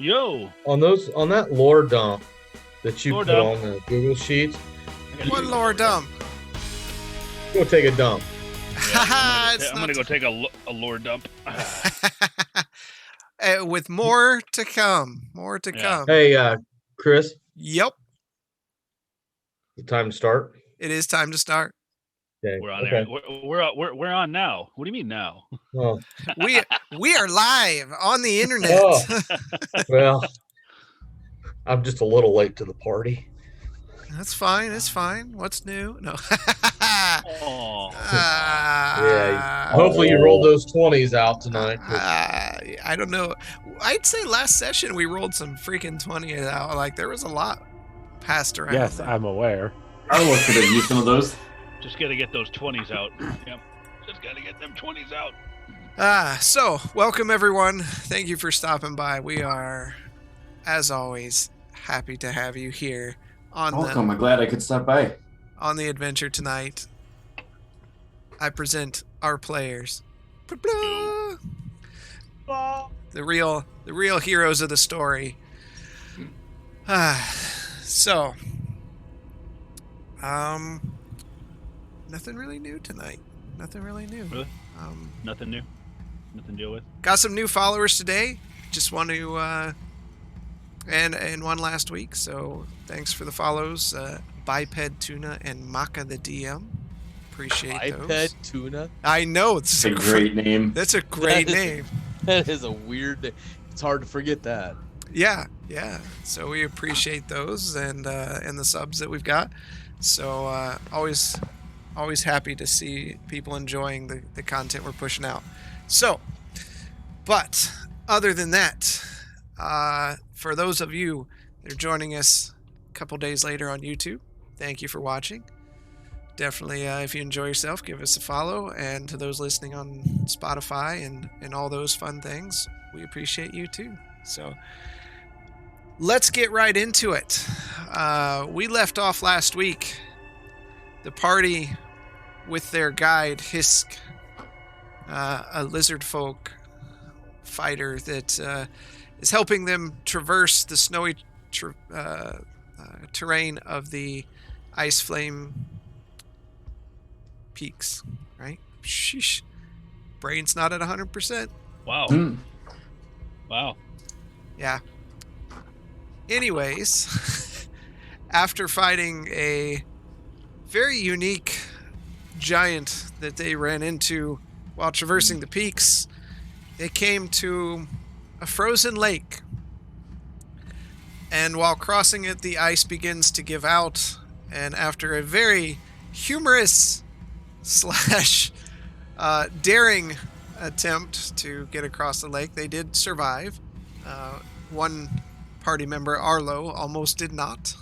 Yo, on that lore dump that you lore put dump. on the Google Sheets. What lore dump? Go take a dump. Yeah, It's I'm not gonna go take a lore dump. with more to come. More to Yeah. come. Hey, Chris, Yep. the time to start. It is time to start. Okay. We're on okay. there. We're on now. What do you mean now? Oh, We are live on the internet. Oh. well, I'm just a little late to the party. That's fine. It's fine. What's new? No. Oh, Yeah. Hopefully you rolled those 20s out tonight. I don't know. I'd say last session we rolled some freaking 20 out. Like there was a lot passed around. Yes, I'm aware. I would could have used some of those. just gotta get those 20s out. Yep. Just gotta get them 20s out. So welcome everyone. Thank you for stopping by. We are, as always, happy to have you here on Welcome. I'm glad I could stop by. on the adventure tonight. I present our players. Blah, blah. The real heroes of the story. So, nothing really new tonight. Nothing really new. Really? Nothing new. Nothing to deal with. Got some new followers today. Just want to, and one last week. So thanks for the follows, Biped Tuna and Maka the DM. Appreciate those. Biped Tuna? I know It's a great name. That's a great That is- name. That is a weird name. It's hard to forget that. Yeah. So we appreciate those and the subs that we've got. So always happy to see people enjoying the content we're pushing out. So, but other than that, for those of you that are joining us a couple days later on YouTube, thank you for watching. Definitely, if you enjoy yourself, give us a follow. And to those listening on Spotify and all those fun things, we appreciate you too. So let's get right into it. We left off last week. The party with their guide, Hisk, a lizard folk fighter that is helping them traverse the snowy terrain of the Ice Flame peaks, right? Sheesh. Brain's not at 100%. Wow. Wow. Yeah. Anyways, after fighting a very unique giant that they ran into while traversing the peaks, they came to a frozen lake. And while crossing it, the ice begins to give out. And after a very humorous / daring attempt to get across the lake, they did survive. One party member, Arlo, almost did not.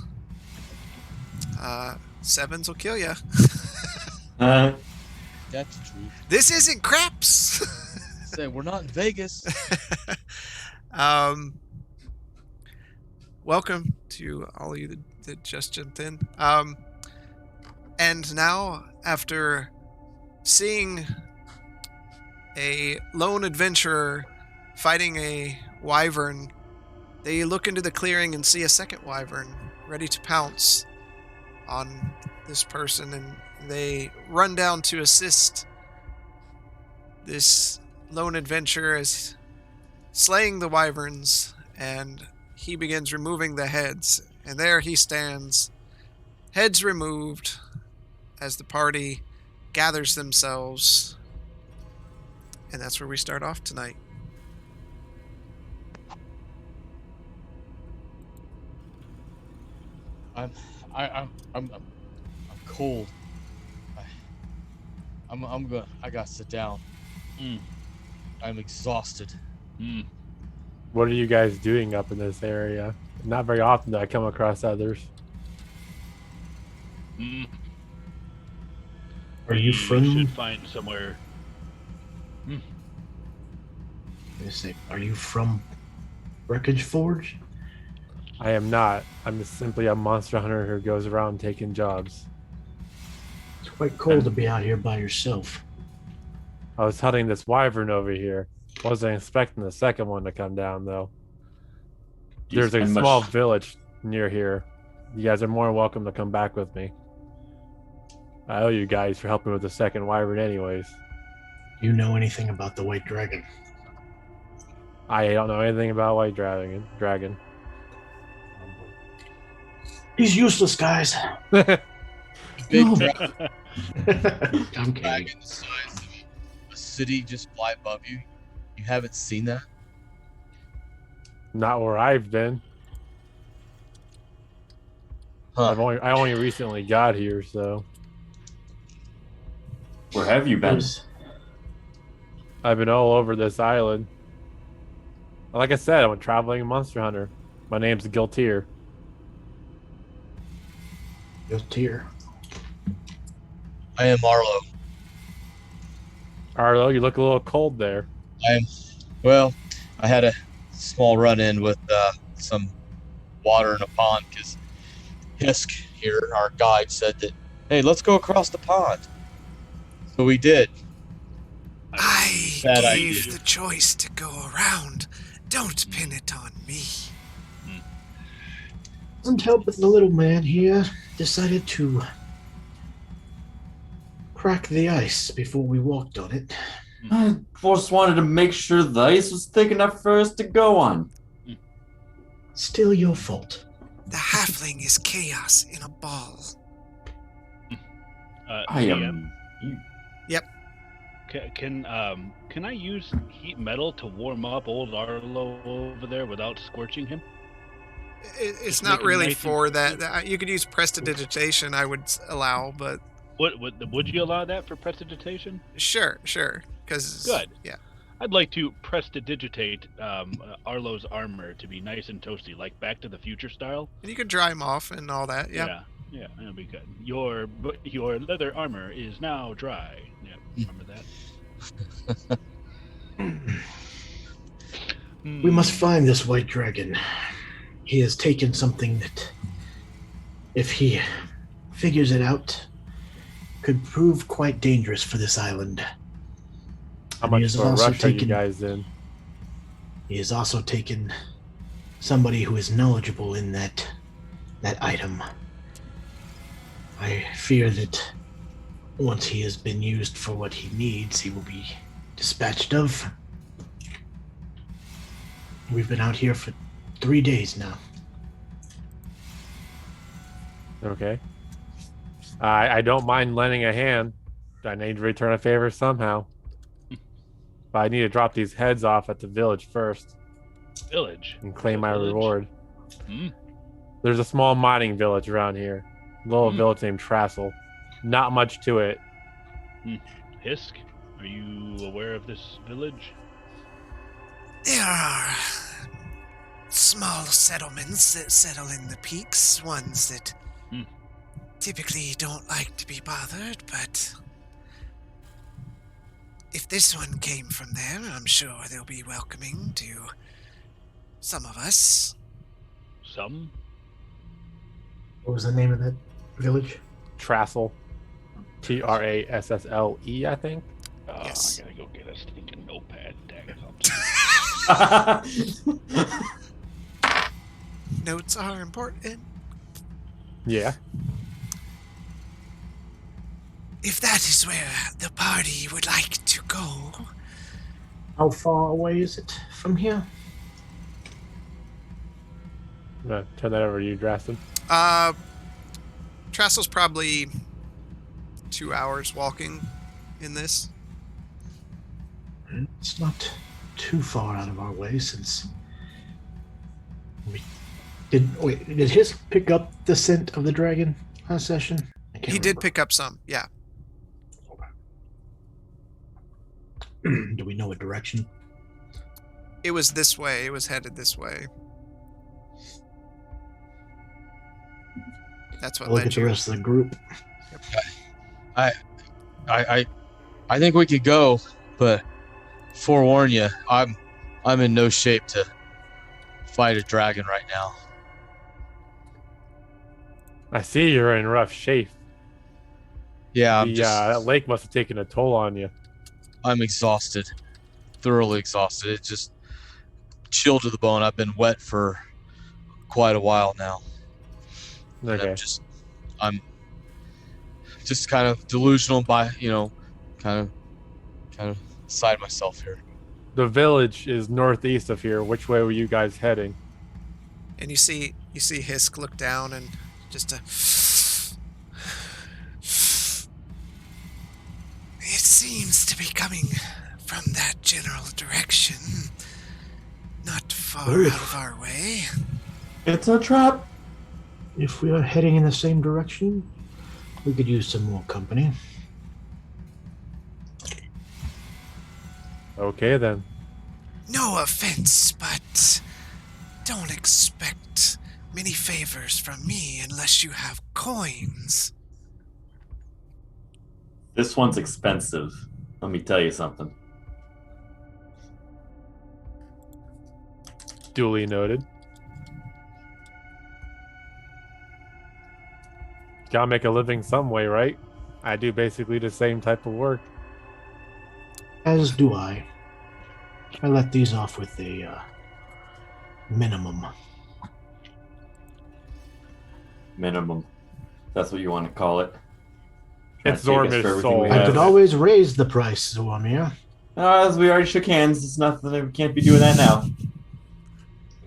Sevens will kill you. That's true. This isn't craps. Say, we're not in Vegas. Welcome to all of you that just jumped in. And now, after seeing a lone adventurer fighting a wyvern, they look into the clearing and see a second wyvern ready to pounce on this person, and they run down to assist this lone adventurer as slaying the wyverns, and he begins removing the heads, and there he stands, heads removed, as the party gathers themselves. And that's where we start off tonight. I'm cold. I gotta sit down. I'm exhausted. What are you guys doing up in this area? Not very often do I come across others. Are you We from? should find somewhere. Are you from Wreckage Forge? I am not. I'm simply a monster hunter who goes around taking jobs. It's quite cold to be out here by yourself. I was hunting this wyvern over here. Wasn't expecting the second one to come down, though. Do you There's a spend small much- village near here. You guys are more than welcome to come back with me. I owe you guys for helping with the second wyvern anyways. Do you know anything about the White Dragon? I don't know anything about White Dragon. He's useless, guys. Big No. dragon I'm kidding. the size of a city just fly above you. You haven't seen that? Not where I've been. Huh. I only recently got here, so Where have you been? There's- I've been all over this island. Like I said, I'm a traveling monster hunter. My name's Giltier. Your tear. I am Arlo. Arlo, you look a little cold there. Well, I had a small run-in with some water in a pond because Hisk here, our guide, said that, hey, let's go across the pond. So we did. I Bad gave idea. the choice to go around. Don't pin it on me. Doesn't help that the little man here decided to crack the ice before we walked on it. I just wanted to make sure the ice was thick enough for us to go on. Still your fault. The halfling is chaos in a ball. I GM, am. Can I use heat metal to warm up old Arlo over there without scorching him? It's Just not make it really nice and for sweet. that. You could use prestidigitation, I would allow, but Would you allow that for prestidigitation? sure. Because Good. Yeah. I'd like to prestidigitate Arlo's armor to be nice and toasty, like Back to the Future style. And you could dry them off and all that. Yeah. Yeah, that'll be good. Your leather armor is now dry. Yeah, remember that? We must find this White Dragon. He has taken something that, if he figures it out, could prove quite dangerous for this island. How And he much has of a also rush are you taken- guys in? He has also taken somebody who is knowledgeable in that item. I fear that once he has been used for what he needs, he will be dispatched of. We've been out here for 3 days now. Okay. I don't mind lending a hand. I need to return a favor somehow. But I need to drop these heads off at the village first Village. and claim my Village? reward. Hmm. There's a small mining village around here. A little village named Trassel. Not much to it. Hisk, are you aware of this village? There are small settlements that settle in the peaks, ones that typically don't like to be bothered, but if this one came from there, I'm sure they'll be welcoming to some of us. Some? What was the name of that village? Trassel. Trassle, I think. Oh, Yes. I gotta go get a stinking notepad. Dang it. Notes are important. Yeah. If that is where the party would like to go, How far away is it from here? I'm gonna turn that over to you, Draston. Trestle's probably 2 hours walking in this. It's not too far out of our way since we did his pick up the scent of the dragon last session? I can't He did remember. pick up some, yeah. Do we know what direction? It was this way. It was headed this way. That's what I'll look led at the you. rest of the group. I think we could go, but forewarn you, I'm in no shape to fight a dragon right now. I see you're in rough shape. Yeah, I'm That lake must have taken a toll on you. I'm exhausted, thoroughly exhausted. It just chilled to the bone. I've been wet for quite a while now. And Okay. I'm just kind of delusional by, kind of beside myself here. The village is northeast of here. Which way were you guys heading? And you see Hisk look down and just a. It seems to be coming from that general direction, not far Well, out of our way. It's a trap. If we are heading in the same direction, we could use some more company. Okay then. No offense, but don't expect many favors from me unless you have coins. This one's expensive. Let me tell you something. Duly noted. Gotta make a living some way, right? I do basically the same type of work. As do I. I let these off with a minimum. Minimum. That's what you want to call it. It's Trying to take us for Zormir's everything soul. we I have. could always raise the price, Zormir. As we already shook hands, it's nothing. We can't be doing that now.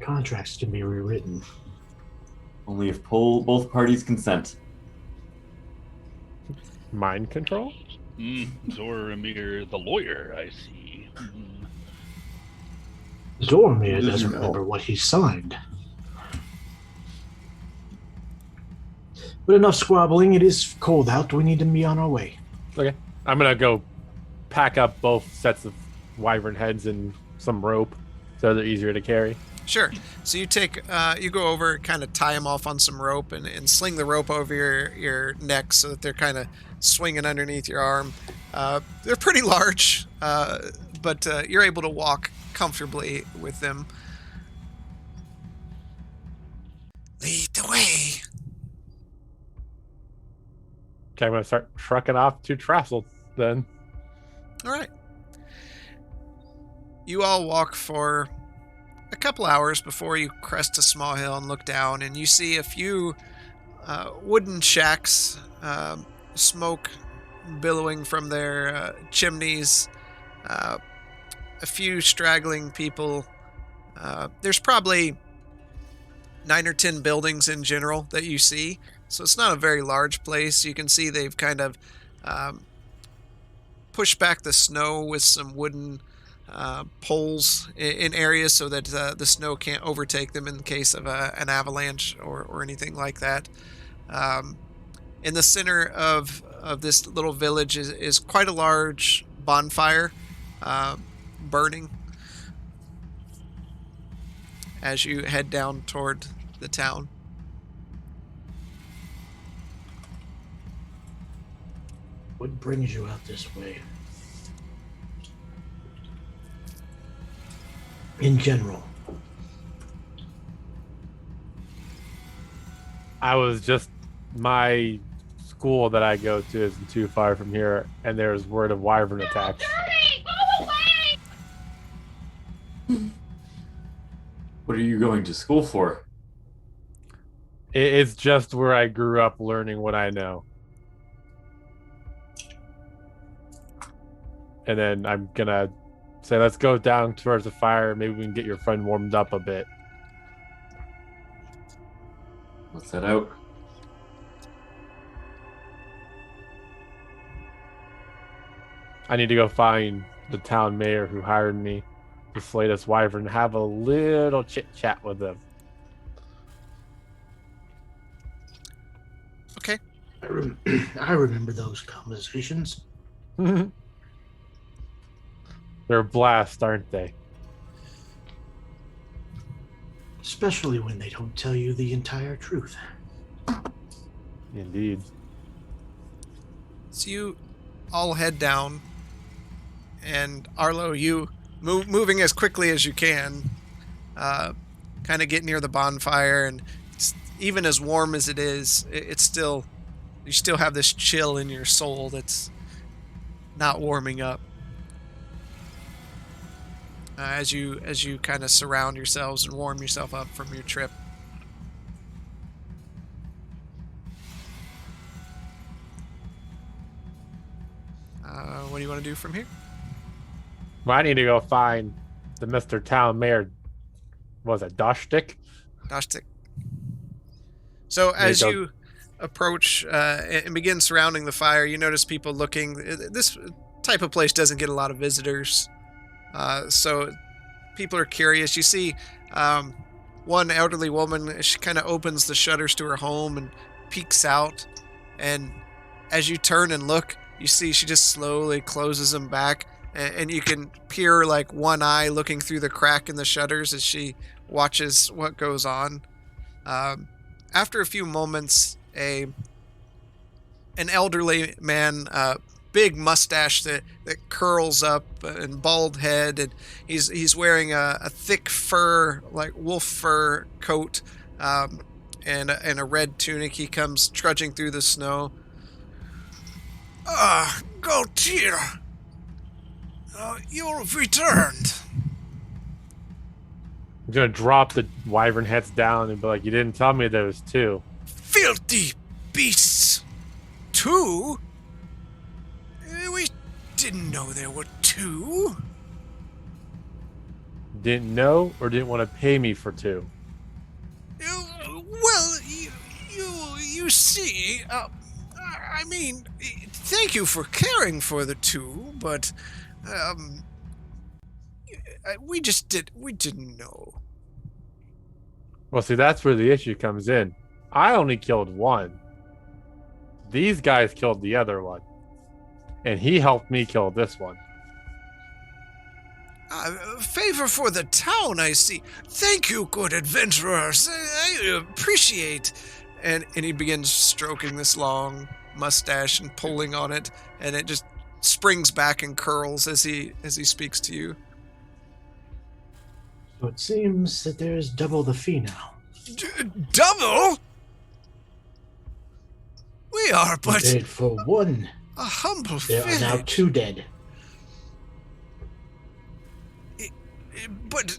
Contracts can be rewritten. Only if both parties consent. Mind control? Zoramir the lawyer, I see. Zormir Does doesn't he know? remember what he signed. But enough squabbling. It is cold out. We need to be on our way. Okay. I'm gonna go pack up both sets of wyvern heads and some rope so they're easier to carry. Sure. So you you go over, kind of tie them off on some rope and sling the rope over your neck so that they're kind of swinging underneath your arm. They're pretty large, but you're able to walk comfortably with them. Lead the way. Okay, I'm gonna start trucking off to Trassel then. All right. You all walk for a couple hours before you crest a small hill and look down, and you see a few wooden shacks, smoke billowing from their chimneys, a few straggling people. There's probably 9 or 10 buildings in general that you see, so it's not a very large place. You can see they've kind of pushed back the snow with some wooden poles in areas so that the snow can't overtake them in case of an avalanche or anything like that. In the center of this little village is quite a large bonfire burning as you head down toward the town. What brings you out this way? In general. I was just my school that I go to isn't too far from here, and there's word of wyvern attacks. What are you going to school for? It's just where I grew up learning what I know. And then I'm gonna say, let's go down towards the fire. Maybe we can get your friend warmed up a bit. Let's head out. I need to go find the town mayor who hired me to slay this wyvern and have a little chit chat with them. Okay. I remember those conversations. They're a blast, aren't they? Especially when they don't tell you the entire truth. Indeed. So you all head down, and Arlo, you moving as quickly as you can, kind of get near the bonfire, and even as warm as it is, it's still, you still have this chill in your soul that's not warming up. As you kind of surround yourselves and warm yourself up from your trip. What do you want to do from here? Well, I need to go find the Mr. Town Mayor. What was it, Doshtik? Doshtik. So as go- you approach and begin surrounding the fire, you notice people looking. This type of place doesn't get a lot of visitors, so people are curious. You see one elderly woman. She kind of opens the shutters to her home and peeks out, and as you turn and look, you see she just slowly closes them back, and you can peer like one eye looking through the crack in the shutters as she watches what goes on. After a few moments, an elderly man, big mustache that curls up and bald head, and he's wearing a thick fur, like wolf fur coat, and a red tunic. He comes trudging through the snow. Gaultier, you've returned. I'm gonna drop the wyvern heads down and be like, "You didn't tell me there was two." Filthy beasts! 2? We didn't know there were 2. Didn't know or didn't want to pay me for 2? Well, you see, I mean, thank you for caring for the 2, but, we didn't know. Well, see, that's where the issue comes in. I only killed 1. These guys killed the other one. And he helped me kill this one. Favor for the town, I see. Thank you, good adventurers. I appreciate. And he begins stroking this long mustache and pulling on it, and it just springs back and curls as he speaks to you. So it seems that there is double the fee now. Double? We are but Dead for 1. a humble There village. are now 2 dead. But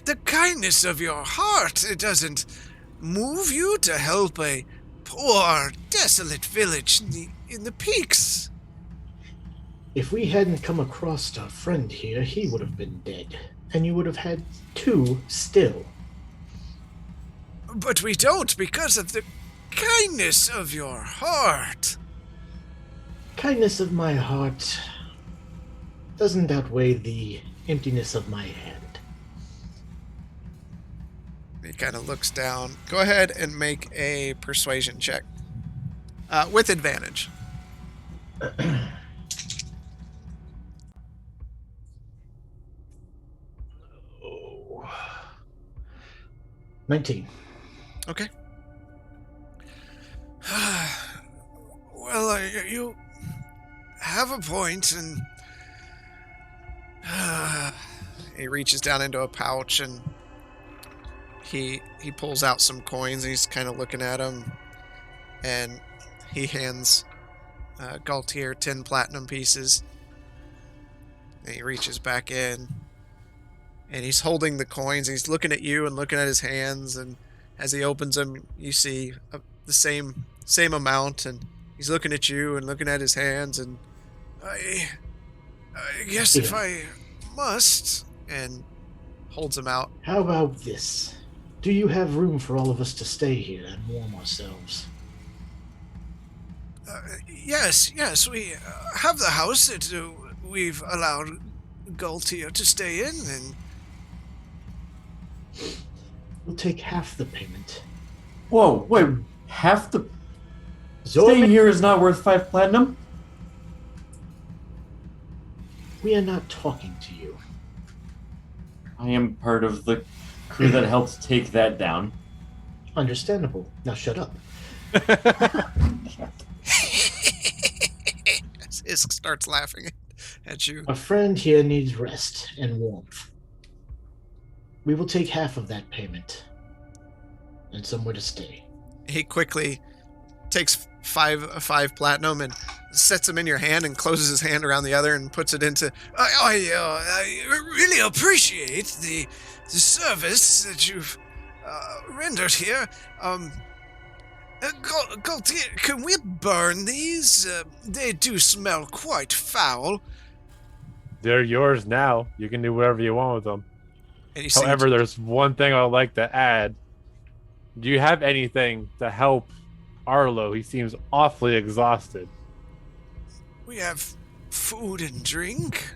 the kindness of your heart, it doesn't move you to help a poor, desolate village in the peaks. If we hadn't come across our friend here, he would have been dead. And you would have had 2 still. But we don't because of the kindness of your heart. Kindness of my heart doesn't outweigh the emptiness of my hand. He kind of looks down. Go ahead and make a persuasion check. With advantage. Oh. 19. Okay. Well, you have a point, and he reaches down into a pouch and he pulls out some coins, and he's kind of looking at them, and he hands Gaultier 10 platinum pieces, and he reaches back in, and he's holding the coins, and he's looking at you and looking at his hands, and as he opens them, you see the same amount, and he's looking at you and looking at his hands, and I guess if I must, and holds them out. How about this? Do you have room for all of us to stay here and warm ourselves? Yes, we have the house that we've allowed Gaultier to stay in, and We'll take half the payment. Whoa, wait, half the Zorman, staying here is not worth 5 platinum? we are not talking to you. I am part of the crew that helped take that down. Understandable. Now shut up. Isk starts laughing at you. Our friend here needs rest and warmth. We will take half of that payment and somewhere to stay. He quickly takes five platinum and sets them in your hand and closes his hand around the other and puts it into. I really appreciate the service that you've rendered here. Gaultier, can we burn these? They do smell quite foul. They're yours now. You can do whatever you want with them. And you see, However, there's one thing I'd like to add. Do you have anything to help Arlo? He seems awfully exhausted. we have food and drink.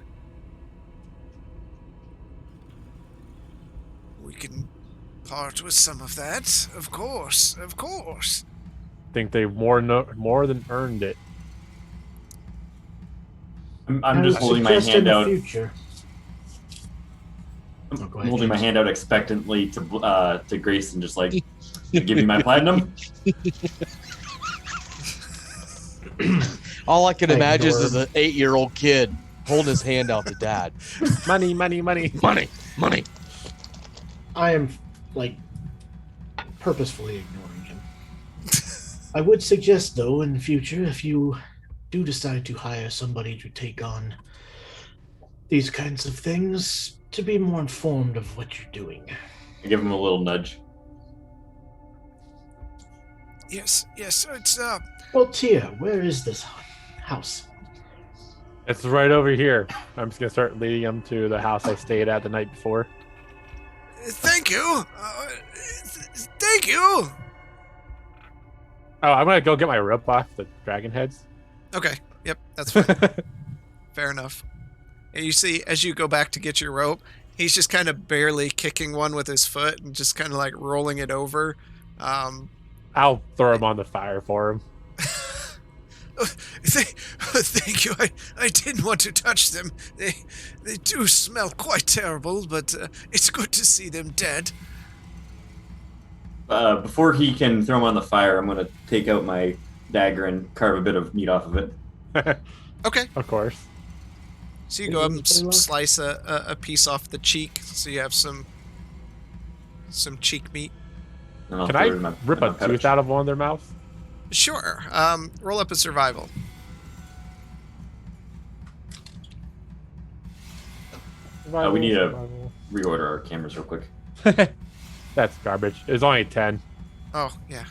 We can part with some of that, of course, of course. Think they more than earned it. I'm just holding my suggest hand in the out. future. I'm Oh, go ahead, holding my James. hand out expectantly to Grayson, just like, give me my platinum. All I can Thank imagine you, is an 8-year-old kid holding his hand out to dad. Money, money, money. Money, money. I am, like, purposefully ignoring him. I would suggest, though, in the future, if you do decide to hire somebody to take on these kinds of things, to be more informed of what you're doing. I give him a little nudge. Yes, it's Well, Tia, where is this house? It's right over here. I'm just gonna start leading him to the house I stayed at the night before. thank you. Thank you. Oh, I'm gonna go get my rope off the dragon heads. Okay. Yep, that's fine. Fair enough. And you see, as you go back to get your rope, he's just kind of barely kicking one with his foot and just kind of like rolling it over. I'll throw him on the fire for him. Thank you. I didn't want to touch them. They do smell quite terrible, but it's good to see them dead. Before he can throw him on the fire, I'm going to take out my dagger and carve a bit of meat off of it. Okay. Of course. So you go up and slice a piece off the cheek, so you have some cheek meat. And I'll Can throw I it in my- rip in a my pouch. tooth out of one of their mouths? Sure. Roll up a survival. We need to reorder our cameras real quick. That's garbage. It was only 10. Oh, yeah.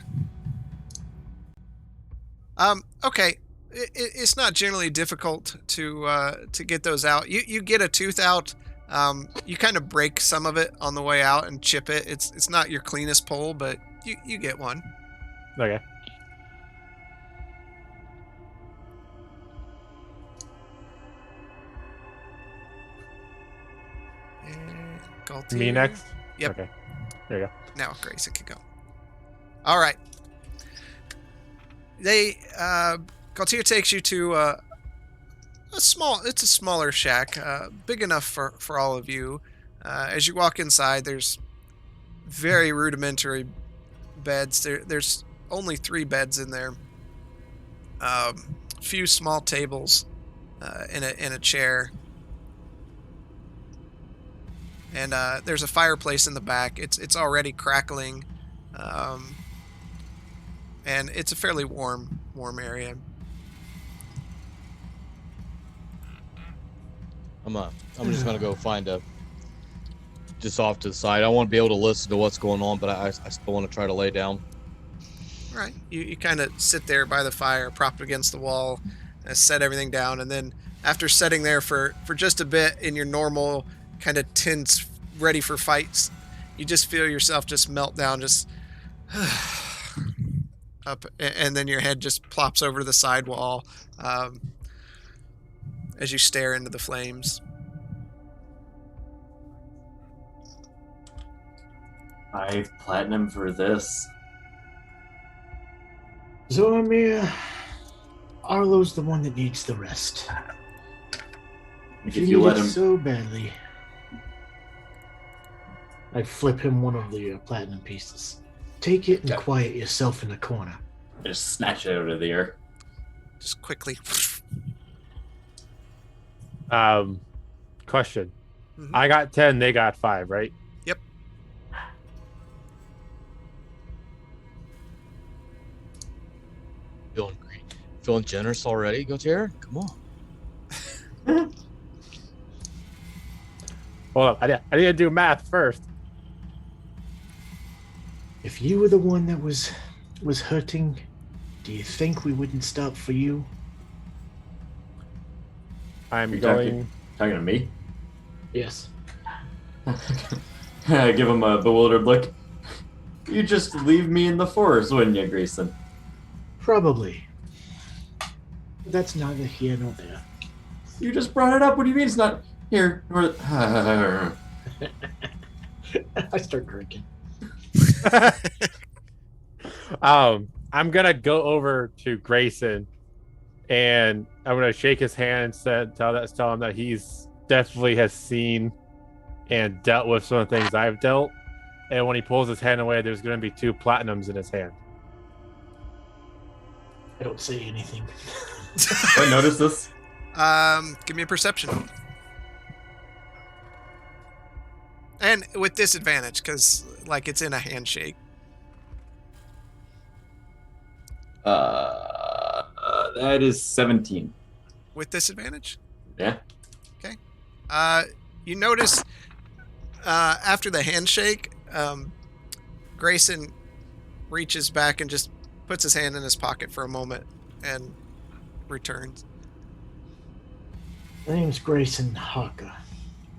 Okay. It's not generally difficult to get those out. You get a tooth out. You kind of break some of it on the way out and chip it. It's not your cleanest pull, but you get one. Okay. And Gaultier. Me next? Yep. Okay. There you go. Now Grayson can go. All right. Gaultier takes you to it's a smaller shack, big enough for all of you. As you walk inside, there's very rudimentary beds. There's only 3 beds in there. A few small tables, in a chair. And there's a fireplace in the back. It's already crackling, and it's a fairly warm area. I'm just gonna go find just off to the side. I want to be able to listen to what's going on, but I still want to try to lay down. All right, you kind of sit there by the fire, propped against the wall, set everything down, and then after sitting there for just a bit in your normal kind of tense, ready for fights, you just feel yourself just melt down, just up, and then your head just plops over the side wall as you stare into the flames. 5 platinum for this. Zormir, Arlo's the one that needs the rest. If You you need let it him, so badly. I flip him one of the platinum pieces. Take it and Okay. quiet yourself in the corner. just snatch it out of the air. Just quickly. Question. Mhm. I got 10, they got 5, right? Yep. Feeling great. Feeling generous already, Gautier? Come on. Hold up. I need to do math first. If you were the one that was was hurting, do you think we wouldn't stop for you? I'm You're going. talking to me? Yes. I give him a bewildered look. You just leave me in the forest, wouldn't you, Grayson? Probably. But that's neither here nor there. You just brought it up. What do you mean it's not here? I start drinking. I'm gonna go over to Grayson, and I'm gonna shake his hand and tell him that he's definitely has seen and dealt with some of the things I've dealt. And when he pulls his hand away, there's gonna be 2 platinums in his hand. I don't say anything. I noticed this. Give me a perception. And with disadvantage, because like it's in a handshake. That is 17. With disadvantage? Yeah. Okay. You notice after the handshake, Grayson reaches back and just puts his hand in his pocket for a moment and returns. My name's Grayson Harker.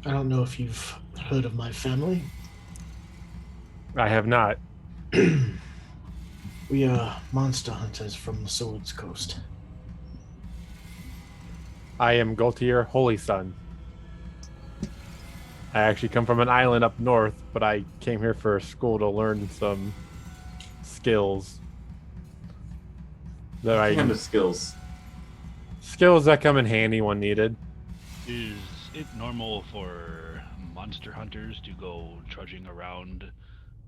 I don't know if you've heard of my family. I have not. We are monster hunters from the Swords Coast. I am Gaultier Holy Son. I actually come from an island up north, but I came here for school to learn some skills. What kind of skills? Skills that come in handy when needed. Is it normal for monster hunters to go trudging around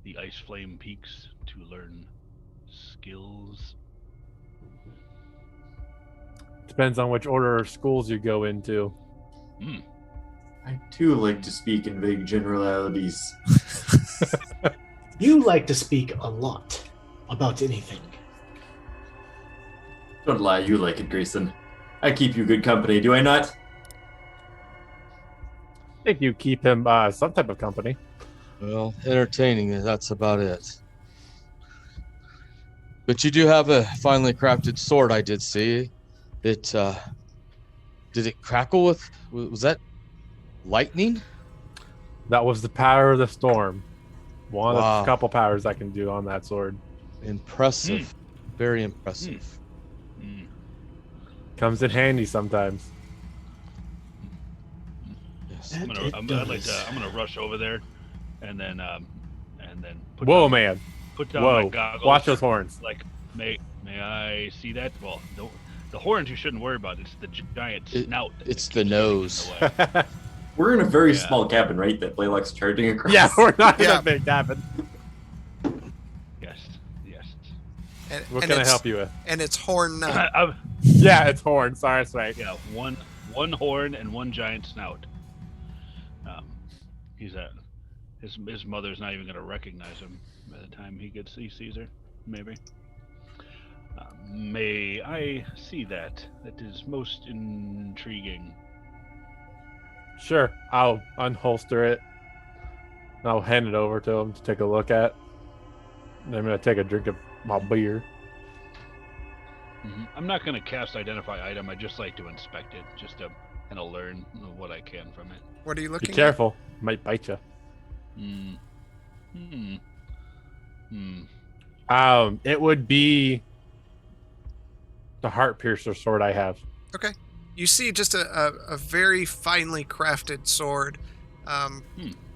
the Ice Flame Peaks to learn skills? Depends on which order of schools you go into. I too like to speak in vague generalities. You like to speak a lot about anything. Don't lie, you like it, Grayson. I keep you good company, do I not? I think you keep him some type of company. Well, entertaining, that's about it. But you do have a finely crafted sword, I did see. It, did it crackle with, was that lightning? That was the power of the storm. One of Wow. the couple powers I can do on that sword. Impressive. Very impressive. Comes in handy sometimes. Yes. That it I'm does. gonna rush over there, and then put Whoa, down, man. put down my Whoa. goggles. Watch those horns. Like, may I see that? Well, the horns you shouldn't worry about. It's the giant snout. that It's keeps the getting in nose. the way. We're in a very Yeah. small cabin, right? That Blaylock's charging across. Yeah, we're not in Yeah. a big cabin. Yes, yes. And, What and can I it's- help you with? And it's horn nut. Yeah, it's horn. Sorry, that's right. Yeah, one horn and one giant snout. His mother's not even gonna recognize him by the time he sees her. Maybe. May I see that? That is most intriguing. Sure, I'll unholster it. And I'll hand it over to him to take a look at. And I'm gonna take a drink of my beer. I'm not gonna cast identify item. I just like to inspect it, just to kind of learn what I can from it. What are you Be looking careful, it might bite you. It would be the heart piercer sword I have. at? Okay. You see just a very finely crafted sword.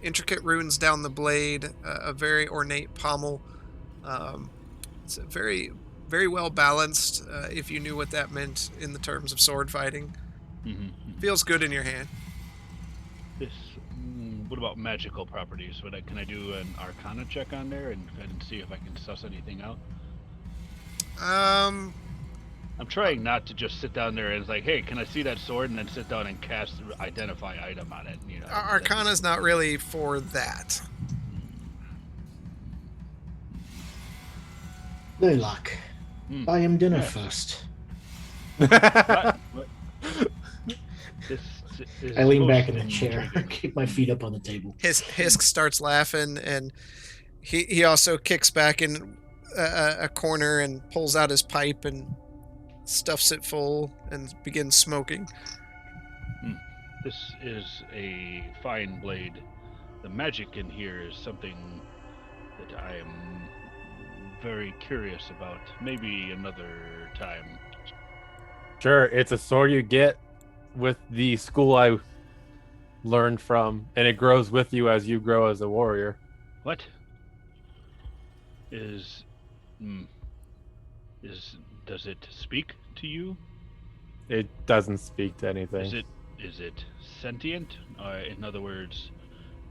Intricate runes down the blade, a very ornate pommel. It's a very, very well balanced, if you knew what that meant in the terms of sword fighting. Feels good in your hand. This. What about magical properties? Can I do an Arcana check on there and see if I can suss anything out? I'm trying not to just sit down there and it's like, hey, can I see that sword? And then sit down and cast identify item on it. You know, Arcana's not really for that. Laylock, buy him dinner Yes. first. What? This is I lean back most in a chair, intriguing. keep my feet up on the table. Hisk starts laughing, and he also kicks back and a corner and pulls out his pipe and stuffs it full and begins smoking. This is a fine blade. The magic in here is something that I am very curious about. Maybe another time. Sure, it's a sword you get with the school I learned from, and it grows with you as you grow as a warrior. What is is does it speak to you? It doesn't speak to anything. Is it sentient? In other words,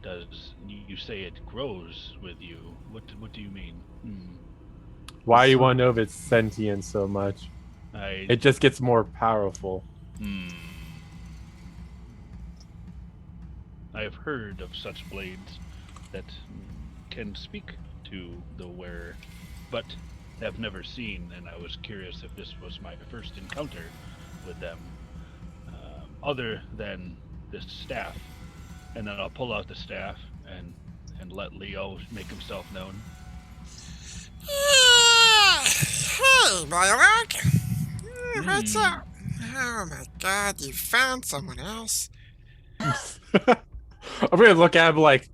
does you say it grows with you? What do you mean? Why do you want to know if it's sentient so much? It just gets more powerful. I have heard of such blades that can speak to the wearer, but have never seen, and I was curious if this was my first encounter with them, other than this staff. And then I'll pull out the staff and let Leo make himself known. Hey, Blaylock. What's up? Oh my god, you found someone else. I'm gonna look at him like,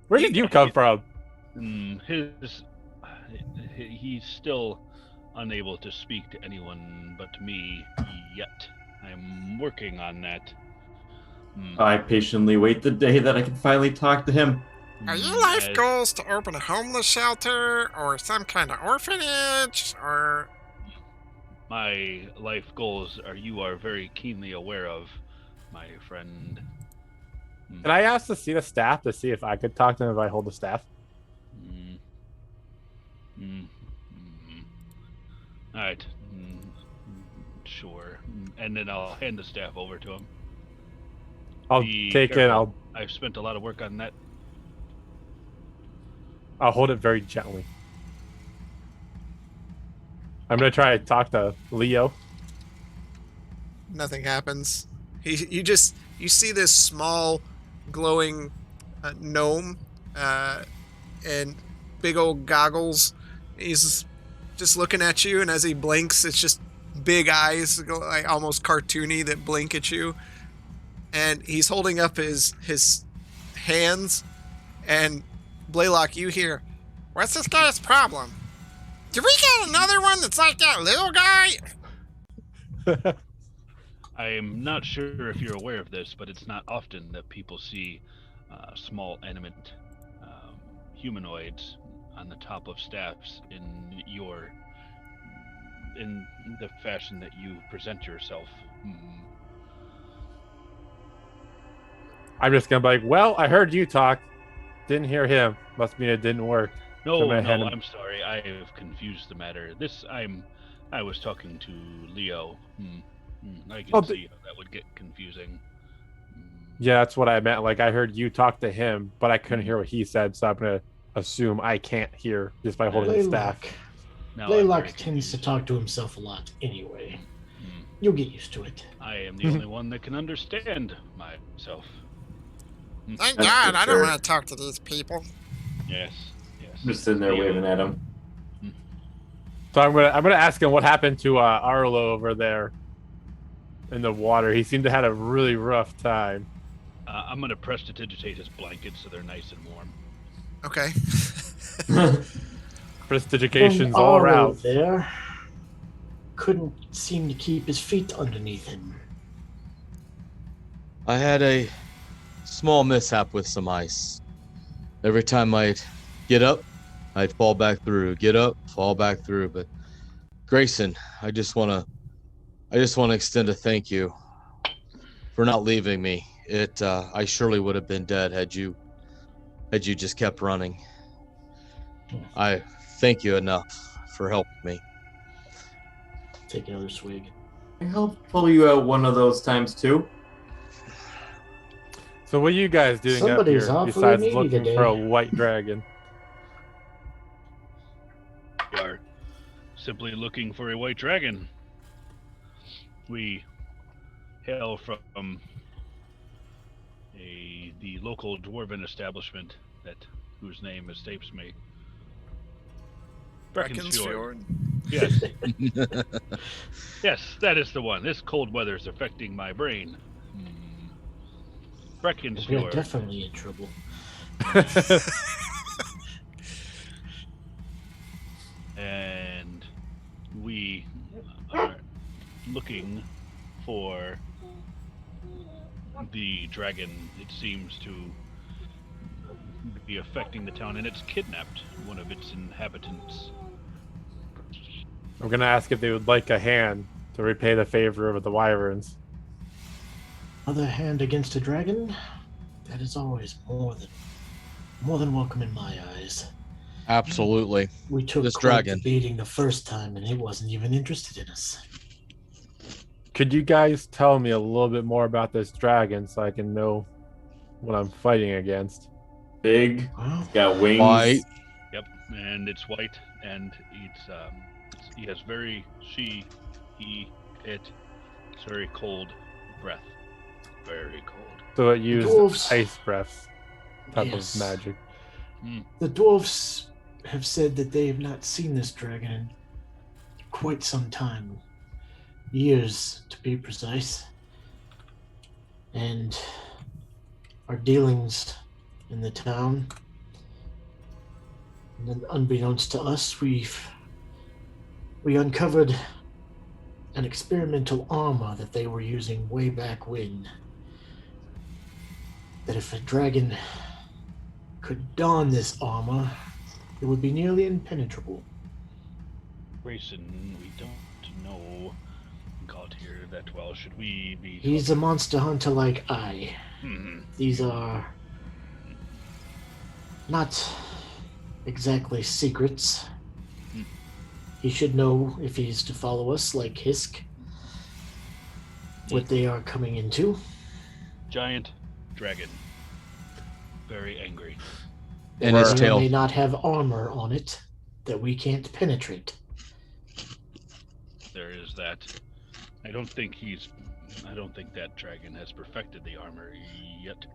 where did you come from? He's still unable to speak to anyone but me yet. I'm working on that. I patiently wait the day that I can finally talk to him. Are your life goals to open a homeless shelter or some kind of orphanage or... My life goals you are very keenly aware of, my friend. Can I ask to see the staff to see if I could talk to him if I hold the staff? Alright. Sure. And then I'll hand the staff over to him. I'll take it. I've spent a lot of work on that. I'll hold it very gently. I'm gonna try to talk to Leo. Nothing happens. You see this small, glowing gnome and big old goggles. He's just looking at you, and as he blinks, it's just big eyes, like almost cartoony, that blink at you. And he's holding up his hands, and Blaylock, you hear, What's this guy's problem? Do we got another one that's like that little guy? I am not sure if you're aware of this, but it's not often that people see small animate humanoids on the top of staffs in the fashion that you present yourself. I'm just gonna be like, well, I heard you talk. Didn't hear him. Must mean it didn't work. No, I'm sorry. I have confused the matter. I was talking to Leo. I can see how that would get confusing. Yeah, that's what I meant. Like, I heard you talk to him, but I couldn't hear what he said, so I'm gonna assume I can't hear just by holding the staff. Blaylock tends to talk to himself a lot anyway. You'll get used to it. I am the only one that can understand myself. Thank God, I don't want to talk to these people. Yes. Just sitting there waving at him. So I'm gonna ask him what happened to Arlo over there in the water. He seemed to have a really rough time. I'm gonna prestidigitate his blankets so they're nice and warm. okay. Prestidigitations all around. There couldn't seem to keep his feet underneath him. I had a small mishap with some ice. Every time I'd get up, I'd fall back through. Get up, fall back through. But Grayson, I just want to extend a thank you for not leaving me. I surely would have been dead had you just kept running. I thank you enough for helping me. Take another swig. I helped pull you out one of those times too. So what are you guys doing Somebody's up here awfully besides needy looking today. for a white dragon? We are simply looking for a white dragon. We hail from the local dwarven establishment whose name escapes me. Brecken's Fjord. Brecken's Yes. Yes, that is the one. This cold weather is affecting my brain. Brecken's We are Fjord. definitely in trouble. And we are looking for the dragon. It seems to be affecting the town, and it's kidnapped one of its inhabitants. I'm gonna ask if they would like a hand to repay the favor of the wyverns. Other hand against a dragon? That is always more than welcome in my eyes. Absolutely. We took This quite dragon. the beating the first time, and it wasn't even interested in us. Could you guys tell me a little bit more about this dragon so I can know what I'm fighting against? Big, Well, got wings. White. Yep, and it's white, and he has it's very cold breath. Very cold. So it used dwarves- ice breaths type Yes. of magic. The dwarves have said that they have not seen this dragon in quite some time. Years, to be precise. And our dealings in the town, and then unbeknownst to us, we uncovered an experimental armor that they were using way back when. That if a dragon could don this armor, it would be nearly impenetrable. Grayson, we don't know God here that well. Should we be? He's a monster hunter like I. These are not exactly secrets. He should know if he's to follow us like Hisk, what they are coming into. Giant dragon. Very angry. And his May or tail. may not have armor on it that we can't penetrate. There is that. I don't think that dragon has perfected the armor yet.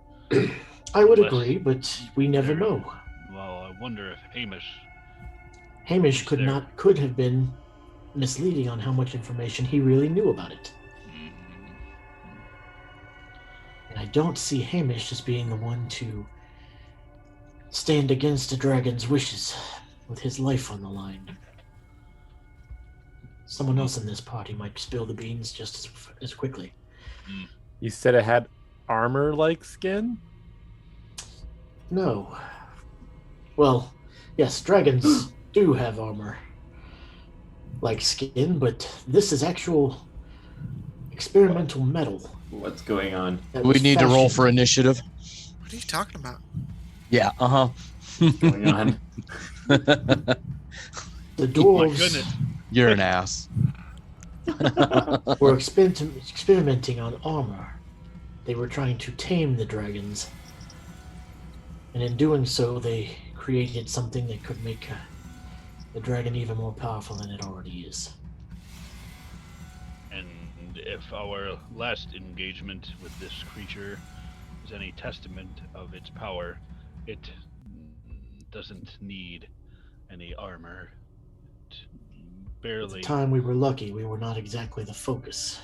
I would Unless- agree, but we never know. Well, I wonder if Hamish Is could there- could have been misleading on how much information he really knew about it. And I don't see Hamish as being the one to stand against a dragon's wishes with his life on the line. Someone else in this party might spill the beans just as quickly. You said it had armor-like skin? No. Well, yes, dragons do have armor like skin, but this is actual experimental metal. What's going on? that We was need to roll for fashioned. initiative. What are you talking about? Yeah, uh-huh. What's going on? The my dwarves goodness, You're an ass. were experimenting on armor. They were trying to tame the dragons. And in doing so, they created something that could make the dragon even more powerful than it already is. and if our last engagement with this creature is any testament of its power, it doesn't need any armor. It At barely. the time we were lucky, we were not exactly the focus.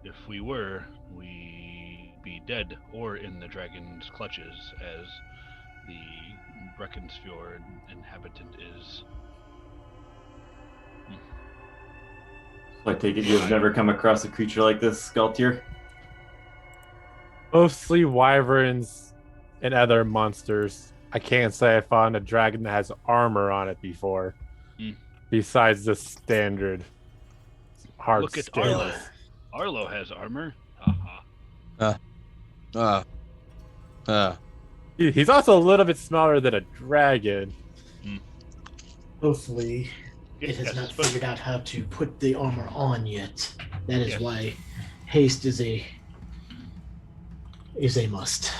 If we were, we'd be dead or in the dragon's clutches, as the Brecken's-Fjord inhabitant is. I take it you've never come across a creature like this, Sculptor? Mostly wyverns and other monsters. I can't say I found a dragon that has armor on it before. Besides the standard hard Look at skins. Arlo. Arlo has armor. Haha. He's also a little bit smaller than a dragon. Hopefully, it has Yes, not but- figured out how to put the armor on yet. That is Yes. why haste is a must.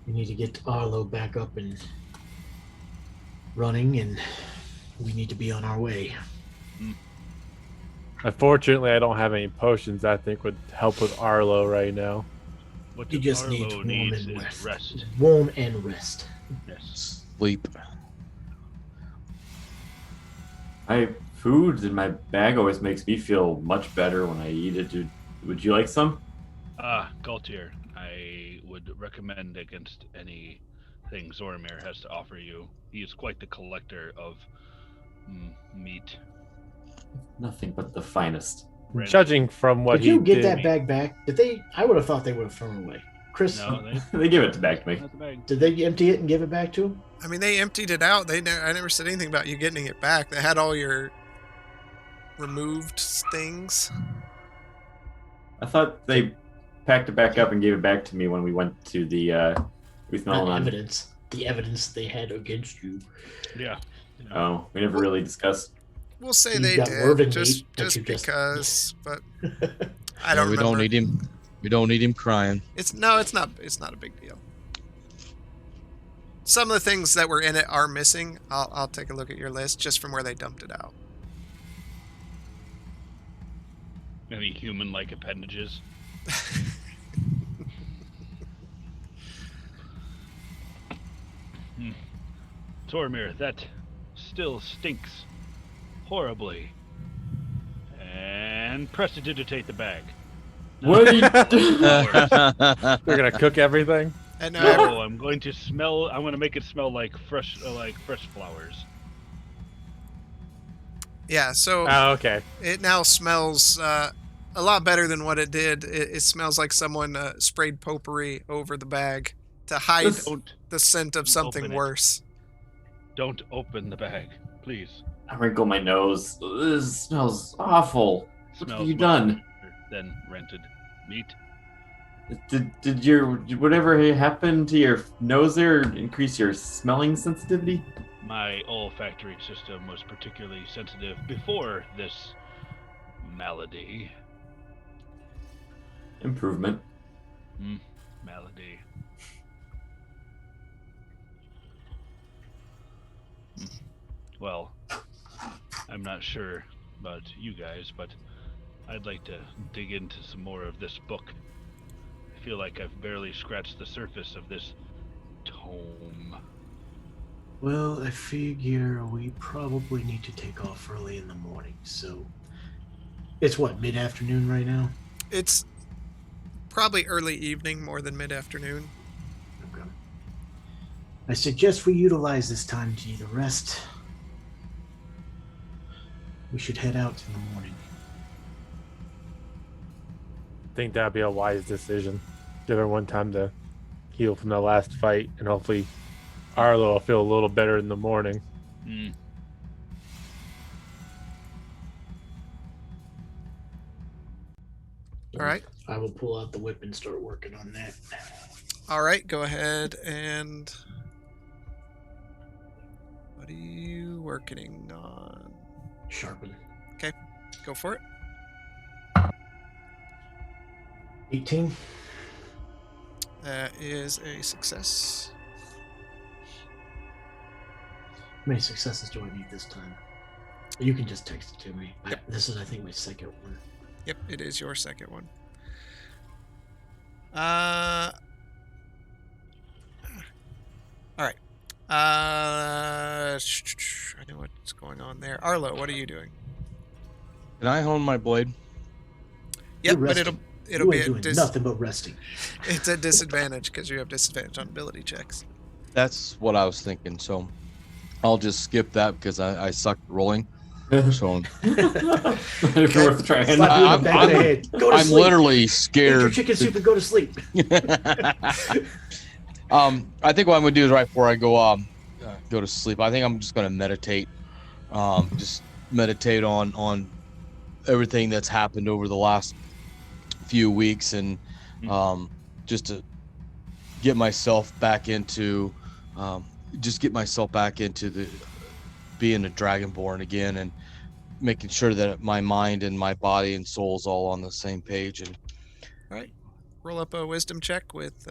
We need to get Arlo back up and running, and we need to be on our way. Unfortunately, I don't have any potions I think would help with Arlo right now. What You just need Arlo warm needs and is rest. rest. Warm and rest. Yes. Sleep. My food in my bag always makes me feel much better when I eat it. Would you like some? Galtier, I would recommend against anything Zoramir has to offer you. He is quite the collector of meat. Nothing but the finest. Rent. Judging from what Did he you get did, that bag back? Did they? I would have thought they would have thrown it away. Chris, No, they They give it back to me. not the bag. did they empty it and give it back to him? I mean, they emptied it out. I never said anything about you getting it back. They had all your removed things. I thought they packed it back up and gave it back to me when we went to the Ruth Not Mellon. evidence. The evidence they had against you. Yeah. Oh, we never really discussed. We'll say He's they got did, Mervyn just meat that you just- because. But I Yeah, don't we remember. don't need him. We don't need him crying. It's not. It's not a big deal. Some of the things that were in it are missing. I'll take a look at your list just from where they dumped it out. Any human-like appendages? Zoramir, that still stinks horribly. And prestidigitate the bag. What are you they're gonna cook everything. And No, I'm going to make it smell like fresh flowers. yeah, so Oh, okay. it now smells a lot better than what it did. It smells like someone sprayed potpourri over the bag to hide This- the scent of something Open it. worse. Don't open the bag, please. I wrinkle my nose. This smells awful. What have you much done? better than rented meat. Did your whatever happened to your nose there increase your smelling sensitivity? My olfactory system was particularly sensitive before this malady. Improvement. Malady. Well, I'm not sure about you guys, but I'd like to dig into some more of this book. I feel like I've barely scratched the surface of this tome. Well, I figure we probably need to take off early in the morning. So it's what, mid-afternoon right now? It's probably early evening more than mid-afternoon. Okay. I suggest we utilize this time to either rest. We should head out in the morning. I think that'd be a wise decision. Give everyone time to heal from the last fight, and hopefully Arlo will feel a little better in the morning. All right. I will pull out the whip and start working on that. All right, go ahead and what are you working on? Sharpen. Go for it. 18. That is a success. How many successes do I need this time? You can just text it to me. Yep. This is, I think, my second one. Yep, it is your second one. All right. I know what's going on there. Arlo, what are you doing? Can I hone my blade? Yep, You're but resting. it'll You be ain't doing nothing but resting. it's a disadvantage because you have disadvantage on ability checks. That's what I was thinking. So I'll just skip that because I suck at rolling. So It's worth trying. Slap you in I'm- the back of the I'm- head. Go to I'm sleep. literally Eat your scared. chicken soup and go to sleep. I think what I'm gonna do is right before I go to sleep. I think I'm just gonna meditate. Just meditate on everything that's happened over the last few weeks, and just to get myself back into the being a dragonborn again, and making sure that my mind and my body and soul is all on the same page. And All right. Roll up a wisdom check with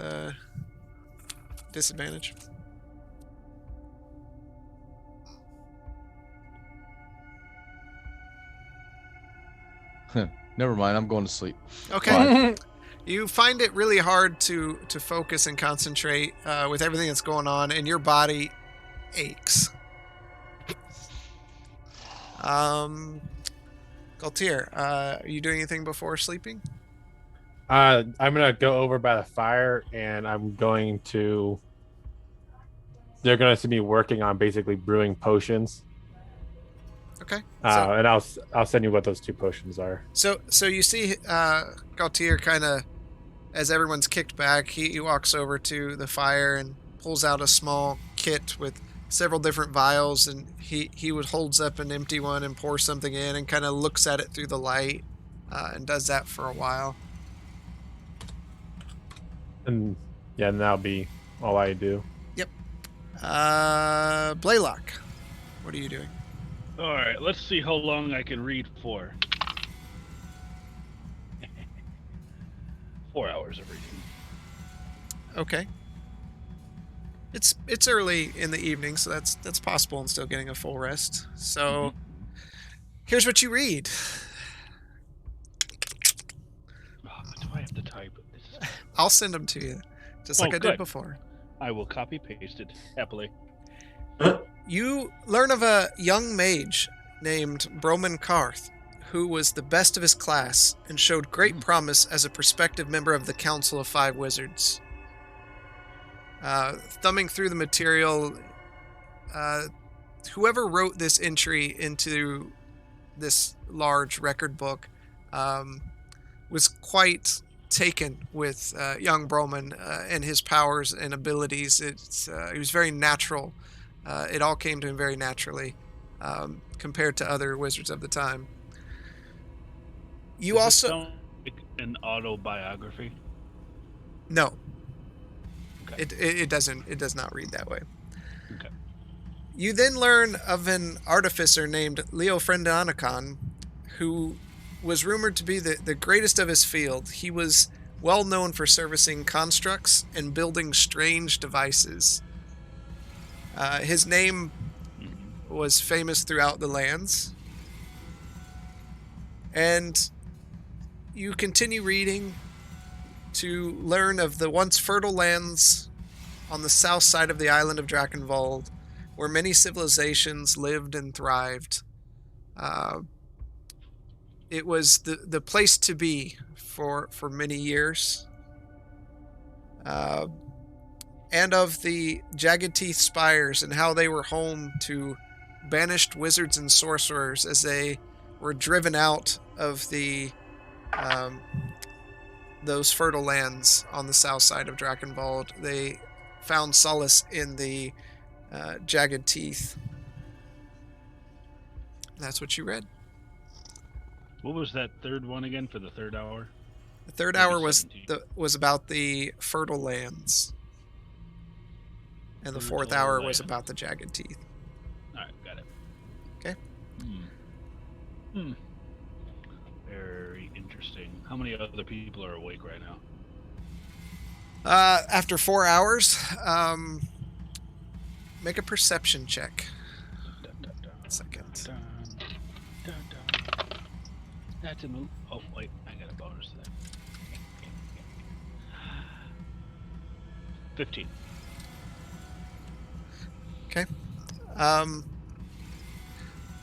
disadvantage. never mind, I'm going to sleep. Okay. You find it really hard to focus and concentrate with everything that's going on, and your body aches. Galtier, are you doing anything before sleeping? I'm gonna go over by the fire, and I'm going to. They're gonna see me working on basically brewing potions. Okay. And I'll send you what those 2 potions are. So you see Galtier kind of, as everyone's kicked back, he walks over to the fire and pulls out a small kit with several different vials, and he holds up an empty one and pours something in and kind of looks at it through the light and does that for a while. And yeah, and that'll be all I do. Yep. Blaylock, what are you doing? All right, let's see how long I can read for. 4 hours of reading. Okay. It's early in the evening, so that's possible and still getting a full rest. So here's what you read. Oh, do I have to type? I'll send them to you, just like I did before. I will copy paste it happily. You learn of a young mage named Broman Karth, who was the best of his class and showed great promise as a prospective member of the Council of 5 Wizards. Thumbing through the material, whoever wrote this entry into this large record book was quite taken with young Broman and his powers and abilities. He was very natural. It all came to him very naturally compared to other wizards of the time. You Does also it sound like an autobiography? No. Okay. It does not read that way. Okay. You then learn of an artificer named Leo Frendanicon, who was rumored to be the greatest of his field. He was well known for servicing constructs and building strange devices. His name was famous throughout the lands. And you continue reading to learn of the once fertile lands on the south side of the island of Drakenwald, where many civilizations lived and thrived. It was the place to be for many years. And of the Jagged Teeth Spires and how they were home to banished wizards and sorcerers as they were driven out of the those fertile lands on the south side of Drakenwald. They found solace in the Jagged Teeth. That's what you read. What was that third one again for the third hour? The third hour was about the fertile lands. And the fourth hour was about the Jagged Teeth. All right, got it. Okay. Very interesting. How many other people are awake right now? After 4 hours, make a perception check. A second. That's a move. Oh, wait, I got a bonus to that. 15. Okay.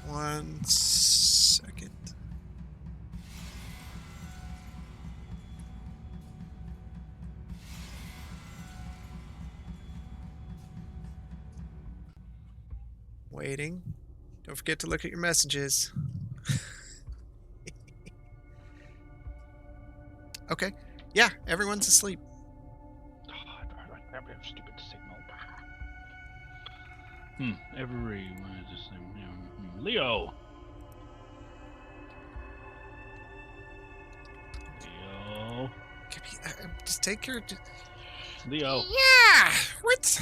1 second. Waiting. Don't forget to look at your messages. Okay. Yeah, everyone's asleep. Stupid signal. Everyone is the same. Leo. Just take your... Leo. Yeah, what?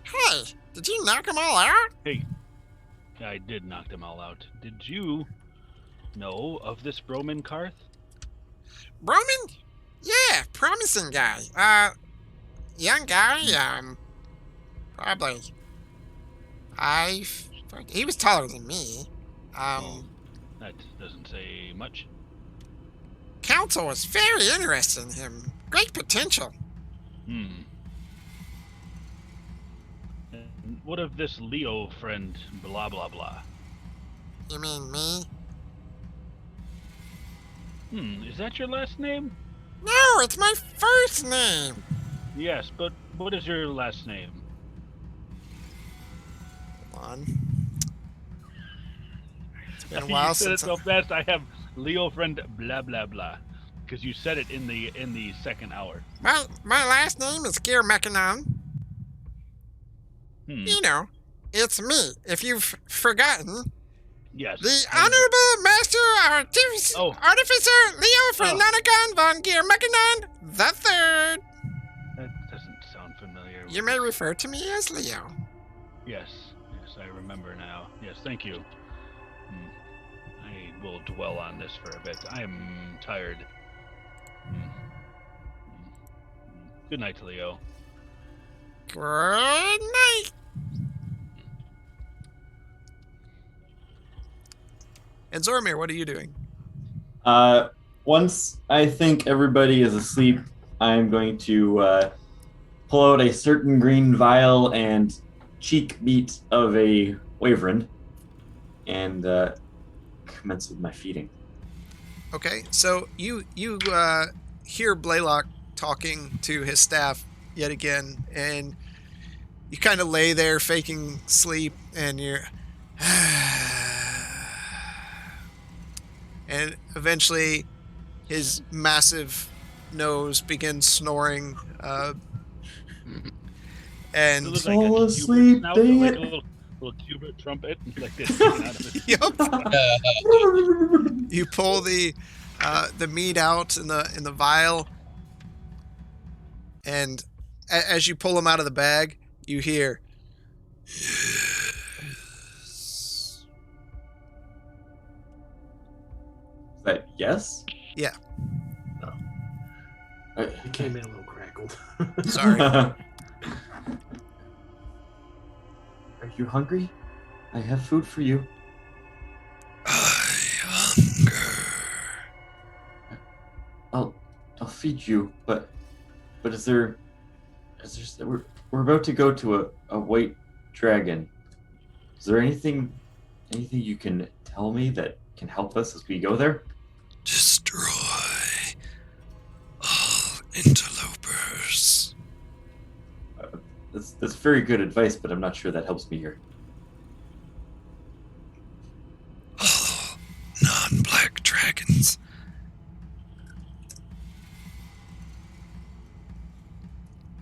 Hey, did you knock them all out? Hey, I did knock them all out. Did you know of this Broman Karth? Broman? Yeah, promising guy. Young guy, probably 5. He was taller than me. That doesn't say much. Council was very interested in him. Great potential. And what of this Leo friend, blah, blah, blah? You mean me? Is that your last name? No, it's my first name. Yes, but what is your last name? Hold on. It's been a You while said it since. so fast. I have Leo friend blah blah blah, because you said it in the second hour. My last name is Gear Mechanon. You know, it's me. If you've forgotten, Yes. the Honorable Master Artificer Leo Frenonigon von Gear Mechanon the Third. That doesn't sound familiar. You may refer to me as Leo. Yes, I remember now. Yes, thank you. I will dwell on this for a bit. I am tired. Good night, Leo. Good night. And Zormir, what are you doing? Once I think everybody is asleep, I'm going to pull out a certain green vial and cheek beat of a wyvern and commence with my feeding. Okay, so you hear Blaylock talking to his staff yet again, and you kind of lay there faking sleep, and you're and eventually his massive nose begins snoring, and It looks Fall like a asleep, snout, dang like it. a little cubit trumpet, like this sticking out of it. Yup. You pull the meat out in the vial, and as you pull them out of the bag, you hear, Is that yes? Yeah. No. Uh, It came in a little crackled. Sorry. Are you hungry? I have food for you. I hunger. I'll feed you, but is there we're about to go to a white dragon. Is there anything you can tell me that can help us as we go there? Destroy all interlopers. That's very good advice, but I'm not sure that helps me here. All non-black dragons.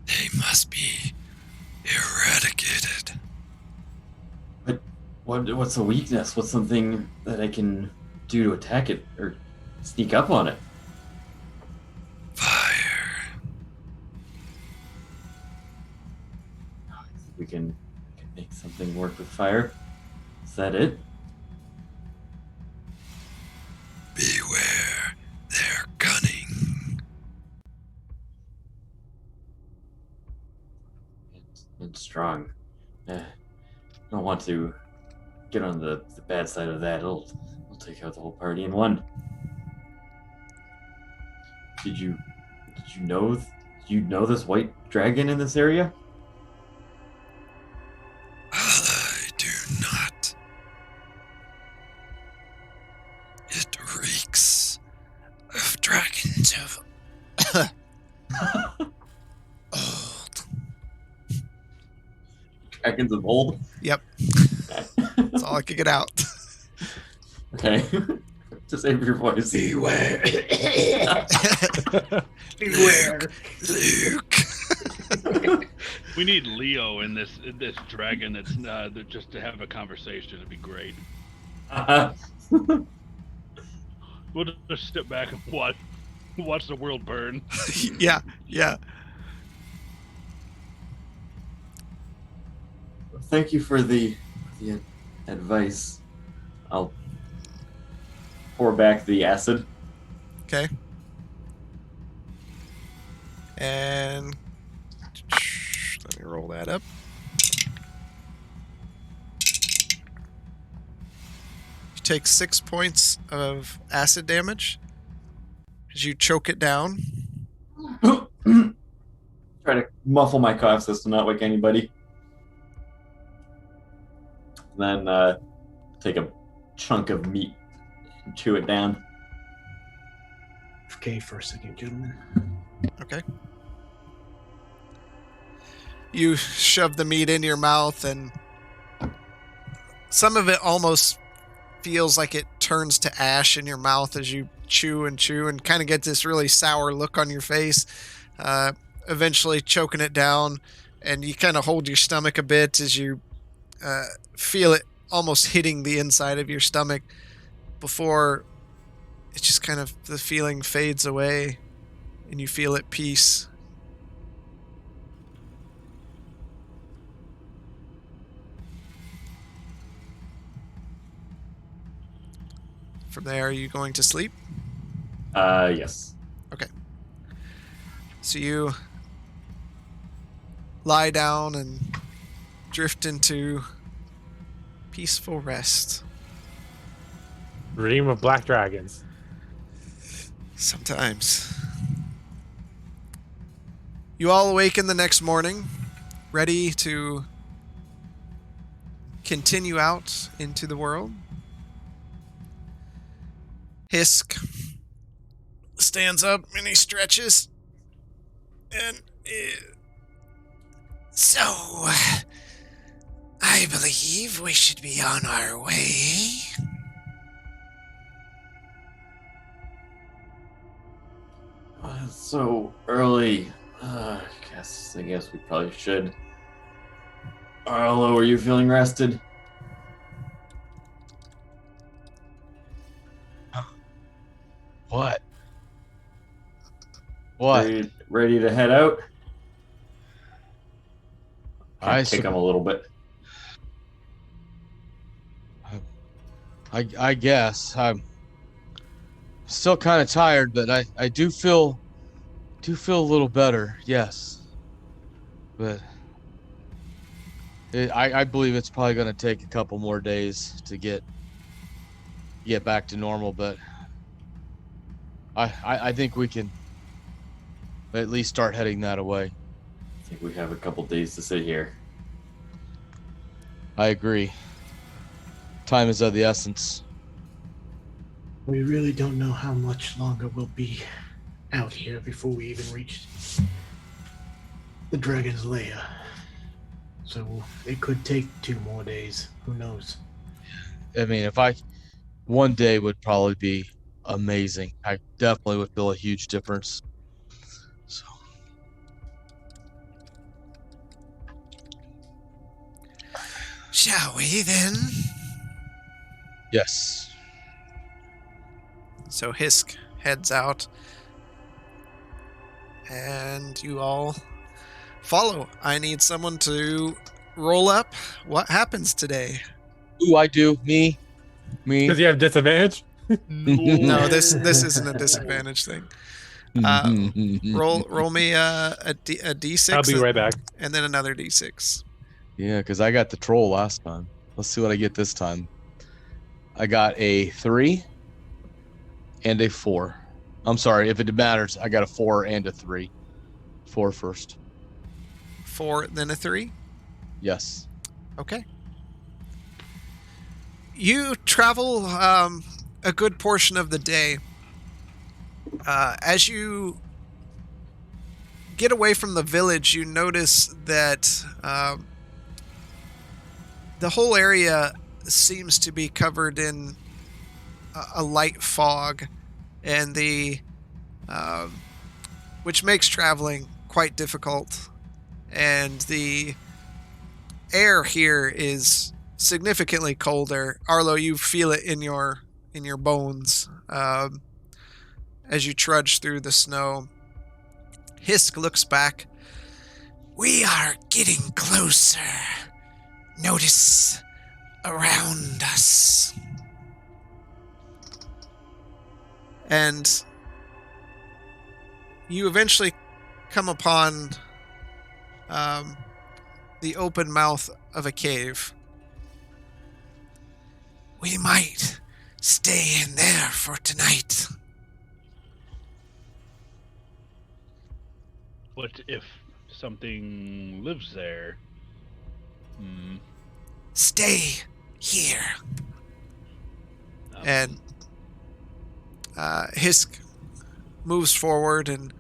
They must be eradicated. But what's a weakness? What's something that I can do to attack it or sneak up on it? Fire. I think we can make something work with fire. Is that it? Beware their cunning. And strong. I don't want to get on the bad side of that. It'll take out the whole party in one. Did you know this white dragon in this area? I do not. It reeks of dragons of old. Dragons of old? Yep. That's all I could get out. Okay. To save your voice. Beware. Beware. Luke. We need Leo in this dragon. That's just to have a conversation. It'd be great. We'll just step back and watch the world burn. Yeah. Thank you for the advice. I'll pour back the acid. Okay. And let me roll that up. You take 6 points of acid damage as you choke it down. Try to muffle my cough so as to not wake anybody. Then take a chunk of meat and chew it down. Okay, for a second, gentlemen. Okay. You shove the meat in your mouth, and some of it almost feels like it turns to ash in your mouth as you chew and kind of get this really sour look on your face, eventually choking it down, and you kind of hold your stomach a bit as you feel it almost hitting the inside of your stomach before it just kind of, the feeling fades away and you feel at peace. From there, are you going to sleep? Yes. So you lie down and drift into peaceful rest. Dream of black dragons. Sometimes. You all awaken the next morning, ready to continue out into the world. Hisk stands up and he stretches. And So, I believe we should be on our way. It's so early. I guess we probably should. Arlo, are you feeling rested? What? What? Ready to head out? I Kick him a little bit. I guess I'm still kind of tired, but I do feel a little better. Yes, but I believe it's probably going to take a couple more days to get back to normal. But I think we can at least start heading that away. I think we have a couple days to sit here. I agree. Time is of the essence. We really don't know how much longer we'll be out here before we even reach the dragon's lair. So it could take 2 more days. Who knows? I mean, one day would probably be amazing. I definitely would feel a huge difference. So. Shall we then? Yes. so Hisk heads out. And you all follow. I need someone to roll up. What happens today? Ooh, I do. Me. Does he have disadvantage? No, this isn't a disadvantage thing. Roll me a d6. I'll be right back. And then another d6. Yeah, because I got the troll last time. Let's see what I get this time. I got a 3 and a 4. I'm sorry, if it matters, I got a 4 and a 3. 4 first. 4, then a 3? Yes. Okay. You travel a good portion of the day. As you get away from the village, you notice that the whole area seems to be covered in a light fog, and which makes traveling quite difficult. And the air here is significantly colder. Arlo, you feel it in your bones as you trudge through the snow. Hisk looks back. We are getting closer. Notice around us. And you eventually come upon the open mouth of a cave. We might stay in there for tonight. What if something lives there? Stay here. And Hisk moves forward and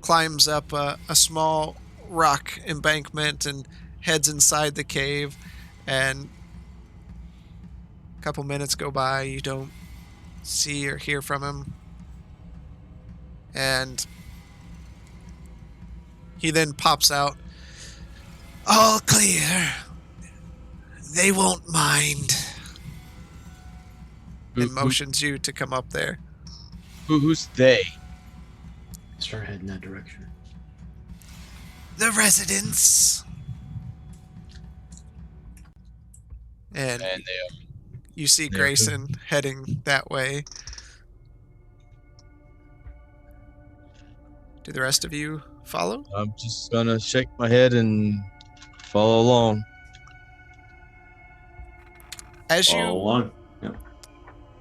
climbs up a small rock embankment and heads inside the cave. And a couple minutes go by, you don't see or hear from him. And he then pops out. All clear. They won't mind. And motions you to come up there. Who's they? Start heading that direction. The residents. And And you see they're Grayson heading that way. Do the rest of you follow? I'm just gonna shake my head and follow along. As Follow you along. Yeah.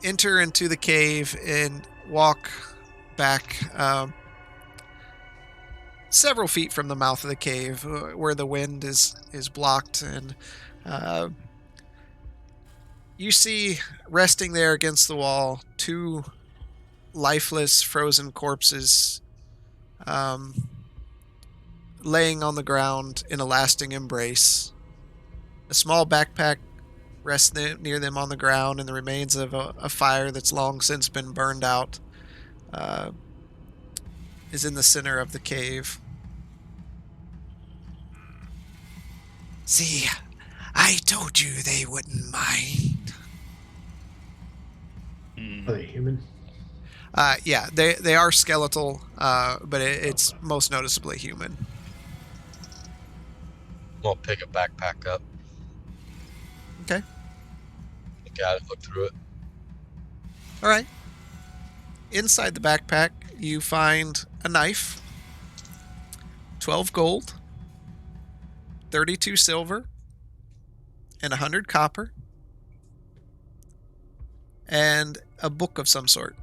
enter into the cave and walk back several feet from the mouth of the cave where the wind is blocked, and you see resting there against the wall 2 lifeless frozen corpses laying on the ground in a lasting embrace. A small backpack rests near them on the ground, and the remains of a fire that's long since been burned out is in the center of the cave. See, I told you they wouldn't mind. Are they human? Yeah, they are skeletal, but it's most noticeably human. I'll pick a backpack up. Okay. Look at it, look through it. All right. Inside the backpack, you find a knife, 12 gold, 32 silver, and 100 copper, and a book of some sort.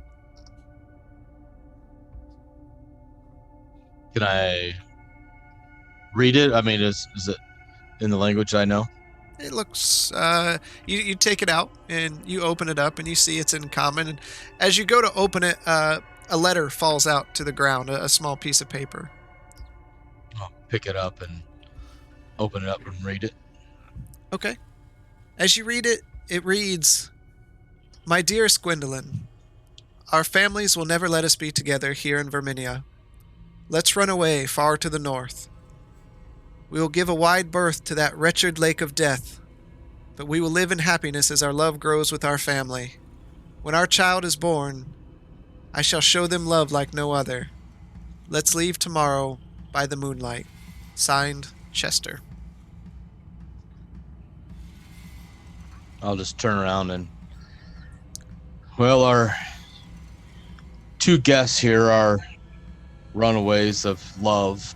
Can I read it? I mean, is it in the language I know? It looks, you take it out and you open it up and you see it's in common. And as you go to open it, a letter falls out to the ground, a small piece of paper. I'll pick it up and open it up and read it. Okay. As you read it, it reads, My dearest Gwendolyn, our families will never let us be together here in Verminia. Let's run away far to the north. We will give a wide berth to that wretched lake of death, but we will live in happiness as our love grows with our family. When our child is born, I shall show them love like no other. Let's leave tomorrow by the moonlight. Signed, Chester. I'll just turn around and... Well, our 2 guests here are runaways of love.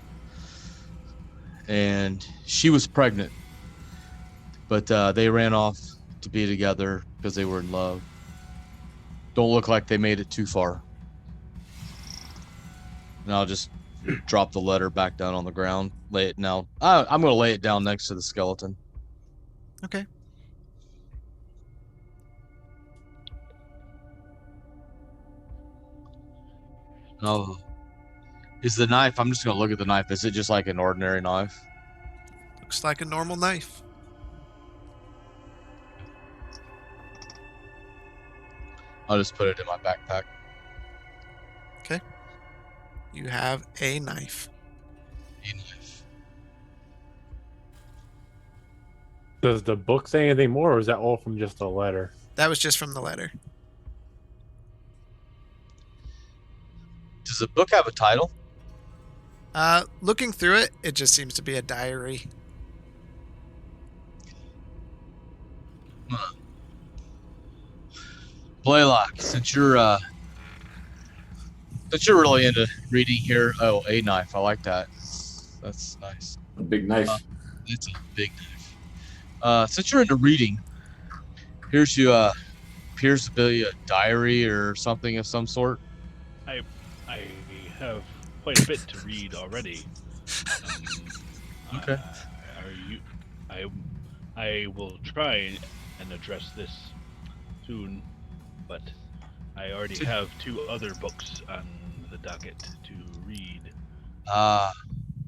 And she was pregnant. But they ran off to be together because they were in love. Don't look like they made it too far. And I'll just drop the letter back down on the ground. Lay it now. I'm going to lay it down next to the skeleton. Okay. Oh, is the knife? I'm just gonna look at the knife. Is it just like an ordinary knife? Looks like a normal knife. I'll just put it in my backpack. Okay. You have a knife. A knife. Does the book say anything more, or is that all from just a letter? That was just from the letter. Does the book have a title? Looking through it, it just seems to be a diary. Blaylock, since you're really into reading here. Oh, a knife. I like that. That's nice. A big knife. It's a big knife. Since you're into reading, appears to be a diary or something of some sort. I have quite a bit to read already. Okay. I will try and address this soon. but I already have 2 other books on the docket to read.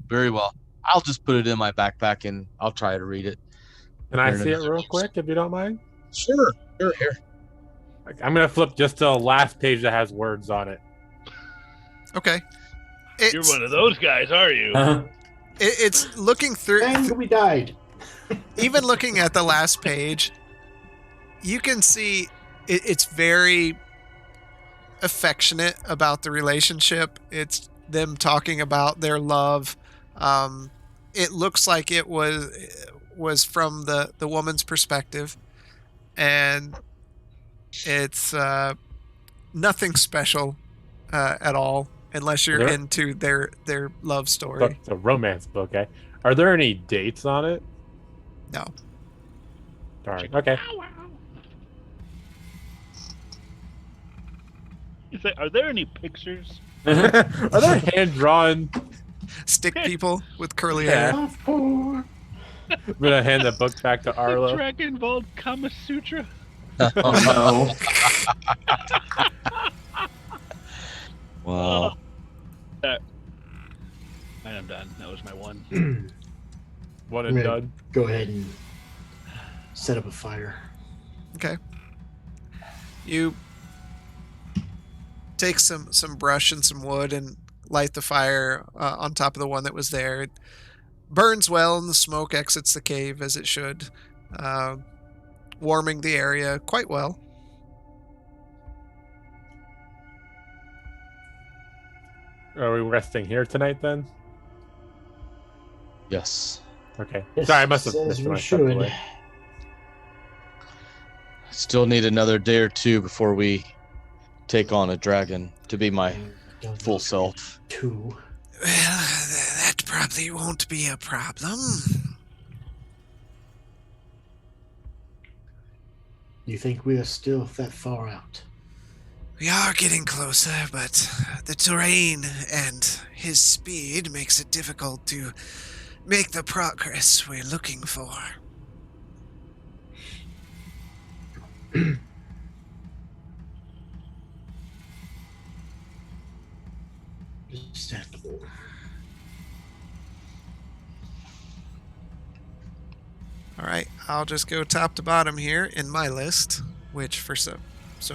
Very well. I'll just put it in my backpack and I'll try to read it. Can I Here in see it another real day or quick, if you don't mind? so. Sure. Here. I'm gonna flip just to the last page that has words on it. Okay. You're one of those guys, are you? It's looking through. And we died. Even looking at the last page, you can see it's very affectionate about the relationship. It's them talking about their love. It looks like it was from the woman's perspective, and it's nothing special at all, unless you're There- into their love story. It's a romance book, eh? Are there any dates on it? No. Darn. Okay. Are there any pictures? Are there hand-drawn? Stick people with curly Yeah. hair. I'm gonna hand the book back to The Arlo. Dragon Ball Kama Sutra? Oh Wow. I am done. That was my one. One I'm and gonna done. go ahead and set up a fire. Okay. You take some brush and some wood and light the fire on top of the one that was there. It burns well, and the smoke exits the cave as it should, warming the area quite well. Are we resting here tonight then? Yes. Okay. Yes, Sorry, I must have says missed we when I stepped should. away. Still need another day or two before we take on a dragon to be my Don't full know. self. 2. Well, that probably won't be a problem. You think we are still that far out? We are getting closer, but the terrain and his speed makes it difficult to make the progress we're looking for. Understandable. All right, I'll just go top to bottom here in my list, which for some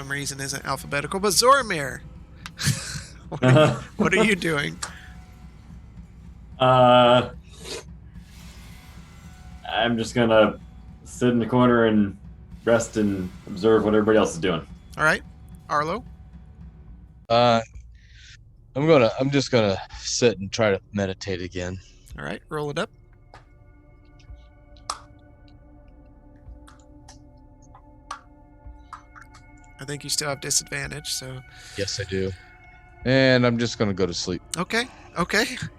reason isn't alphabetical. But Zoramir, what are you doing? I'm just gonna sit in the corner and rest and observe what everybody else is doing. All right, Arlo. I'm just gonna sit and try to meditate again. All right, roll it up. I think you still have disadvantage, so Yes, I do. And I'm just gonna go to sleep. okay.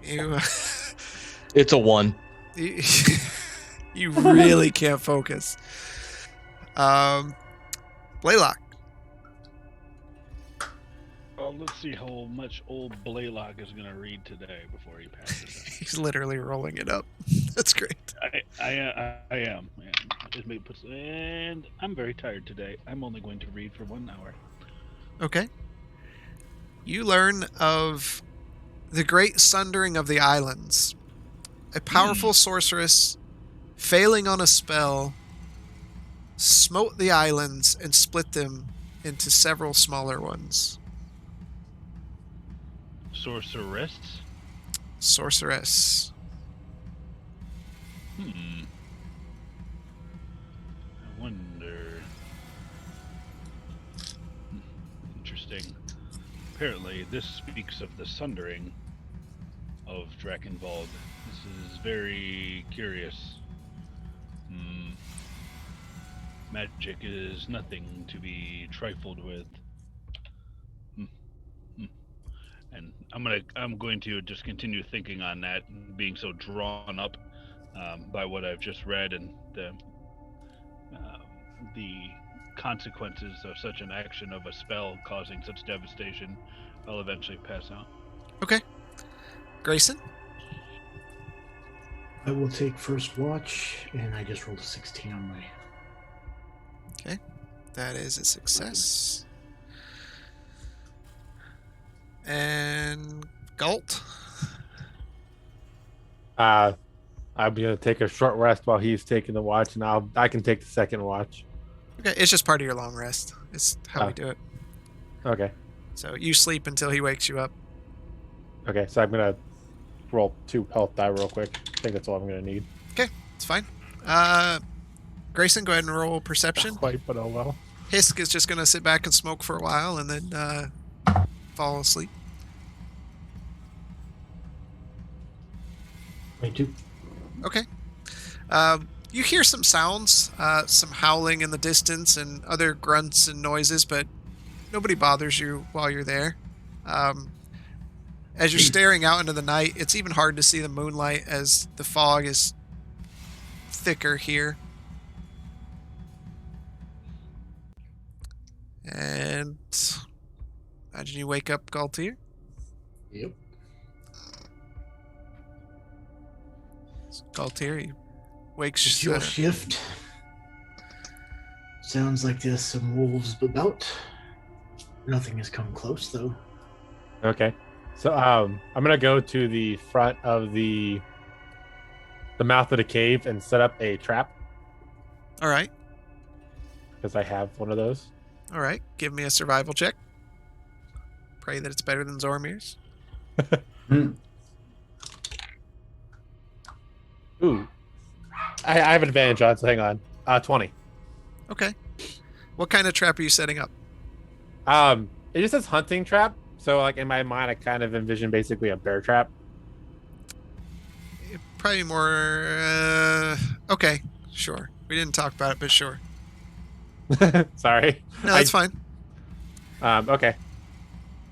You It's a 1. you really can't focus. Blaylock. Well, let's see how much old Blaylock is going to read today before he passes out. He's literally rolling it up. That's great. I am. And I'm very tired today. I'm only going to read for 1 hour. Okay. You learn of the Great Sundering of the Islands. A powerful sorceress, failing on a spell, smote the islands and split them into several smaller ones. Sorceress? Sorceress. I wonder. Interesting. Apparently, this speaks of the sundering of Drakenwald. This is very curious. Magic is nothing to be trifled with. And I'm going to just continue thinking on that, being so drawn up by what I've just read and the consequences of such an action of a spell causing such devastation. I'll eventually pass out. Okay. Grayson? I will take first watch, and I just rolled a 16 on my. That is a success. And Galt. I'm gonna take a short rest while he's taking the watch, and I can take the second watch. Okay, it's just part of your long rest. It's how we Oh. do it. Okay. So you sleep until he wakes you up. Okay. So I'm gonna roll 2 health die real quick. I think that's all I'm gonna need. It's fine. Grayson, go ahead and roll perception. Not quite, but oh well. Hisk is just gonna sit back and smoke for a while and then fall asleep. 22. Okay. You hear some sounds, some howling in the distance and other grunts and noises, but nobody bothers you while you're there. As you're staring out into the night, it's even hard to see the moonlight as the fog is thicker here. And imagine you wake up, Galtier. Yep. Galtier, he wakes. It's your shift. Sounds like there's some wolves about. Nothing has come close, though. Okay. So I'm gonna go to the front of the mouth of the cave and set up a trap All right. because I have one of those. All right. Give me a survival check. Pray that it's better than Zormir's. Ooh. I have an advantage on, so hang on. 20. Okay. What kind of trap are you setting up? It just says hunting trap. So like in my mind, I kind of envision basically a bear trap. Probably more. Okay. Sure. We didn't talk about it, but sure. Sorry. No, that's fine. Okay.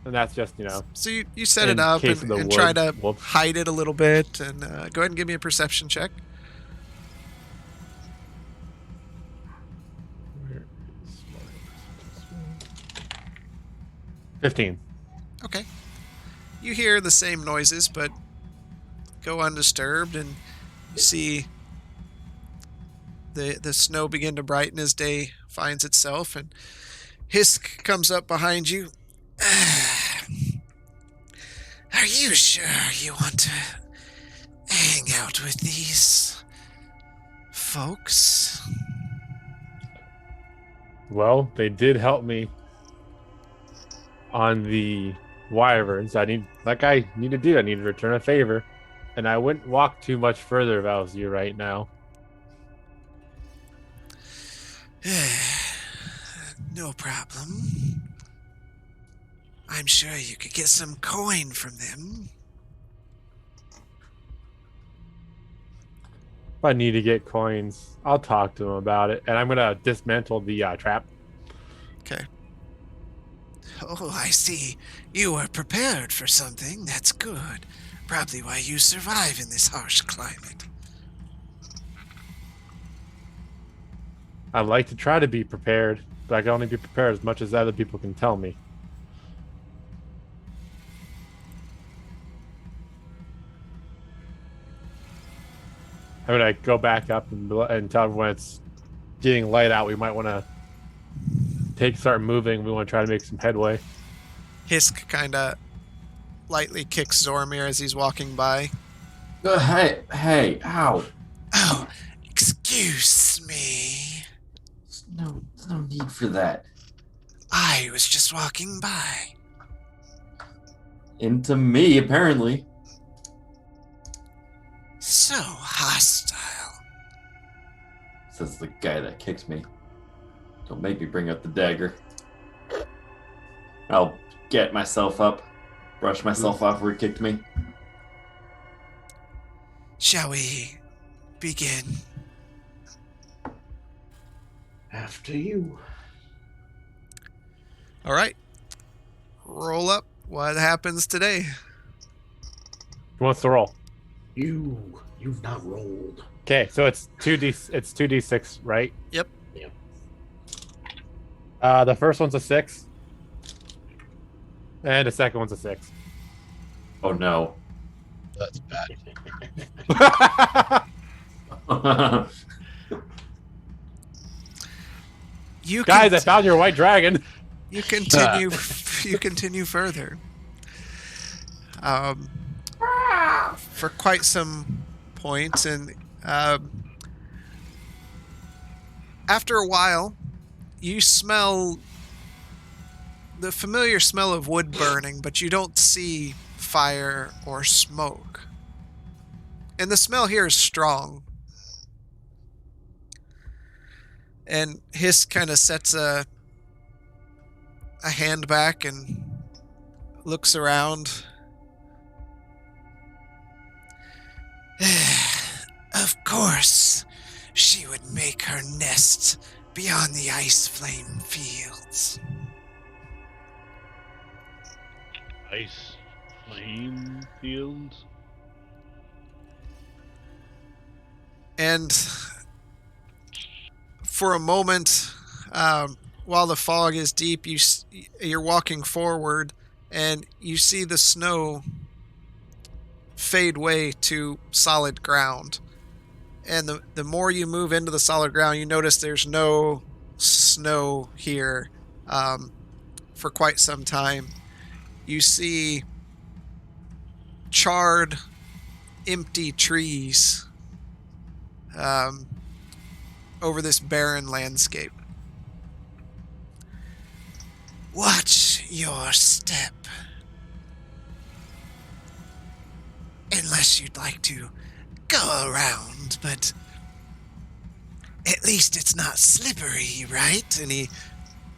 And that's just, So you set it in up case of the and try to wolves. hide it a little bit. And go ahead and give me a perception check. Where is my 15. Okay. You hear the same noises, but go undisturbed, and you see the snow begin to brighten as day finds itself, and Hisk comes up behind you. Are you sure you want to hang out with these folks? Well, they did help me on the wyverns. I need to do. I need to return a favor. And I wouldn't walk too much further if I was you right now. No problem. I'm sure you could get some coin from them. If I need to get coins, I'll talk to them about it. And I'm going to dismantle the trap. Okay. Oh, I see. You were prepared for something. That's good. Probably why you survive in this harsh climate. I like to try to be prepared, but I can only be prepared as much as other people can tell me. I'm going to go back up and tell everyone it's getting light out. We might want to start moving. We want to try to make some headway. Hisk kind of lightly kicks Zormir as he's walking by. Hey, ow. Oh, excuse me. There's no need for that. I was just walking by. Into me, apparently. So hostile. Says the guy that kicks me. Don't make me bring out the dagger. I'll get myself up, brush myself off where he kicked me. Shall we begin? After you. All right. Roll up. What happens today? Who wants to roll? You've not rolled. Okay, so it's 2d6, right? Yep. The first one's a 6. And the second one's a 6. Oh no. That's bad. Guys, I found your white dragon. You continue. You continue further. for quite some points, and after a while, you smell the familiar smell of wood burning, but you don't see fire or smoke. And the smell here is strong. And Hiss kind of sets a hand back and looks around. Of course, she would make her nest beyond the ice flame fields. Ice flame fields. And for a moment, while the fog is deep, you're walking forward, and you see the snow fade away to solid ground. And the more you move into the solid ground, you notice there's no snow here for quite some time. You see charred, empty trees over this barren landscape. Watch your step. Unless you'd like to go around, but at least it's not slippery, right? And he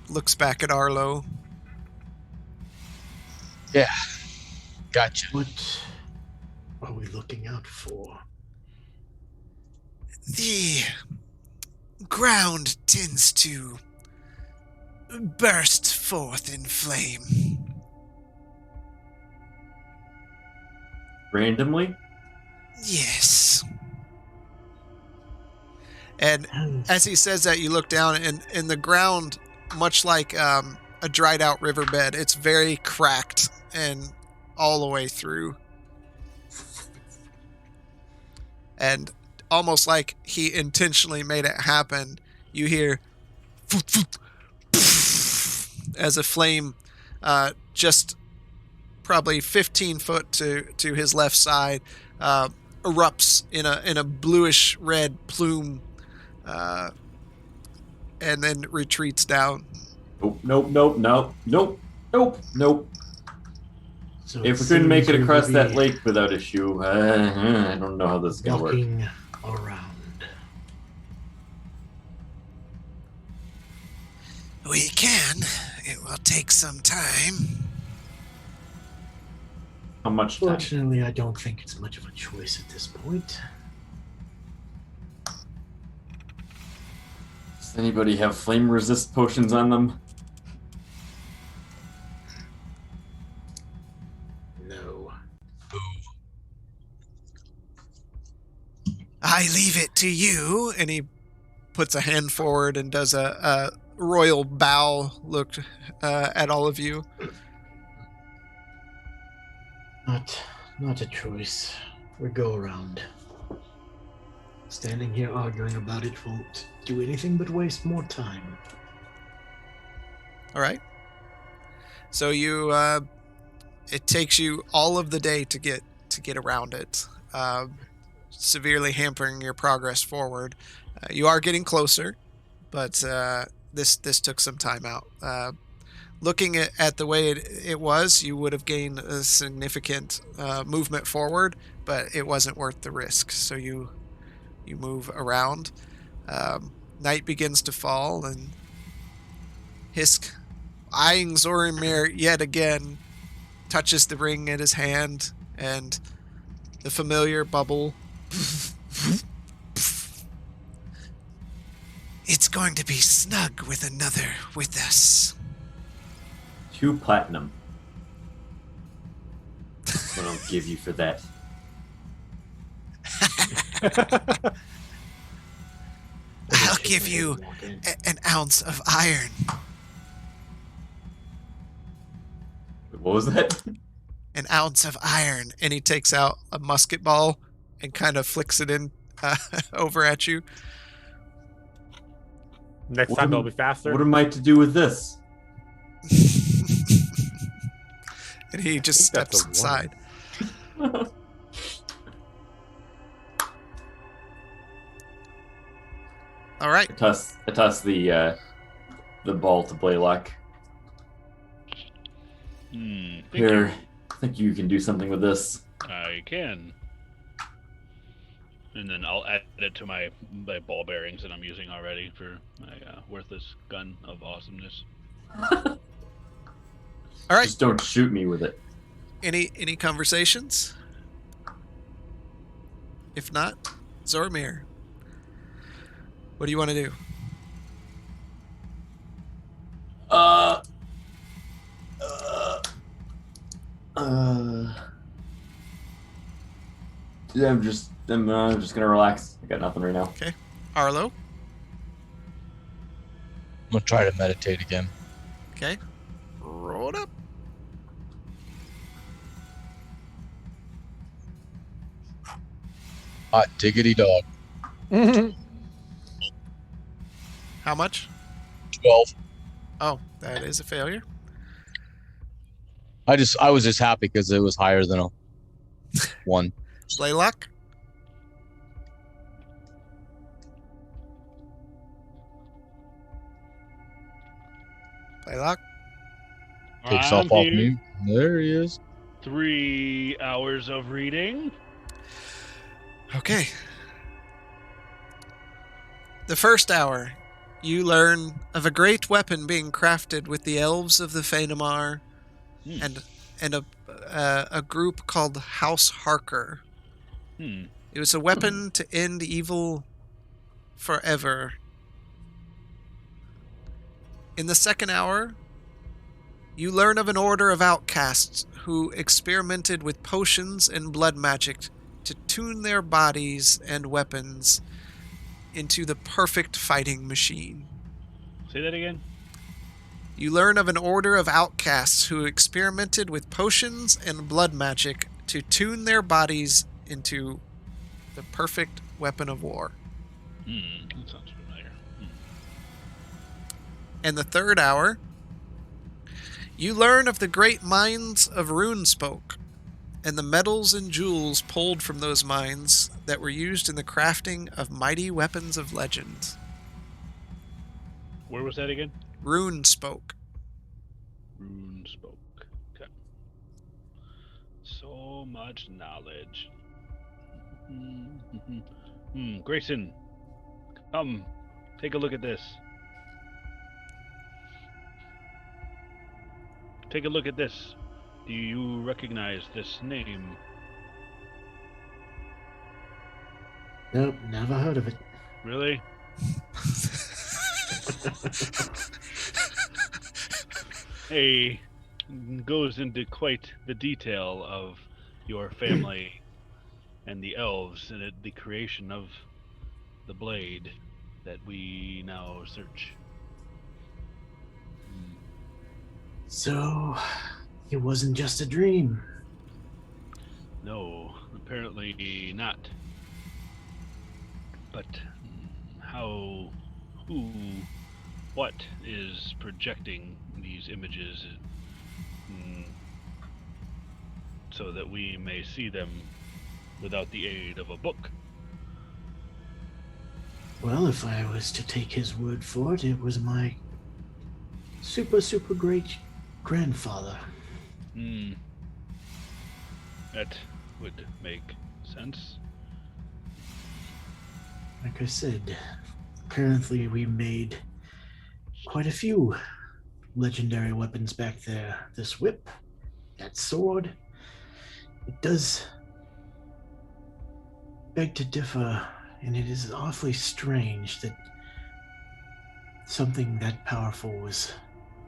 looks back at Arlo. Yeah. Gotcha. What are we looking out for? The ground tends to burst forth in flame. Randomly? Yes. And And as he says that, you look down, and in the ground, much like a dried out riverbed, it's very cracked and all the way through. And almost like he intentionally made it happen, you hear as a flame just probably 15 foot to his left side erupts in a bluish red plume and then retreats down. Nope. so If it we couldn't make seems it we across will that be lake without issue, I don't know how this is gonna work. walking around. We can. It will take some time. How much time? Fortunately, I don't think it's much of a choice at this point. Does anybody have flame resist potions on them? No. I leave it to you. And he puts a hand forward and does a royal bow look at all of you. Not a choice. We go around. Standing here arguing about it won't do anything but waste more time. All right. So you, it takes you all of the day to get around it, severely hampering your progress forward. You are getting closer, but this took some time out. Looking at the way it was, you would have gained a significant movement forward, but it wasn't worth the risk. So you move around. Night begins to fall, and Hisk, eyeing Zorimir yet again, touches the ring in his hand, and the familiar bubble. It's going to be snug with another with us. 2 platinum. What I'll give you for that. I'll give you an ounce of iron. What was that? An ounce of iron, and he takes out a musket ball and kind of flicks it in over at you. Next What time am- it'll be faster. What am I to do with this? And he just I think that's steps a one. aside. All right. I toss the ball to Blaylock. Thank Here, you. I think you can do something with this. I can. And then I'll add it to my ball bearings that I'm using already for my worthless gun of awesomeness. All right. Just don't shoot me with it. Any conversations? If not, Zormir, what do you want to do? Yeah, I'm just gonna relax. I got nothing right now. Okay. Arlo? I'm gonna try to meditate again. Okay. Roll it up. Hot diggity dog. How much? 12. Oh, that is a failure. I was just happy because it was higher than a 1. Blaylock? Blaylock? Take yourself I'm off here. mute. There he is. 3 hours of reading. Okay. The first hour, you learn of a great weapon being crafted with the elves of the Feynamar and a group called House Harker. It was a weapon to end evil forever. In the second hour, you learn of an order of outcasts who experimented with potions and blood magic to tune their bodies and weapons into the perfect fighting machine. Say that again. You learn of an order of outcasts who experimented with potions and blood magic to tune their bodies into the perfect weapon of war. That sounds familiar. And the third hour, you learn of the great mines of Runespoke and the metals and jewels pulled from those mines that were used in the crafting of mighty weapons of legend. Where was that again? Runespoke. Runespoke. Okay. So much knowledge. Grayson, come, take a look at this. Take a look at this. Do you recognize this name? Nope, never heard of it. Really? Hey, goes into quite the detail of your family and the elves and the creation of the blade that we now search. So, it wasn't just a dream. No, apparently not. But how, who, what is projecting these images so that we may see them without the aid of a book? Well, if I was to take his word for it, it was my super great grandfather. That would make sense. Like I said, apparently we made quite a few legendary weapons back there. This whip, that sword, it does beg to differ, and it is awfully strange that something that powerful was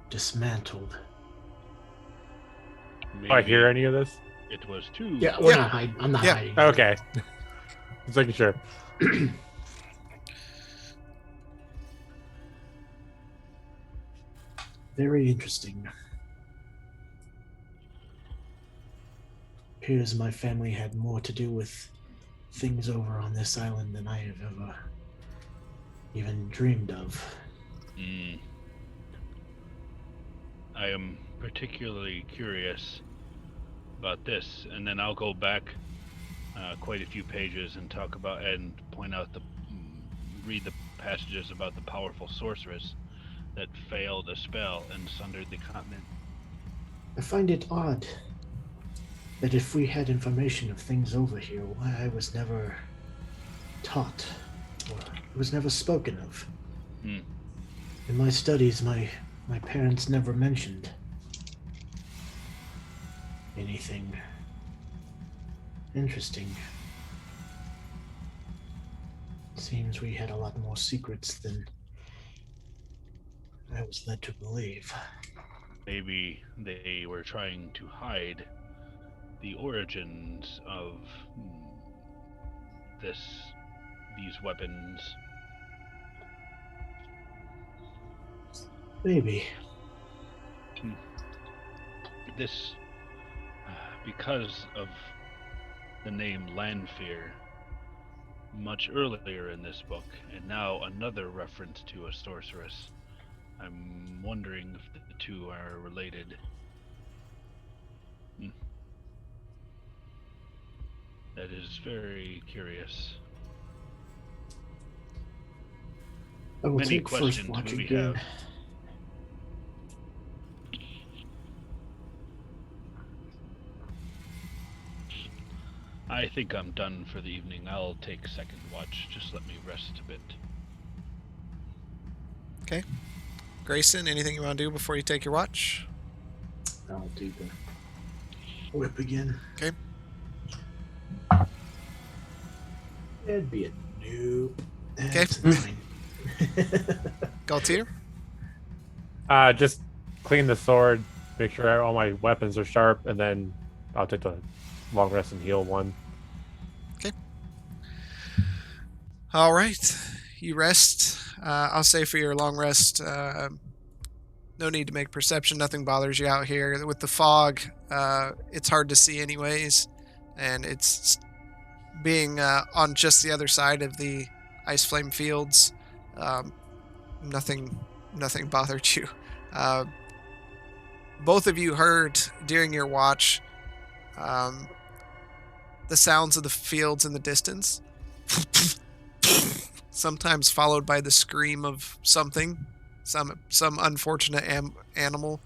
dismantled. Maybe Do I hear any of this? it was too. Yeah, we're not hiding. I'm not hiding. Okay. Just making sure. Very interesting. Appears my family had more to do with things over on this island than I have ever even dreamed of. I am particularly curious about this, and then I'll go back quite a few pages and talk about and point out read the passages about the powerful sorceress that failed a spell and sundered the continent. I find it odd that if we had information of things over here, why I was never taught or it was never spoken of. Hmm. In my studies, my parents never mentioned anything interesting. Seems we had a lot more secrets than I was led to believe. Maybe they were trying to hide the origins of these weapons. Maybe. This, because of the name Lanfear, much earlier in this book, and now another reference to a sorceress. I'm wondering if the two are related. That is very curious. I will Many take first questions watch we again. have. I think I'm done for the evening. I'll take second watch. Just let me rest a bit. Okay. Grayson, anything you want to do before you take your watch? I'll do the whip again. Okay. It'd be a nope. Okay. That's a 9. Galtier? Just clean the sword, make sure all my weapons are sharp, and then I'll take the long rest and heal one. All right. You rest. I'll say for your long rest, no need to make perception. Nothing bothers you out here. With the fog, it's hard to see anyways. And it's being on just the other side of the ice flame fields. Nothing bothered you. Both of you heard during your watch the sounds of the fields in the distance. Sometimes followed by the scream of something, some unfortunate animal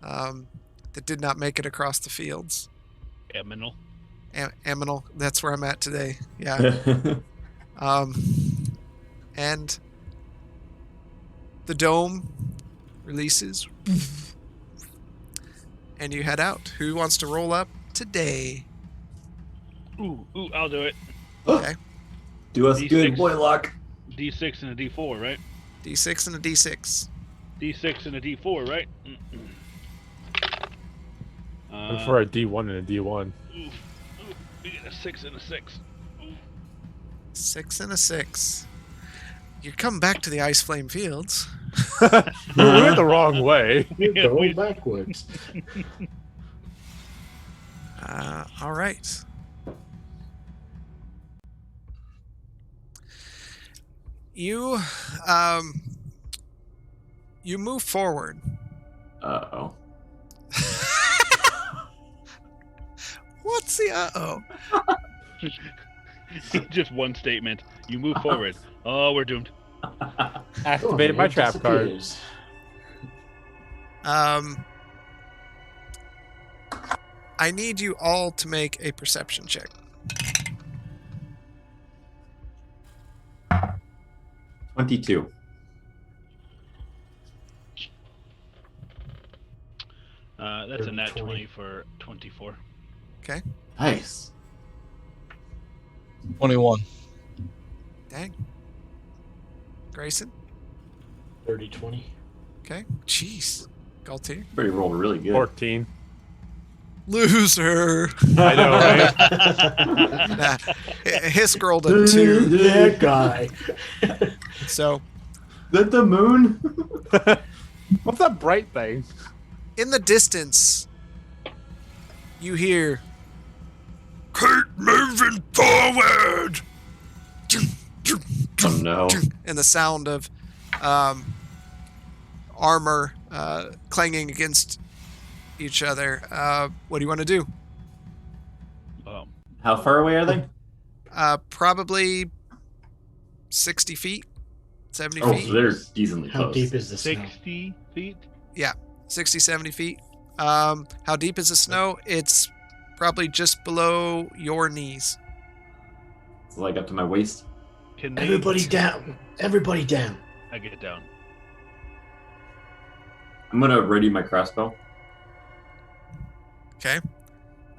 that did not make it across the fields. Aminal. Aminal, that's where I'm at today. Yeah. And the dome releases, and you head out. Who wants to roll up today? Ooh, I'll do it. Okay. Do us D6. good, boy luck. D6 and a D4, right? D6 and a D6. D6 and a D4, right? Look for a D1 and a D1. We get a 6 and a 6. 6 and a 6. You come back to the ice flame fields. We went the wrong way. You go backwards. All right. You move forward. Uh-oh. What's the uh-oh? Just one statement. You move forward. Oh, we're doomed. Activated my trap card. Disappears. I need you all to make a perception check. 22. That's a nat 20. 20 for 24. Okay. Nice. 21. Dang. Grayson? 30-20. Okay. Jeez. Galtier? Everybody rolled really good. 14. Loser. I know, right? Nah. Hisk rolled a 2. That guy. So, Is that the moon? What's that bright thing? in the distance, you hear, "Keep moving forward!" Oh no. And the sound of armor clanging against each other. What do you want to do? How far away are they? Probably 60 feet, 70 Oh, feet. so they're decently How close. deep is the snow? 60 feet? 60, 70 feet. How deep is the snow? It's probably just below your knees. It's like up to my waist. Can they... Everybody down. Everybody down. I get down. I'm gonna ready my crossbow. Okay.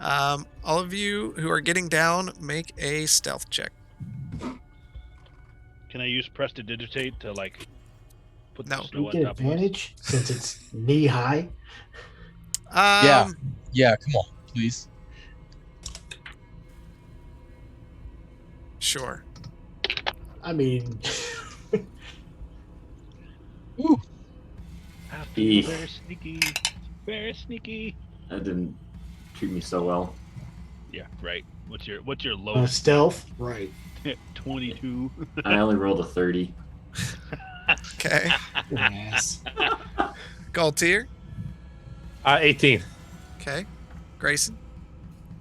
All of you who are getting down, make a stealth check. Can I use prestidigitate to, like, put No. the Do snow we on get top of us? advantage since it's knee high? Um, Yeah, come on, please. Sure. I mean, I Eek. feel very sneaky. Very sneaky. That didn't treat me so well. Yeah, right. What's your lowest? stealth? Right. 22. I only rolled a 30. Okay. Yes. Galtier. 18. Okay. Grayson.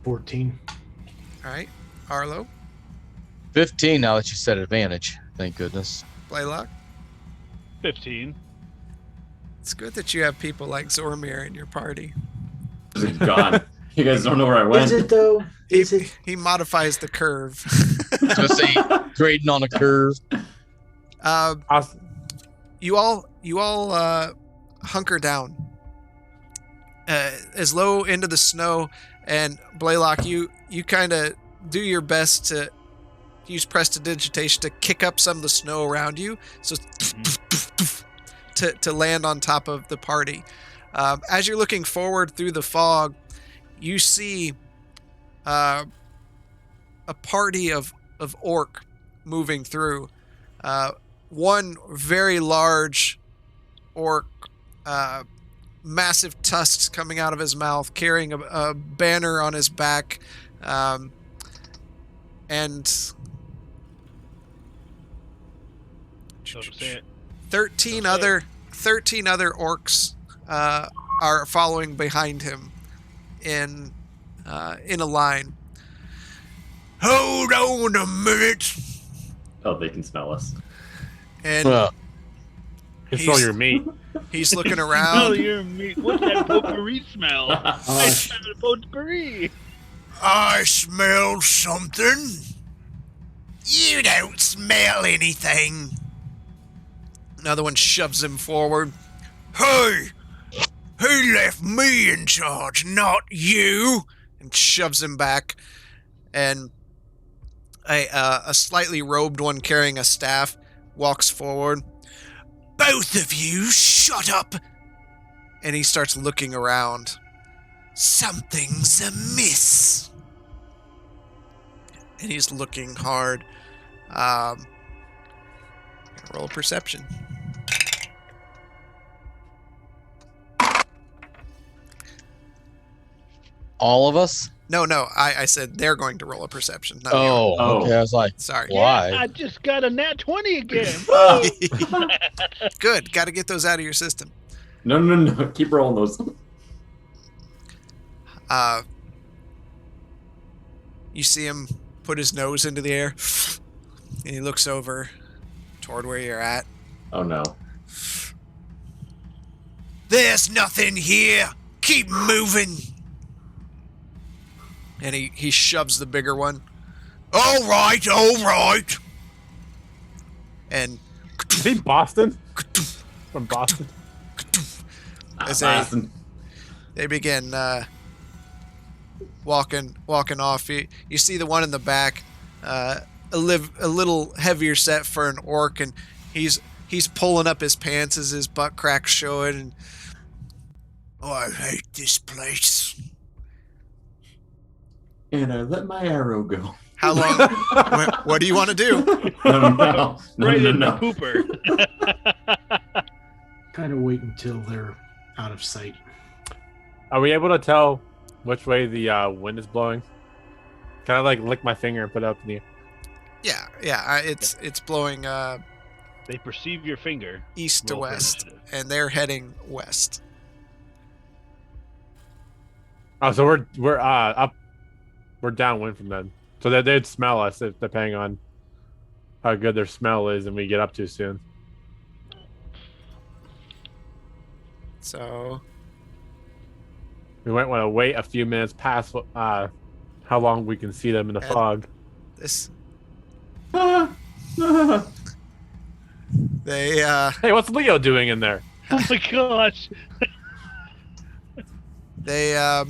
14. All right. Arlo. 15 now that you said advantage. Thank goodness. Blaylock. 15. It's good that you have people like Zormir in your party. It's gone. You guys don't know where I went. Is it though? Is it? He modifies the curve. So say grading on a curve. Awesome. You all hunker down as low into the snow, and Blaylock, you kind of do your best to use prestidigitation to kick up some of the snow around you, so to land on top of the party. As you're looking forward through the fog, you see a party of orc moving through. One very large orc, massive tusks coming out of his mouth, carrying a banner on his back, and So say it. 13 Okay. other orcs are following behind him in a line. Hold on a minute. Oh, they can smell us. And Control He's- your meat. he's looking Smell around. your meat. What's that potpourri smell? I smell the potpourri. I smell something. You don't smell anything. Another one shoves him forward. Hey! He left me in charge, not you! And shoves him back. And a slightly robed one carrying a staff walks forward. Both of you, shut up! And he starts looking around. Something's amiss. And he's looking hard. Roll a perception. All of us? No, I said they're going to roll a perception. Not you. Oh. Okay. I was like, Sorry. why? I just got a nat 20 again. Good. Got to get those out of your system. No. Keep rolling those. You see him put his nose into the air, and he looks over toward where you're at. Oh no. There's nothing here. Keep moving. And he shoves the bigger one. All right. And Is he Boston? From Boston? As Boston. they begin walking off. You see the one in the back, a little heavier set for an orc, and he's pulling up his pants as his butt crack's showing. And I hate this place. And I let my arrow go. How long? what do you want to do? No. Right in the pooper. Kind of wait until they're out of sight. Are we able to tell which way the wind is blowing? Can I like lick my finger and put it up in the air? Yeah. It's blowing They perceive your finger. east to Roll for west, initiative. and they're heading west. Oh, so we're up We're downwind from them, so that they'd smell us if depending on how good their smell is, and we get up too soon. So We might want to wait a few minutes past how long we can see them in the And- fog. this Ah, ah. they Hey, what's Leo doing in there? Oh my gosh! they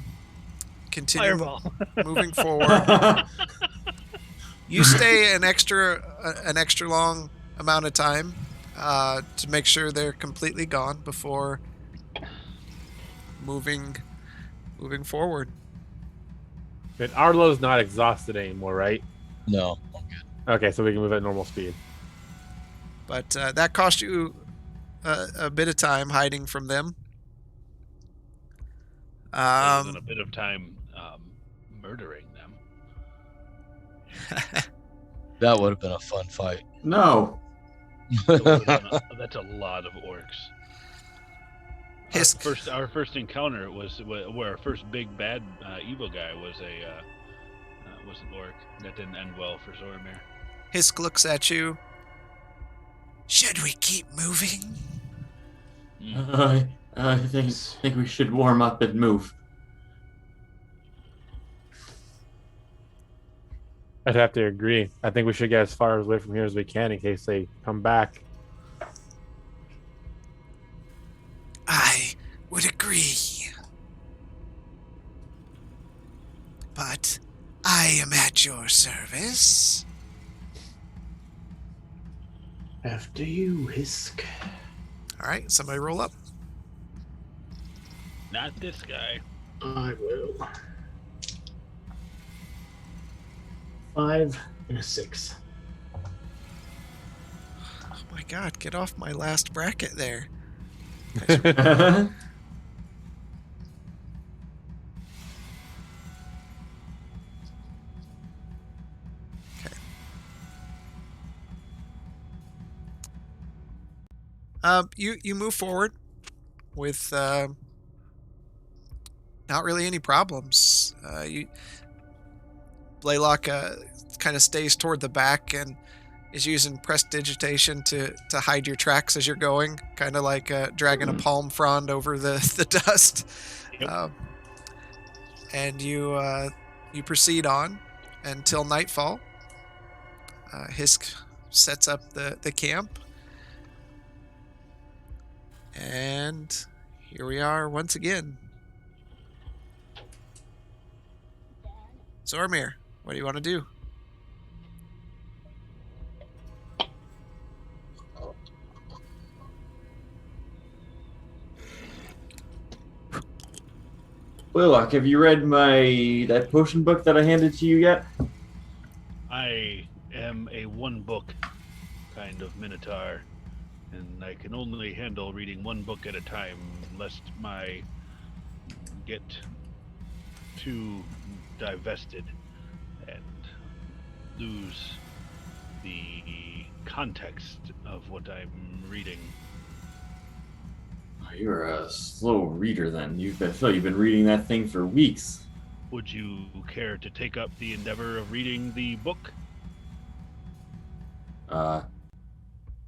continue Fireball. moving forward. You stay an extra long amount of time to make sure they're completely gone before moving forward. And Arlo's not exhausted anymore, right? No, I'm good. Okay, so we can move at normal speed. But that cost you a bit of time hiding from them. Other than a bit of time murdering them. That would have been a fun fight. No. That's a lot of orcs. Hisk. Our first encounter was where our first big bad evil guy was an orc. That didn't end well for Zoramir. Hisk looks at you. Should we keep moving? I think we should warm up and move. I'd have to agree. I think we should get as far away from here as we can in case they come back. I would agree. But I am at your service. After you, Hisk. All right, somebody roll up. Not this guy. I will. 5 and a 6. Oh my god, get off my last bracket there. You move forward with not really any problems. Blaylock kind of stays toward the back and is using prestidigitation to hide your tracks as you're going, kind of like dragging a palm frond over the dust. Yep. And you proceed on until nightfall. Hisk sets up the camp. And here we are once again. Zoramir, what do you want to do? Blaylock, have you read that potion book that I handed to you yet? I am a one book kind of minotaur, and I can only handle reading one book at a time, lest my get too divested and lose the context of what I'm reading. Oh, you're a slow reader then. I feel you've been reading that thing for weeks. Would you care to take up the endeavor of reading the book?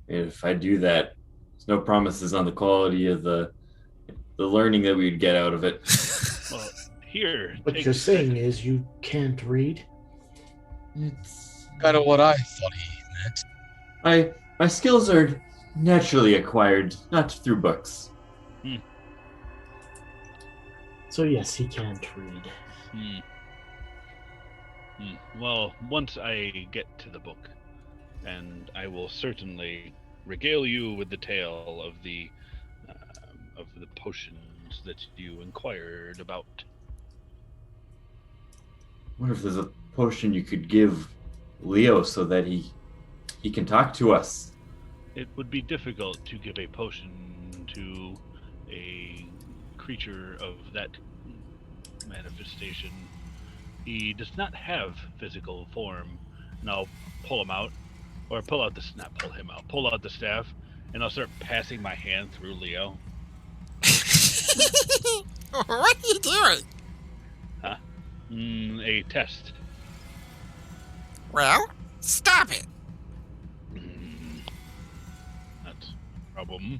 If I do that, there's no promises on the quality of the learning that we'd get out of it. Well, here. What take you're this. saying is you can't read? It's Kind of what I thought he meant. my skills are naturally acquired, not through books. So yes, he can't read. Well, once I get to the book, and I will certainly regale you with the tale of the potions that you inquired about. What if there's a potion you could give Leo so that he can talk to us? It would be difficult to give a potion to a creature of that manifestation. He does not have physical form, and I'll pull him out, or pull out pull out the staff, and I'll start passing my hand through Leo. What are you doing? A test. Well, stop it. That's a problem.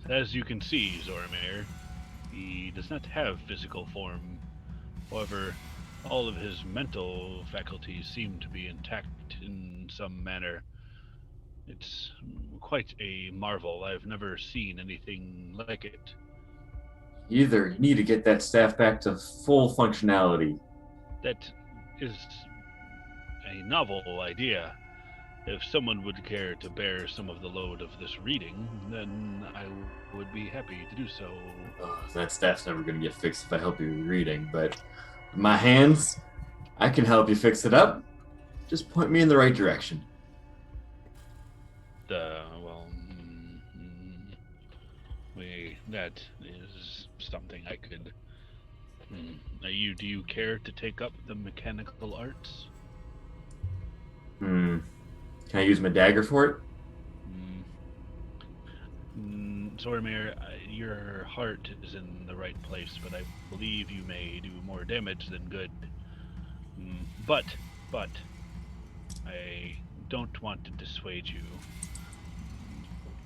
As you can see, Zoramir, he does not have physical form. However, all of his mental faculties seem to be intact in some manner. It's quite a marvel. I've never seen anything like it. Either you need to get that staff back to full functionality. That is a novel idea. If someone would care to bear some of the load of this reading, then I would be happy to do so. That staff's never going to get fixed if I help you with reading, but my hands, I can help you fix it up. Just point me in the right direction. That is something I could. Do you care to take up the mechanical arts? Can I use my dagger for it? Zoramir, your heart is in the right place, but I believe you may do more damage than good. But I don't want to dissuade you.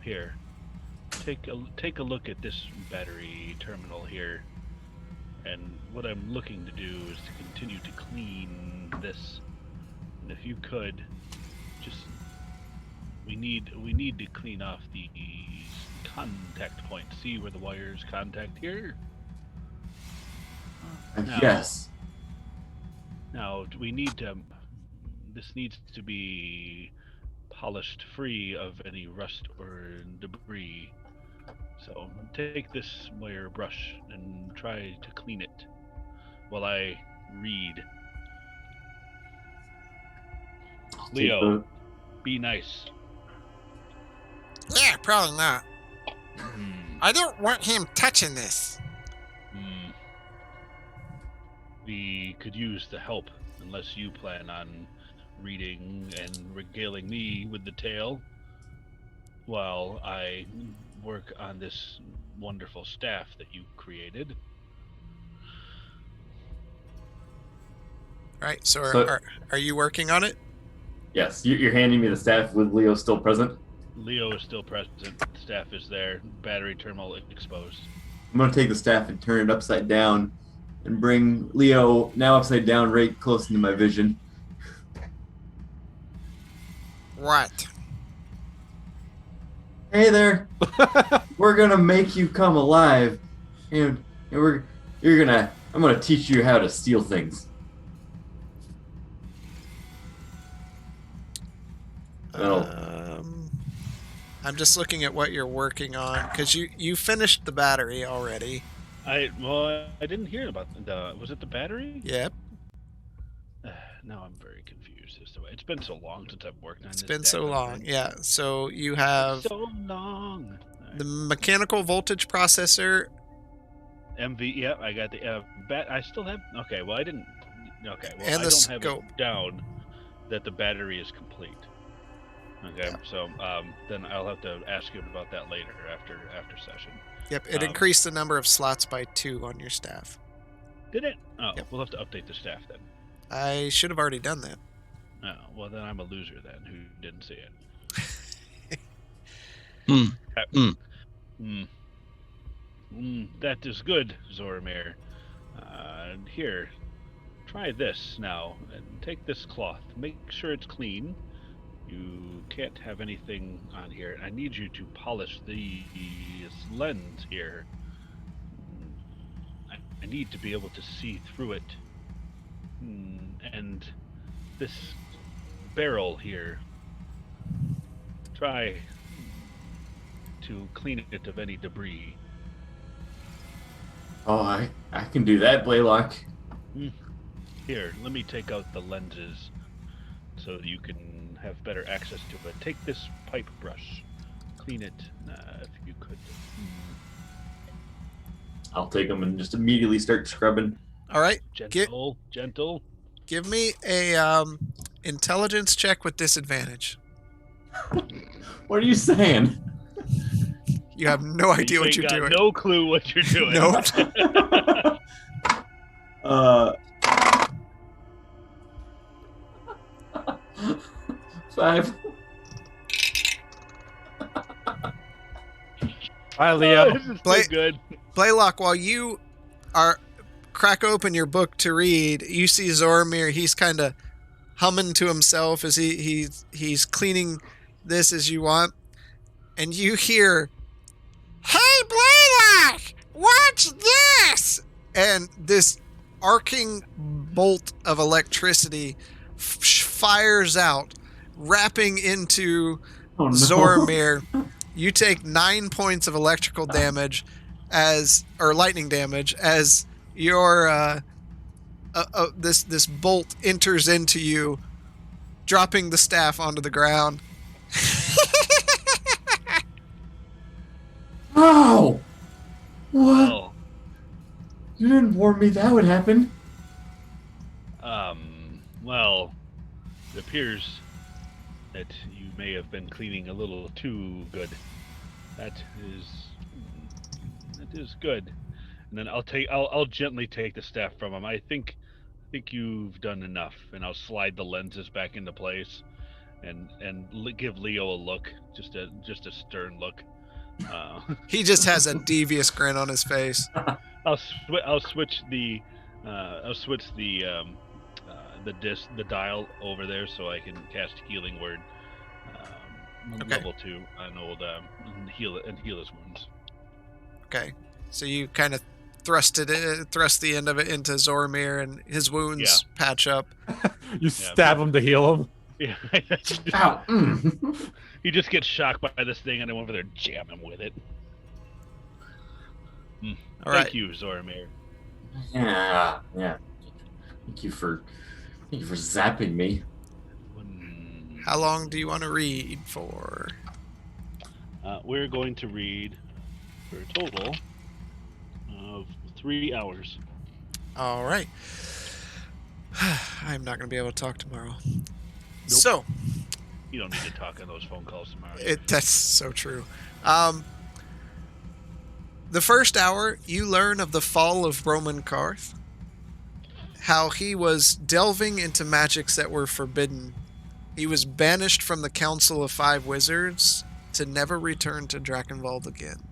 Here, take a look at this battery terminal here, and what I'm looking to do is to continue to clean this. And if you could, just we need to clean off the contact points. See where the wires contact here? Yes. Now we need to. This needs to be polished free of any rust or debris. So take this wire brush and try to clean it while I read. Leo, be nice. Yeah, probably not. I don't want him touching this. We could use the help, unless you plan on reading and regaling me with the tale while I work on this wonderful staff that you created. Right, so are you working on it? Yes, you're handing me the staff with Leo still present? Leo is still present. Staff is there. Battery terminal exposed. I'm going to take the staff and turn it upside down and bring Leo, now upside down, right close into my vision. What? Hey there. We're going to make you come alive. And I'm going to teach you how to steal things. I'm just looking at what you're working on because you finished the battery already. I didn't hear about was it the battery? Yep. Now I'm very confused as to it's been so long since I've worked on this. It's been so long. Yeah. So you have so long. The mechanical voltage processor. MV. Yep, I got the I still have. Okay. Well, I didn't. Okay. Well, And I the don't have scope. it down that the battery is complete. Okay. Yeah. So then I'll have to ask you about that later after session. Yep. It increased the number of slots by 2 on your staff. Did it? Oh, Yep. we'll have to update the staff then. I should have already done that. Oh, well then I'm a loser then who didn't see it. That is good, Zoramir. Here, try this now, and take this cloth. Make sure it's clean. You can't have anything on here. I need you to polish the lens here. I need to be able to see through it. And this barrel here, try to clean it of any debris. Oh, I can do that, Blaylock. Here, let me take out the lenses so that you can have better access to it. Take this pipe brush, clean it if you could. I'll take them and just immediately start scrubbing. All right. Gentle. Give me a intelligence check with disadvantage. What are you saying? You have no idea what you're doing. No clue what you're doing. Nope. 5. Hi, Leo. This is Blake- so good. Blaylock, while you are crack open your book to read, you see Zoromir. He's kind of humming to himself as he's cleaning this as you want, and you hear, Hey, Blaylock! Watch this! and this arcing bolt of electricity fires out, wrapping into Oh no. Zoromir. You take 9 points of electrical damage or lightning damage as your this bolt enters into you, dropping the staff onto the ground. Ow! What? Well, You didn't warn me that would happen. well, it appears that you may have been cleaning a little too good. That is good. And then I'll gently take the staff from him. I think you've done enough, and I'll slide the lenses back into place, and give Leo a look, just a stern look. He just has a devious grin on his face. I'll switch the the dial over there so I can cast Healing Word, Okay. level 2 on old and heal his wounds. Okay, so you kind of thrust the end of it into Zoromir, and his wounds patch up. You stab him to heal him. Yeah, Ow! he just gets shocked by this thing, and I went over there and jam him with it. All Thank right. you, Zoromir. Yeah. Thank you for zapping me. How long do you want to read for? We're going to read for a total of 3 hours. All right. I'm not going to be able to talk tomorrow. So, You don't need to talk on those phone calls tomorrow. that's so true. The first hour, you learn of the fall of Roman Karth, how he was delving into magics that were forbidden. He was banished from the Council of 5 Wizards to never return to Drakenwald again.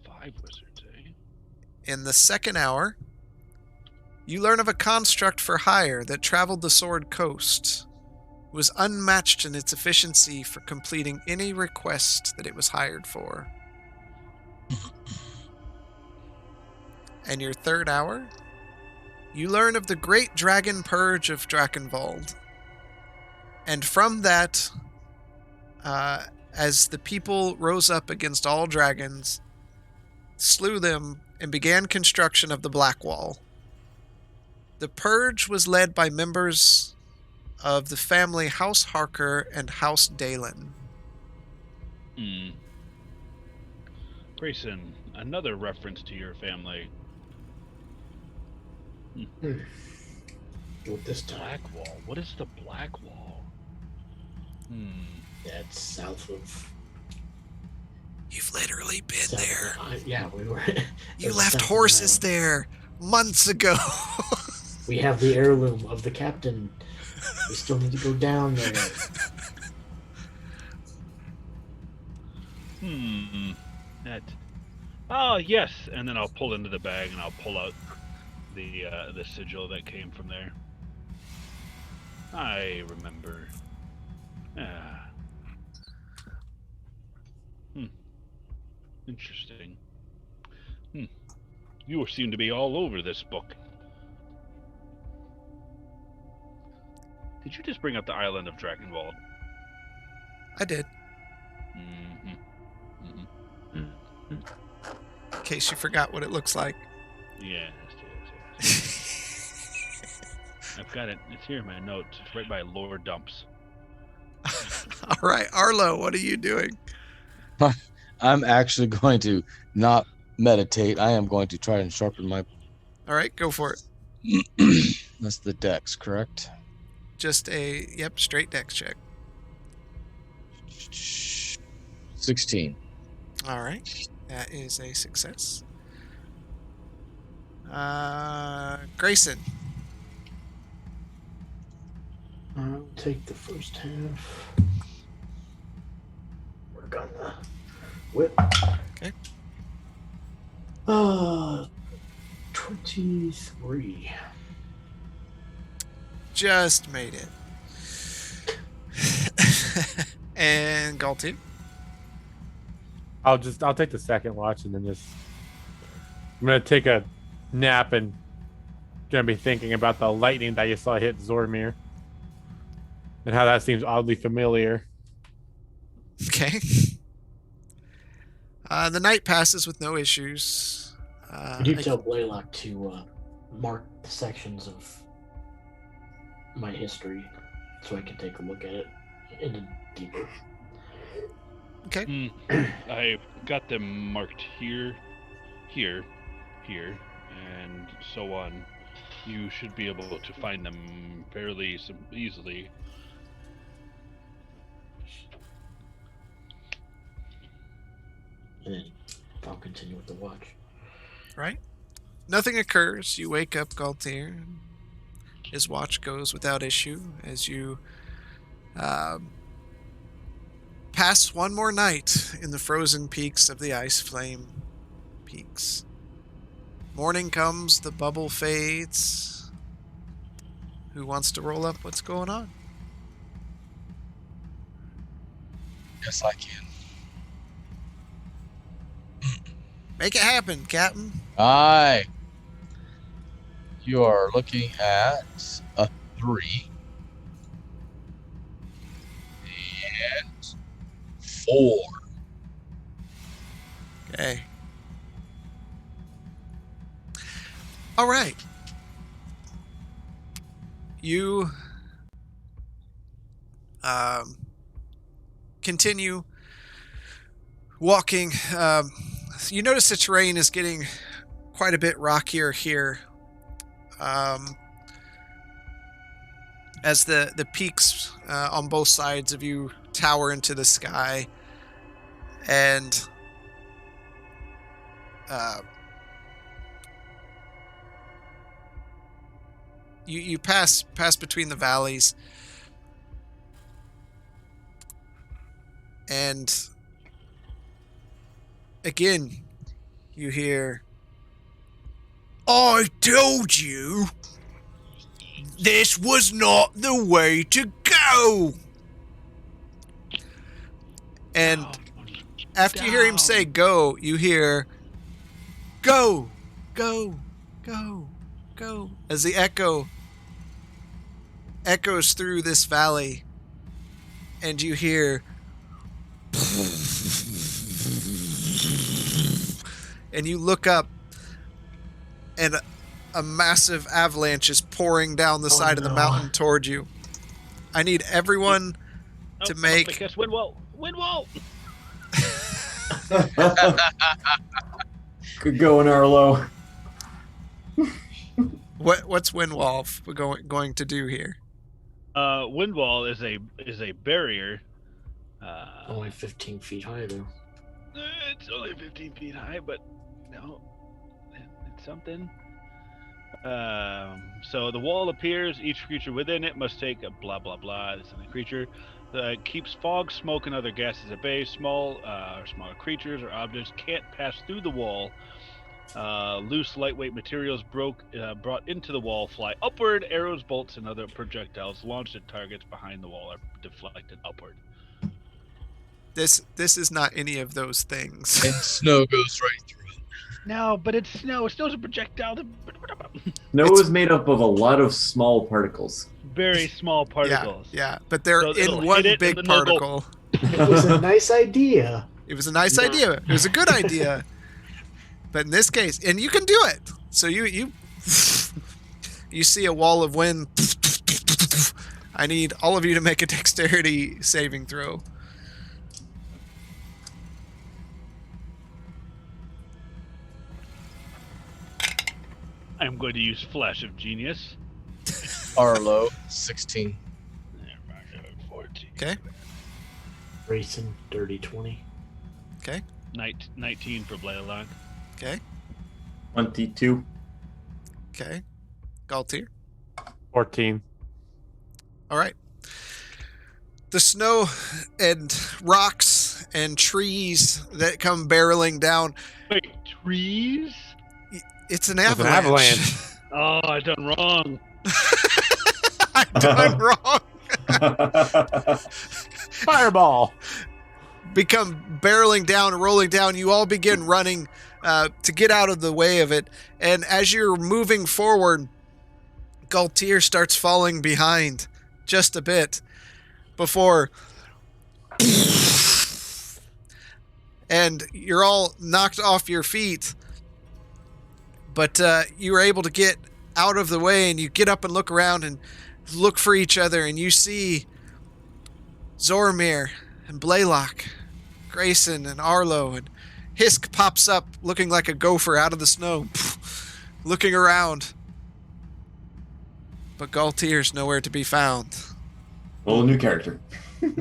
5 wizards, eh? In the second hour, you learn of a construct for hire that traveled the Sword Coast. It was unmatched in its efficiency for completing any request that it was hired for. And your third hour, you learn of the Great Dragon Purge of Drakenwald. And from that, as the people rose up against all dragons, slew them, and began construction of the Black Wall. The purge was led by members of the family House Harker and House Dalen. Grayson, another reference to your family. With this time, Black Wall. What is the Black Wall? that's south of. You've literally been south there. Of, yeah, we were. You it was left south of horses Iowa. there months ago. We have the heirloom of the captain. We still need to go down there. That. Oh yes, and then I'll pull into the bag and I'll pull out the sigil that came from there. I remember. Interesting. You seem to be all over this book. Did you just bring up the island of Drakenwald? I did, Mm-hmm. in case you forgot what it looks like. Yes. I've got it. It's here in my notes. It's right by Lore Dumps. All right, Arlo, what are you doing? I'm actually going to not meditate. I am going to try and sharpen my. All right, go for it. That's the dex, correct? Just straight dex check. 16. All right, that is a success. Grayson. I'll take the first half. Work on the whip. Okay. 23. Just made it. And Galtier. I'll take the second watch and then I'm gonna take a nap and gonna be thinking about the lightning that you saw hit Zormir and how that seems oddly familiar. Okay. The night passes with no issues. Could you tell Blaylock to mark the sections of my history so I can take a look at it in a deeper? Okay. I've got them marked here, here, here, and so on. You should be able to find them fairly easily. And then I'll continue with the watch. Right. Nothing occurs. You wake up, Galtier. His watch goes without issue as you pass one more night in the frozen peaks of the Ice Flame Peaks. Morning comes, the bubble fades. Who wants to roll up what's going on? Yes, I can. Make it happen, Captain. Aye. You are looking at a 3 and 4. Okay. All right. You continue walking. You notice the terrain is getting quite a bit rockier here. As the peaks on both sides of you tower into the sky, and you pass between the valleys, and again you hear, "I told you this was not the way to go." And after you hear him say go, you hear, "Go, go, go, go," as the echo echoes through this valley, and you hear, and you look up, and a massive avalanche is pouring down the side of the mountain toward you. I need everyone to make... I guess wind wall. Wind wall! Good going, Arlo. What's Windwall going to do here? Wind wall is a barrier. Only 15 feet high, though. It's only 15 feet high, but no, it's something. So the wall appears. Each creature within it must take a blah blah blah. This is a creature that keeps fog, smoke, and other gases at bay. Smaller creatures or objects can't pass through the wall. Loose, lightweight materials brought into the wall fly upward. Arrows, bolts, and other projectiles launched at targets behind the wall are deflected upward. This is not any of those things. And snow goes right through it. No, but it's snow. Snow's a projectile. Snow is made up of a lot of small particles. Very small particles. Yeah, but they're So it'll in one hit it, big and then they'll go- particle. It was a nice idea. It was a nice idea. It was a good idea. But in this case, and you can do it. So you see a wall of wind. I need all of you to make a dexterity saving throw. I'm going to use Flash of Genius. Arlo, 16. 14. Okay. Racing, dirty 20. Okay. 19 for Blaylock. Okay. 22. Okay. Galtier. 14. All right. the snow and rocks and trees that come barreling down. Wait, trees? It's an It's an avalanche. avalanche. Oh, I done wrong. I've done wrong. Fireball. Become barreling down, rolling down. You all begin running to get out of the way of it. And as you're moving forward, Galtier starts falling behind just a bit before. And you're all knocked off your feet. But you were able to get out of the way, and you get up and look around and look for each other, and you see Zoromir and Blaylock, Grayson and Arlo, and Hisk pops up looking like a gopher out of the snow, looking around. But Galtier's nowhere to be found. Well, a new character. I'd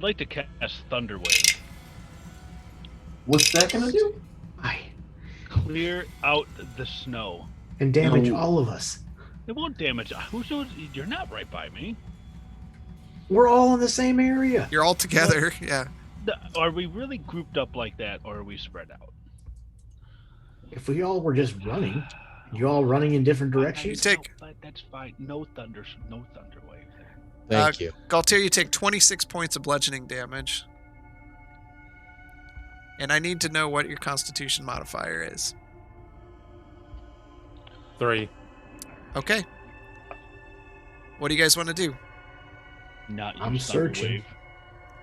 like to cast Thunder Wave. What's that gonna do? Aye. Clear out the snow. And damage No. all of us. It won't damage. You're not right by me. We're all in the same area. You're all together, yeah. Are we really grouped up like that, or are we spread out? If we all were just running, you all running in different You directions. take But that's fine. No thunder wave. Thank you. Galtier, you take 26 points of bludgeoning damage. And I need to know what your Constitution modifier is. 3. Okay. What do you guys want to do? Not I'm use Thunder searching. Wave.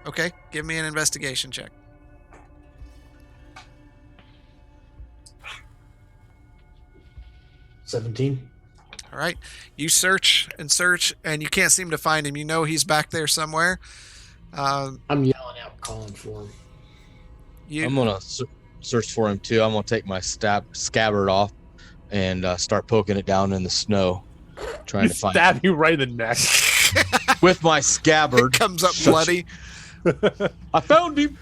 Okay, give me an investigation check. $17. All right. You search, and you can't seem to find him. You know he's back there somewhere. I'm yelling out, calling for him. I'm gonna search for him too. I'm gonna take my scabbard off and start poking it down in the snow, trying to find Stab you right in the neck. with my scabbard. comes up bloody. I found him.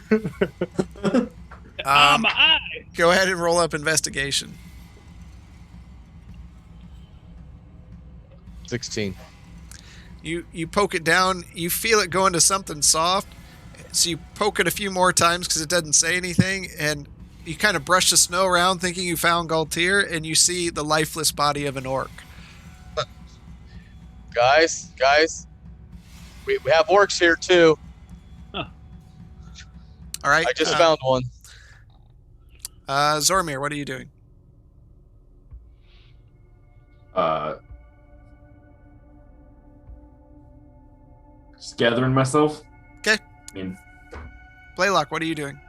My eye! Go ahead and roll up investigation. 16. You poke it down. You feel it go into something soft. So you poke it a few more times because it doesn't say anything. And you kind of brush the snow around thinking you found Galtier. And you see the lifeless body of an orc. Guys, we have orcs here too. All right. I just found one. Zormir, what are you doing? Just gathering myself. Okay. I mean, Blaylock, what are you doing?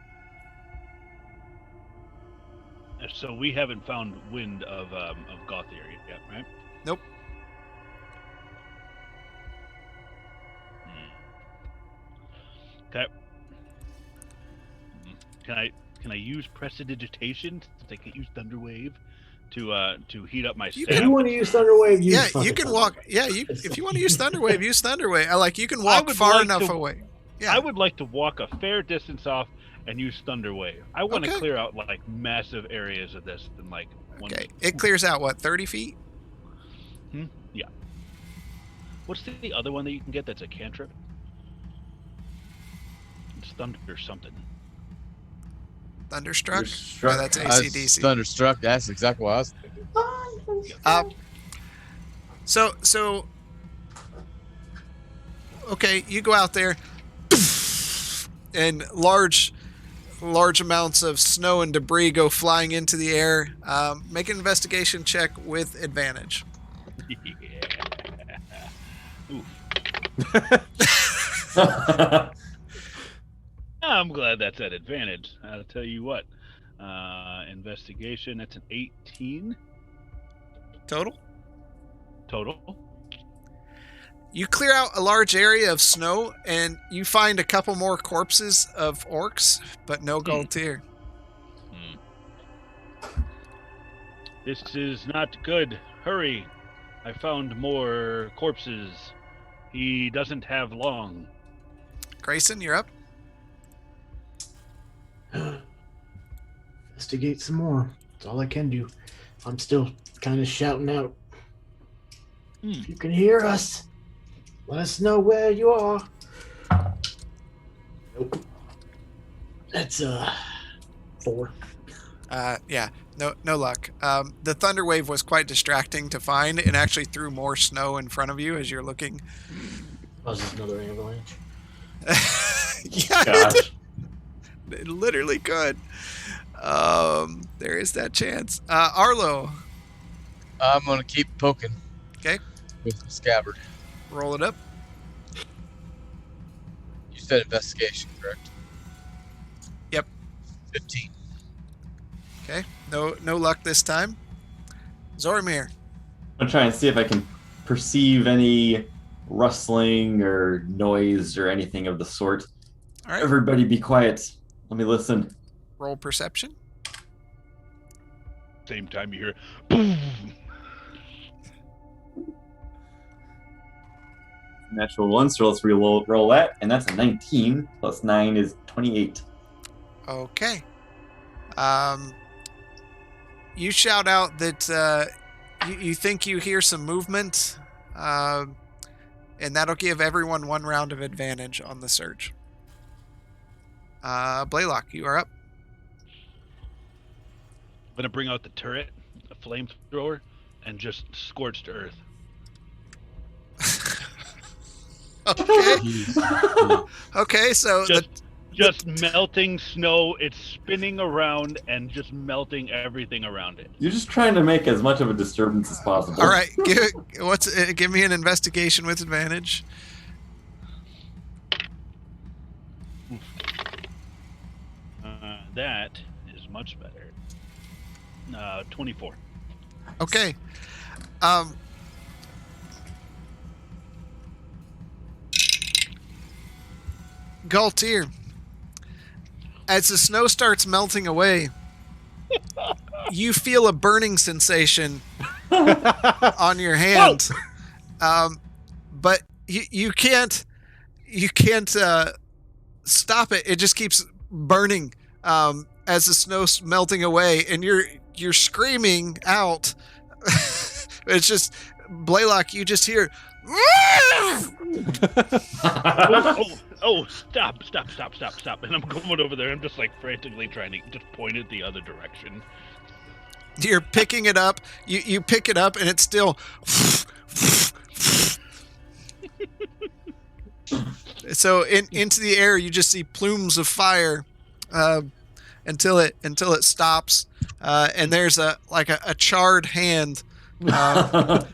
So we haven't found wind of Gauthier yet, right? Nope. Okay. Can I use prestidigitation since I can't use Thunder Wave to heat up my If staff? you want to use Thunderwave, use Yeah, fucking you can Thunderwave. walk. Yeah, if you want to use Thunderwave, use Thunderwave. I like you can walk would far like enough to- away. Yeah. I would like to walk a fair distance off and use Thunder Wave. I want to Okay. clear out like massive areas of this in like one. Okay, it clears out what 30 feet. Yeah. What's the other one that you can get that's a cantrip? It's Thunder or something. Thunderstruck. Thunderstruck. Yeah, that's I was ACDC. thunderstruck. That's exactly what I was thinking. So, okay, you go out there, and large amounts of snow and debris go flying into the air. Make an investigation check with advantage. Yeah. Oof. I'm glad that's at advantage. I'll tell you what. Investigation, that's an 18 Total. total. You clear out a large area of snow, and you find a couple more corpses of orcs, but no Galtier. This is not good. Hurry. I found more corpses. He doesn't have long. Grayson, you're up. Investigate some more. That's all I can do. I'm still kind of shouting out. If you can hear us, Let us know where you are. Nope. That's 4. Yeah, no luck. The thunder wave was quite distracting to find and actually threw more snow in front of you as you're looking. Causes another avalanche. Yeah, Gosh. it literally could. There is that chance. Arlo, I'm gonna keep poking. Okay. With the scabbard. roll it up. You said investigation, correct? Yep. 15. Okay, no luck this time. Zoramir. I'm gonna try and see if I can perceive any rustling or noise or anything of the sort. All right, Everybody be quiet. Let me listen. roll perception. Same time you hear, boom. Natural 1, so let's roll that. And that's a 19. Plus 9 is 28. Okay. You shout out that you think you hear some movement, and that'll give everyone 1 round of advantage on the search. Blaylock, you are up. I'm gonna bring out the turret, a flamethrower, and just scorched earth. Okay. Okay, so Just melting snow. It's spinning around and just melting everything around it. You're just trying to make as much of a disturbance as possible. all right, give me an investigation with advantage. That is much better. 24. Okay. Galtier, as the snow starts melting away, you feel a burning sensation on your hand, but you can't stop it. It just keeps burning as the snow's melting away, and you're screaming out. It's just Blaylock. You just hear. Oh, stop. And I'm going over there. I'm just like frantically trying to just point it the other direction. You're picking it up. You pick it up, and it's still. So into the air, you just see plumes of fire until it stops, and there's a charred hand, and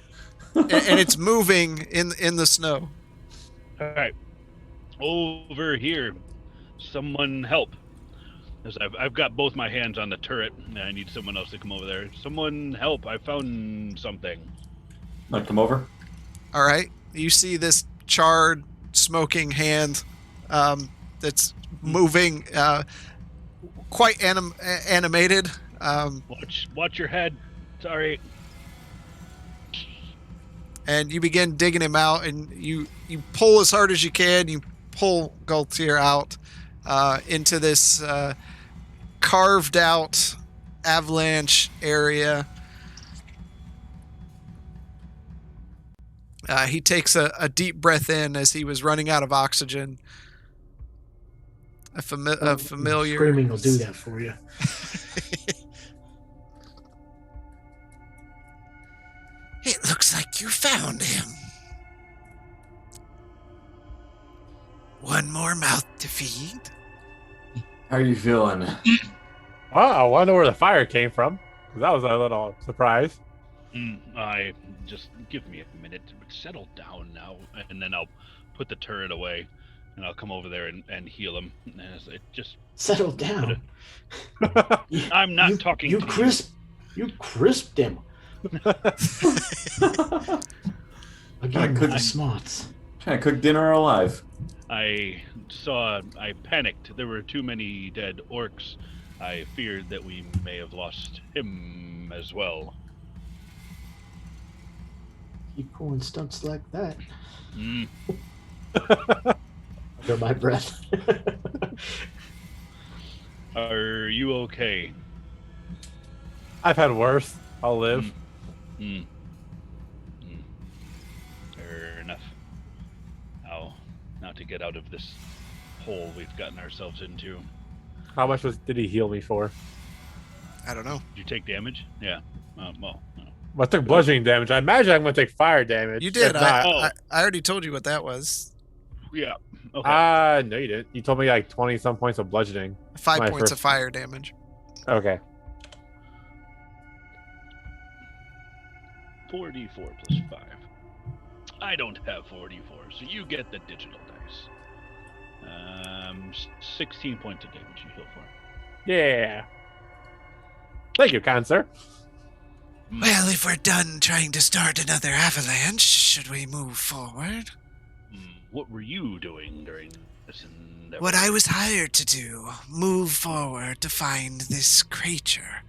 it's moving in the snow. All right. Over here. Someone help. As I've got both my hands on the turret, and I need someone else to come over there. Someone help. I found something. Wanna come over? All right, you see this charred, smoking hand that's moving, quite animated. Watch your head. Sorry. And you begin digging him out, and you pull as hard as you can. You pull Galtier out into this carved out avalanche area. He takes a deep breath in as he was running out of oxygen. A familiar Screaming will do that for you. It looks like you found him. One more mouth to feed. How are you feeling? Well, I wonder where the fire came from. 'Cause that was a little surprise. I just give me a minute to settle down now, and then I'll put the turret away, and I'll come over there and heal him. And it just Settle down. I'm not talking You to You crisped him. Again, could- the smarts. Trying to cook dinner alive. I panicked. There were too many dead orcs. I feared that we may have lost him as well. Keep pulling stunts like that. Mm. Under my breath. Are you okay? I've had worse. I'll live. Fair enough. want to get out of this hole we've gotten ourselves into. How much did he heal me for? I don't know. Did you take damage? Yeah. Well, no. I took bludgeoning damage. I imagine I'm going to take fire damage. You did. If not, I already told you what that was. Yeah. Okay. no, you didn't. You told me like 20 some points of bludgeoning. 5 My points first- of fire damage. Okay. 44 plus 5. I don't have 44, so you get the digital dice. 16 points of damage you heal for. Yeah. Thank you, kind sir. Well, if we're done trying to start another avalanche, should we move forward? What were you doing during this endeavor? What I was hired to do, move forward to find this creature.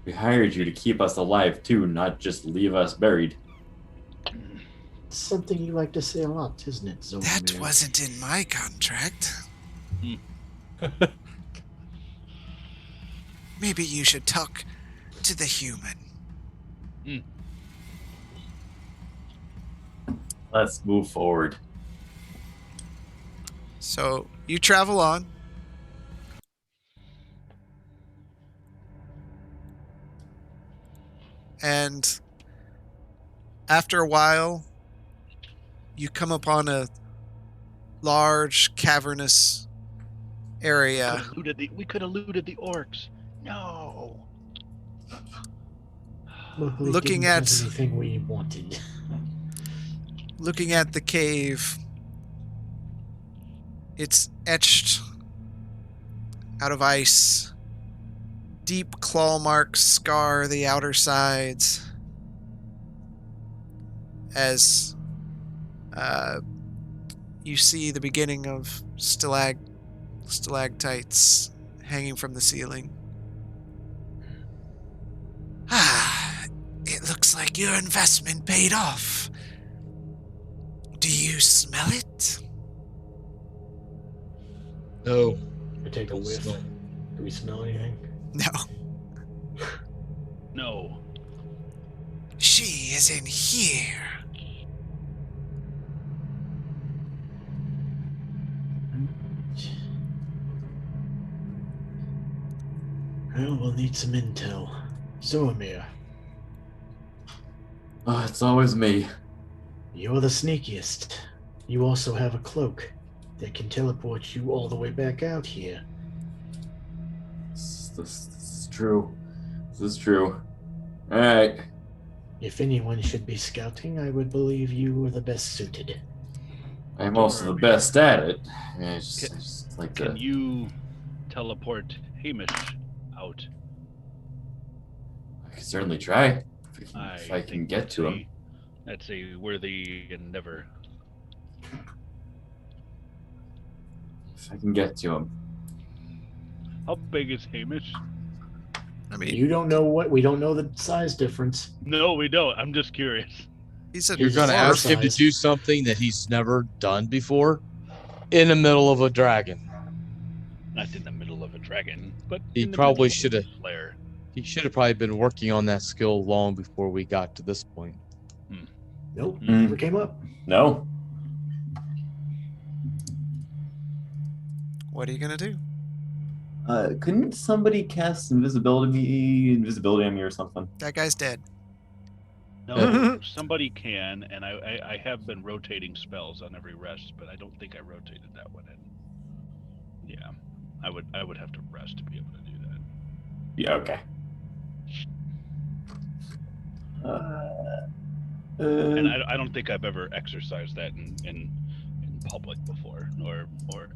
We hired you to keep us alive too, not just leave us buried. Something you like to say a lot, isn't it, Zolomir? That wasn't in my contract. Maybe you should talk to the human. Let's move forward. So you travel on. And after a while, you come upon a large, cavernous area. We could have looted the orcs. No. Luckily, Looking didn't at- have anything we wanted. Looking at the cave, it's etched out of ice. Deep claw marks scar the outer sides as you see the beginning of stalactites hanging from the ceiling. Ah, it looks like your investment paid off. Do you smell it? No. I take a Don't whiff. smell. Do we smell anything? No. No. She is in here. Well, we'll need some intel. Zoamir, Oh, it's always me. you're the sneakiest. You also have a cloak that can teleport you all the way back out here. This is true. This is true. Alright. If anyone should be scouting, I would believe you were the best suited. I'm also the best at it. I just like Can to. you teleport Hamish out? I can certainly try. If I can think get that's to him. That's a worthy endeavor. If I can get to him. How big is Hamish? I mean, You don't know what we don't know the size difference. No, we don't. I'm just curious. he said You're He's going to our ask him to size. do something that he's never done before in the middle of a dragon. Not in the middle of a dragon, but He in the probably middle of shoulda- a lair. He should have probably been working on that skill long before we got to this point. Nope, Hmm. never came up. No. what are you gonna do? Couldn't somebody cast invisibility on me or something? That guy's dead. No, somebody can, and I have been rotating spells on every rest, but I don't think I rotated that one in. Yeah, I would have to rest to be able to do that. Yeah, okay. And I don't think I've ever exercised that in public before, or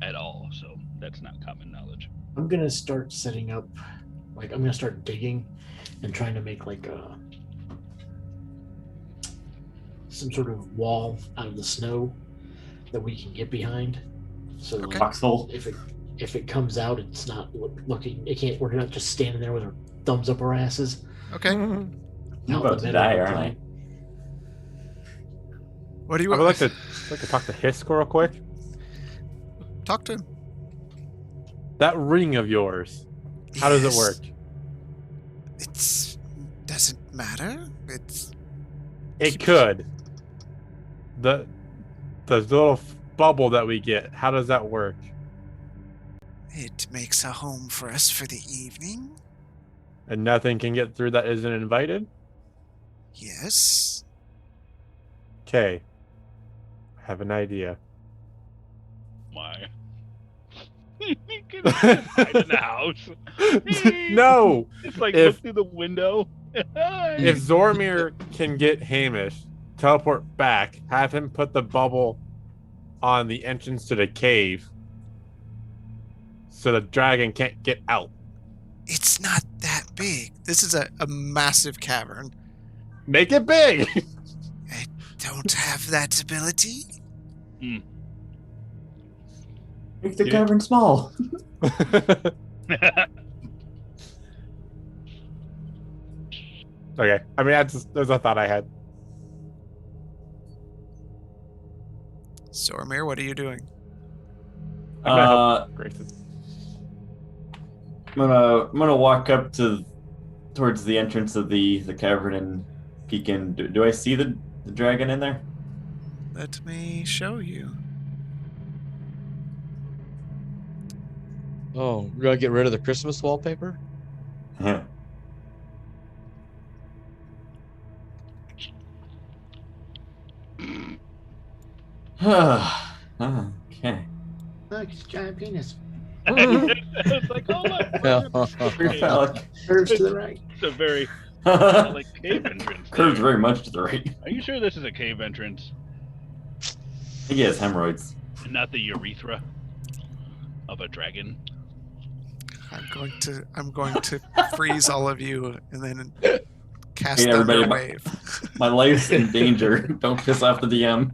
at all. So that's not common knowledge. I'm gonna start setting up, like I'm gonna start digging and trying to make like some sort of wall out of the snow that we can get behind. So Okay. like, Foxhole. if it comes out, it's not looking. It can't. We're not just standing there with our thumbs up our asses. Okay. out I'm in about the to middle die, of the aren't I? plain. What do you I want? would like to talk to Hisk real quick. Talk to him. That ring of yours, how does it Yes. work? It's doesn't matter. It's It could. the little bubble that we get, how does that work? It makes a home for us for the evening. And nothing can get through that isn't invited? Yes. Okay. I have an idea. My. You can hide in the house. No! It's like If- look through the window. If Zormir can get Hamish, teleport back, have him put the bubble on the entrance to the cave so the dragon can't get out. It's not that big. This is a massive cavern. Make it big! I don't have that ability. Make the Yeah. cavern small. Okay. I mean, that's a thought I had. Zormir, what are you doing? I'm gonna Uh, help Grayson. I'm gonna walk up towards the entrance of the cavern and peek in. Do I see the dragon in there? Let me show you. Oh, we're gonna get rid of the Christmas wallpaper? Yeah. Okay. Look, it's a giant penis. It's like, oh look. Very phallic. Curves to the right. It's a very like cave entrance. Curves there. very much to the right. Are you sure this is a cave entrance I think he has hemorrhoids. and not the urethra of a dragon? I'm going to freeze all of you and then cast Hey, everybody, Thunder Wave. My life's in danger. Don't piss off the DM.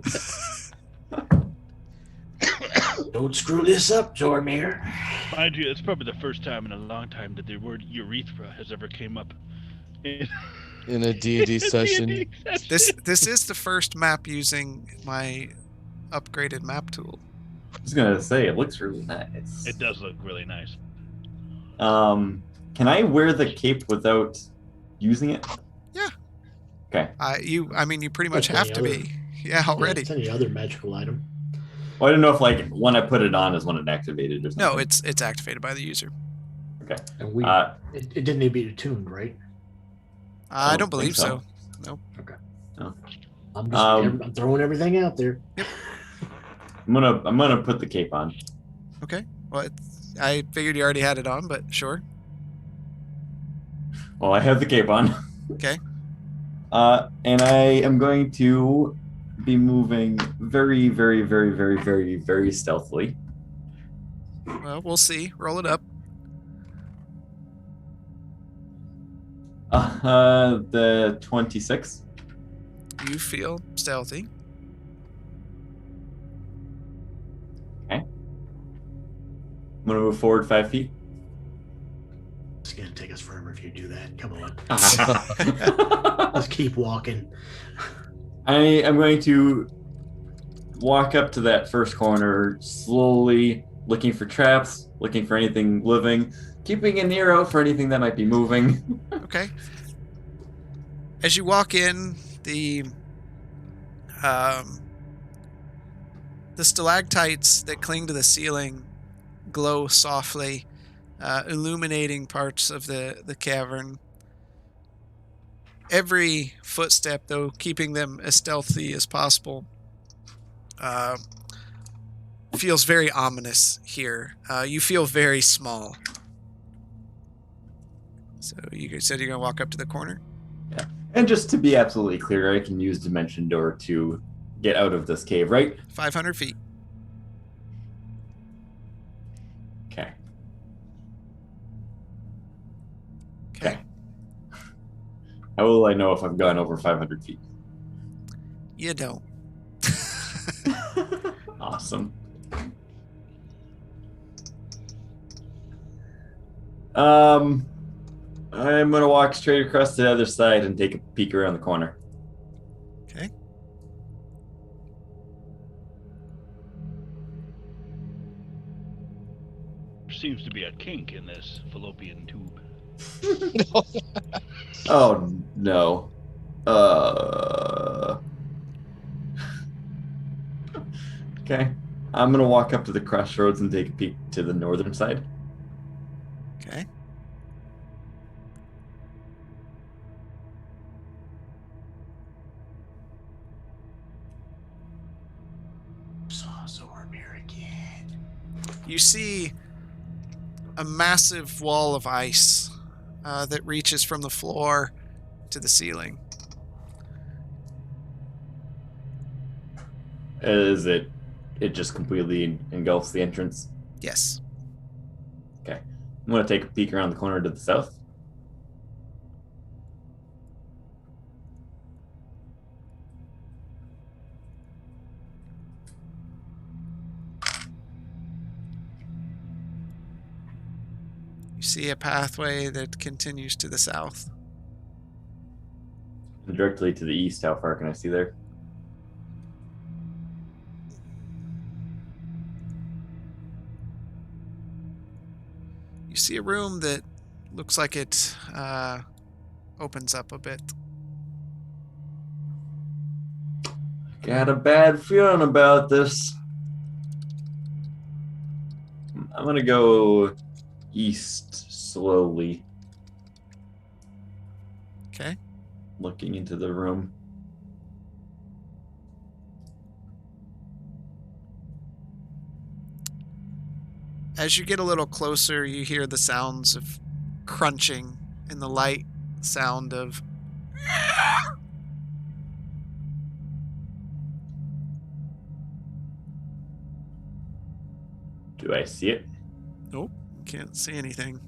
Don't screw this up, Zormir. Mind you, it's probably the first time in a long time that the word urethra has ever came up in In a D&D session. D&D session. This is the first map using my upgraded map tool. I was gonna say it looks really nice. It does look really nice. Can I wear the cape without using it? Yeah. Okay. You pretty much Like have any to other- be. Yeah, already. It's any other magical item. Well, I don't know if like when I put it on is when it activated or something. No, it's activated by the user. And we Uh, it didn't need to be attuned, right? I don't think believe so. I'm Um, throwing everything out there. I'm gonna put the cape on. Okay. Well, I figured you already had it on, but sure. Well, I have the cape on. Okay. And I am going to be moving very, very, very, very, very, very stealthily. Well, we'll see. Roll it up. The 26. You feel stealthy. I'm gonna move forward 5 feet. It's gonna take us forever if you do that. Come on, I let's keep walking. am going to walk up to that first corner slowly, looking for traps, looking for anything living, keeping an ear out for anything that might be moving. Okay. As you walk in, the stalactites that cling to the ceiling glow softly, illuminating parts of the cavern. Every footstep, though, keeping them as stealthy as possible, feels very ominous here. You feel very small. So you said you're going to walk up to the corner? And just to be absolutely clear, I can use Dimension Door to get out of this cave, right? 500 feet. Okay. Okay. How will I know if I've gone over 500 feet? You don't. Awesome. I'm gonna walk straight across to the other side and take a peek around the corner. Okay. There seems to be a kink in this fallopian tube. Oh no. Okay. I'm gonna walk up to the crossroads and take a peek to the northern side. Okay. Sawzorn here again. You see a massive wall of ice that reaches from the floor to the ceiling. Is it? It just completely engulfs the entrance. Yes. Okay. I'm gonna take a peek around the corner to the south. You see a pathway that continues to the south. And directly to the east. How far can I see there? You see a room that looks like it opens up a bit. Got a bad feeling about this. I'm gonna go east slowly, Okay. looking into the room. As you get a little closer, you hear the sounds of crunching and the light sound of Do I see it? nope, can't see anything.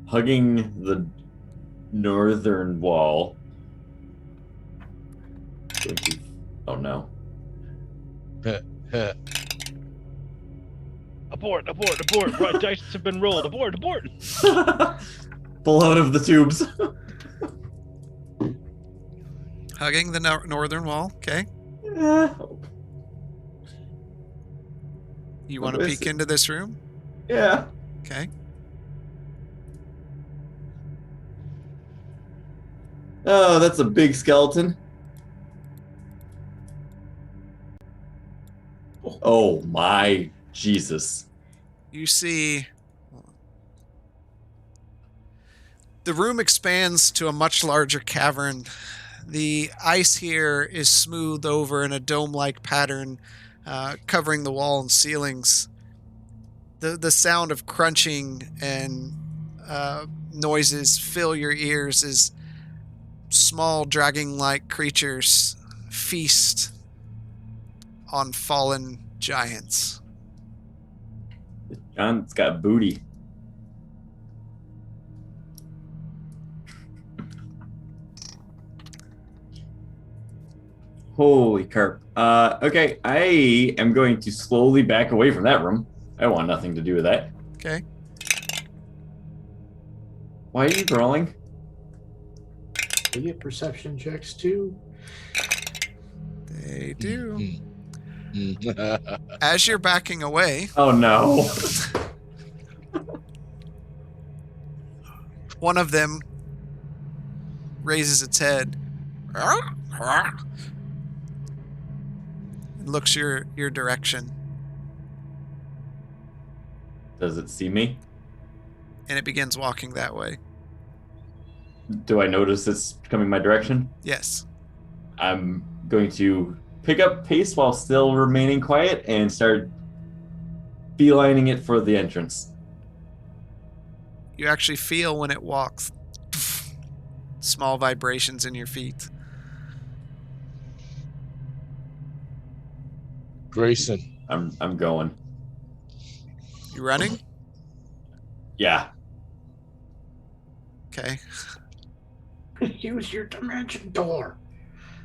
Hugging the northern wall. Oh no. Abort! Abort! Abort! Right, dice have been rolled. Abort! Abort! Pull out of the tubes. Hugging the northern wall. Okay. You want to What is peek it? into this room? Yeah. Okay. Oh, that's a big skeleton. Oh my Jesus. You see the room expands to a much larger cavern. The ice here is smoothed over in a dome-like pattern, covering the wall and ceilings. The sound of crunching and noises fill your ears as small dragon-like creatures feast on fallen giants. John's got booty. Holy carp. Okay, I am going to slowly back away from that room. I want nothing to do with that. Okay. Why are you brawling? They get perception checks too. They do. As you're backing away, Oh no. one of them raises its head and looks your direction, Does it see me? and it begins walking that way. Do I notice it's coming my direction? Yes. I'm going to pick up pace while still remaining quiet and start beelining it for the entrance. You actually feel when it walks small vibrations in your feet. Grayson. I'm going. You running? Yeah. Okay. Use your dimension door.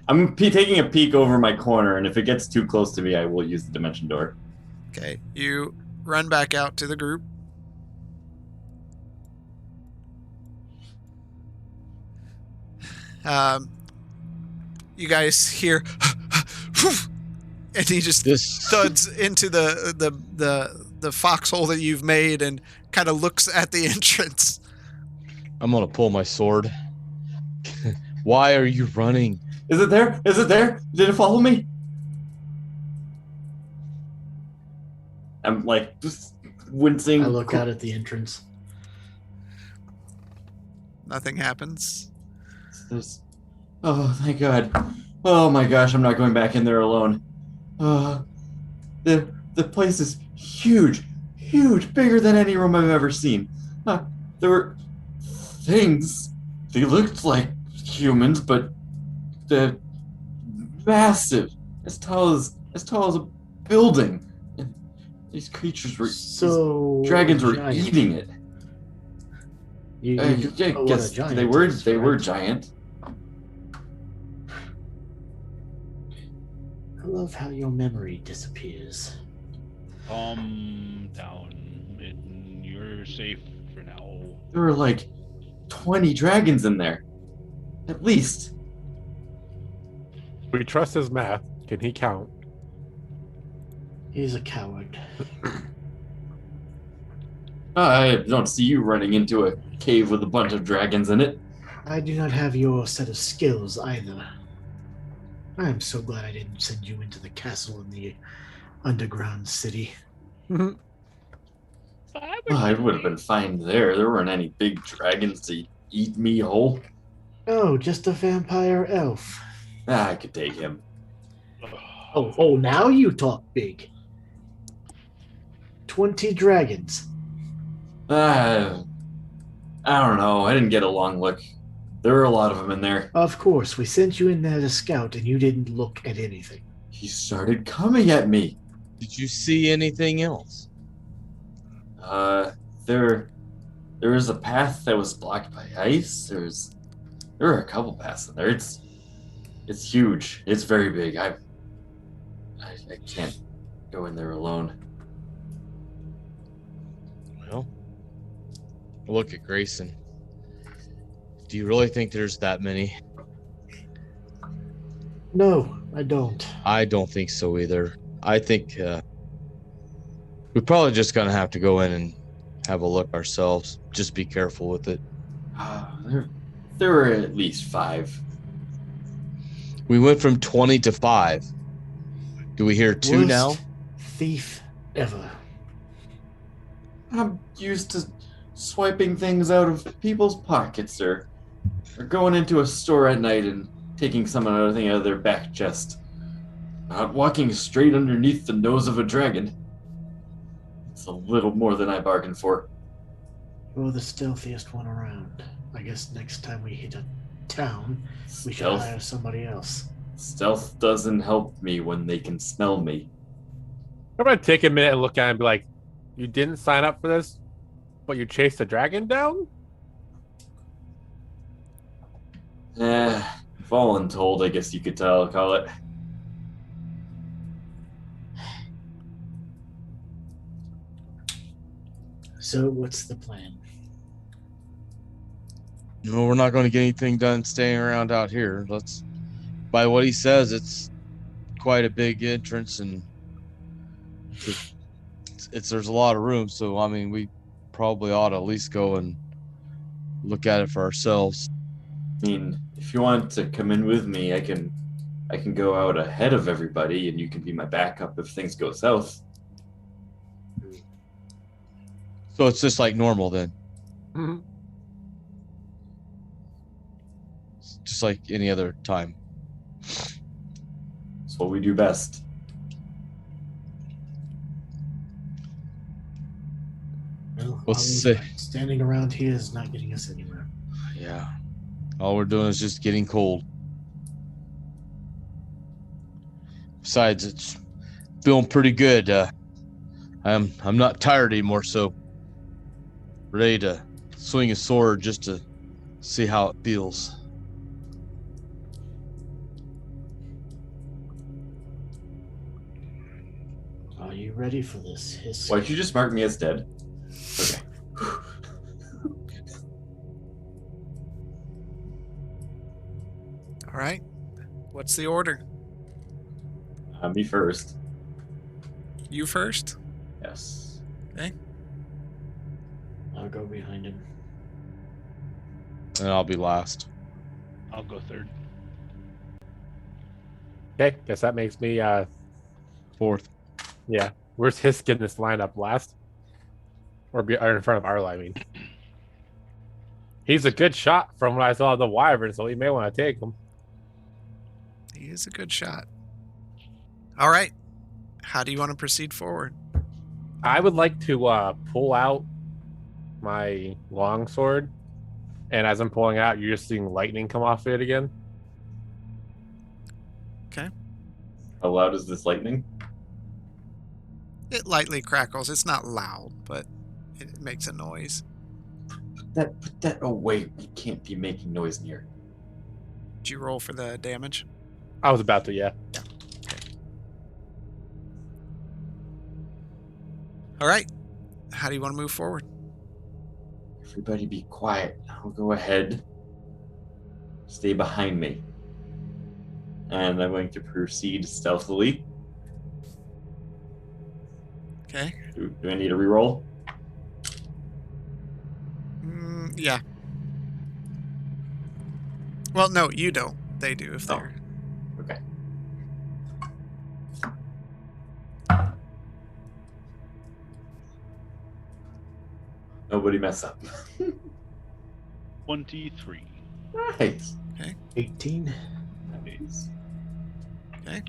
I'm taking a peek over my corner, and if it gets too close to me, I will use the dimension door. Okay. You run back out to the group. You guys hear, and he just This thuds into the foxhole that you've made and kind of looks at the entrance. I'm gonna pull my sword. Why are you running? Is it there? Is it there? Did it follow me? I'm like just wincing. I look out at the entrance. Nothing happens. Oh, thank God. Oh my gosh, I'm not going back in there alone. The place is huge, bigger than any room I've ever seen. There were things. They looked like humans, but they're massive, as tall as a building. And these creatures were these dragons were giant. eating it. You I do know what a guess giant they were is, they were right? giant. I love how your memory disappears. Calm down. You're safe for now. There were like 20 dragons in there, at least. We trust his math. Can he count? He's a coward. I don't see you running into a cave with a bunch of dragons in it. I do not have your set of skills either. I am so glad I didn't send you into the castle in the underground city. I would have been fine there. There weren't any big dragons to eat me whole. Oh, just a vampire elf. I could take him. Oh, now you talk big. 20 dragons. I don't know. I didn't get a long look. There were a lot of them in there. Of course, we sent you in there to scout and you didn't look at anything. He started coming at me. Did you see anything else? There was a path that was blocked by ice. There were a couple paths in there. It's huge. It's very big. I can't go in there alone. Well, look at Grayson. Do you really think there's that many? No, I don't. I don't think so either. I think we're probably just gonna have to go in and have a look ourselves. Just be careful with it. There were at least 5. We went from 20 to 5. Do we hear 2 Worst now? thief ever. I'm used to swiping things out of people's pockets, or going into a store at night and taking something out of their back chest. Not walking straight underneath the nose of a dragon. It's a little more than I bargained for. You're the stealthiest one around. I guess next time we hit a town, we should hire somebody else. Stealth doesn't help me when they can smell me. I'm gonna take a minute and look at it and be like, "You didn't sign up for this, but you chased a dragon down?" Voluntold, I guess you could call it. So, what's the plan? No, we're not going to get anything done staying around out here. By what he says, it's quite a big entrance, and there's a lot of room. So, I mean, we probably ought to at least go and look at it for ourselves. I mean, if you want to come in with me, I can go out ahead of everybody, and you can be my backup if things go south. So it's just like normal then. Mm-hmm. Just like any other time. It's what we do best. Well, Let's see. Standing around here is not getting us anywhere. Yeah. All we're doing is just getting cold. Besides, it's feeling pretty good. I'm not tired anymore, so ready to swing a sword just to see how it feels. Are you ready for this? Why'd you just mark me as dead? Okay. All right. What's the order? Me first. You first? Yes. I'll go behind him. And I'll be last. I'll go third. Okay, guess that makes me 4th. yeah. Where's Hisk in this lineup last? Or in front of Arla, I mean. He's a good shot from what I saw of the Wyvern, so we may want to take him. He is a good shot. All right. How do you want to proceed forward? I would like to pull out my longsword, and as I'm pulling out, you're just seeing lightning come off it again. Okay. How loud is this lightning? It lightly crackles. It's not loud, but it makes a noise. Put that away. We can't be making noise in here. Did you roll for the damage? I was about to, yeah. All right. How do you want to move forward? Everybody be quiet. I'll go ahead. Stay behind me. And I'm going to proceed stealthily. Okay. Do I need a reroll? Yeah. Well, no, you don't. They do if they're... Okay. Nobody mess up. 23. Nice. 18. Nice. Okay.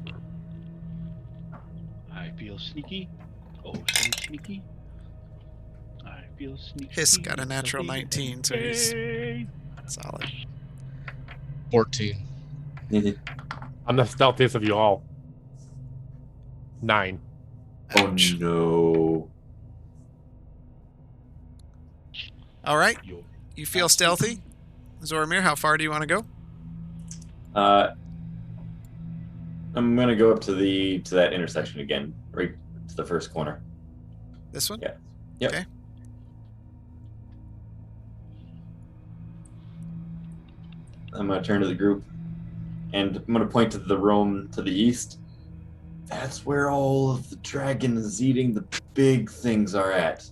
I feel sneaky. Oh, so sneaky. I feel sneaky. Hiss got a natural 19, so he's Hey. solid. 14. I'm the stealthiest of you all. 9. Ouch. Oh no. All right. Yo. You feel stealthy? Zoramir, how far do you want to go? I'm gonna go up to that intersection again, right to the first corner. This one? Yeah. Yep. Okay. I'm gonna turn to the group, and I'm gonna point to the room to the east. That's where all of the dragons eating the big things are at.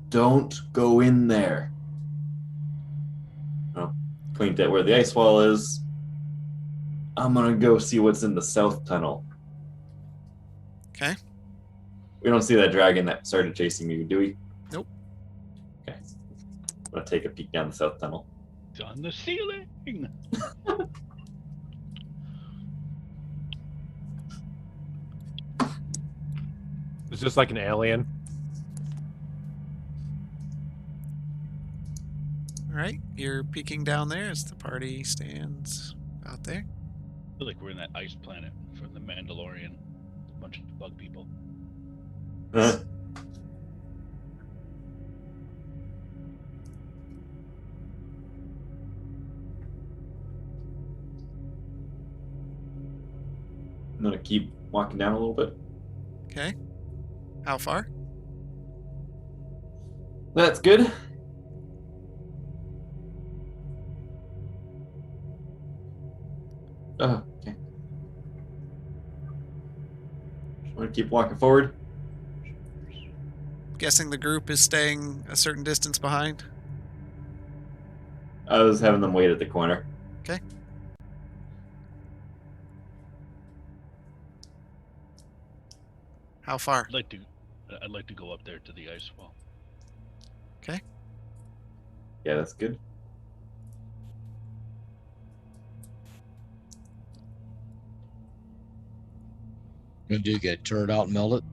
Don't go in there. I'll point at where the ice wall is. I'm gonna go see what's in the south tunnel. Okay. We don't see that dragon that started chasing me, do we? Nope. Okay. I'm gonna take a peek down the south tunnel. It's on the ceiling. It's just like an alien. All right. You're peeking down there as the party stands out there. I feel like we're in that ice planet from the Mandalorian. A bunch of bug people. I'm gonna keep walking down a little bit. Okay. How far? That's good. Oh, okay. I'm gonna keep walking forward. Guessing the group is staying a certain distance behind. I was having them wait at the corner. Okay. How far? I'd like to go up there to the ice wall. Okay. Yeah, that's good. Gonna do get turret out and melt it.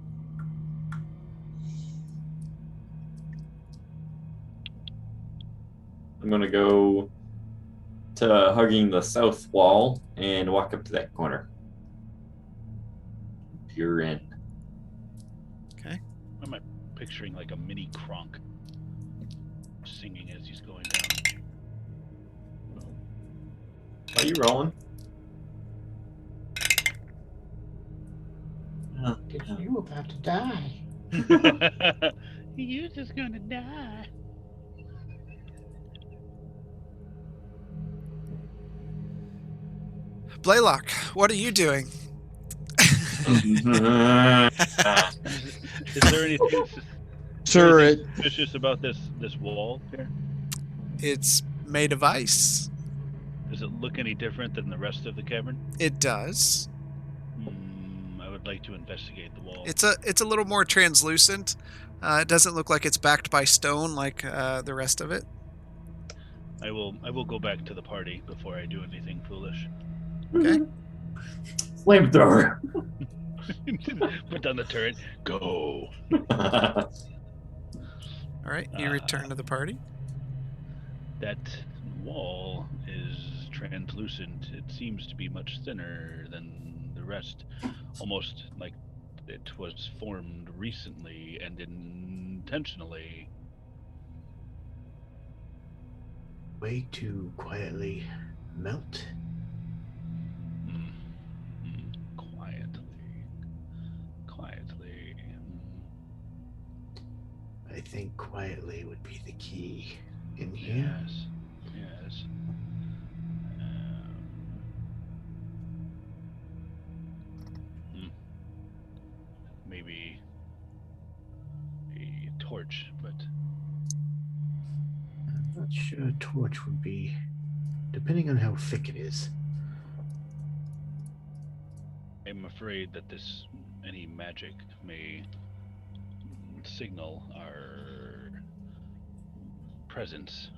I'm gonna go to hugging the south wall and walk up to that corner. You're in. Okay. What am I picturing? Like a mini Kronk singing as he's going down. Are you rolling? You about to die. You're just gonna die. Blaylock, what are you doing? Is there anything Turret. suspicious about this wall here? It's made of ice. Does it look any different than the rest of the cavern? It does. I would would like to investigate the wall. It's a little more translucent. It doesn't look like it's backed by stone like the rest of it. I will go back to the party before I do anything foolish. Okay. Flamethrower. Put down the turret. Go. All right, you return to the party. That wall is translucent. It seems to be much thinner than the rest, almost like it was formed recently and intentionally. Way to quietly melt. Quietly. I think quietly would be the key in here. Yes. Maybe a torch, but I'm not sure a torch would be, depending on how thick it is. I'm afraid that any magic may signal our presence.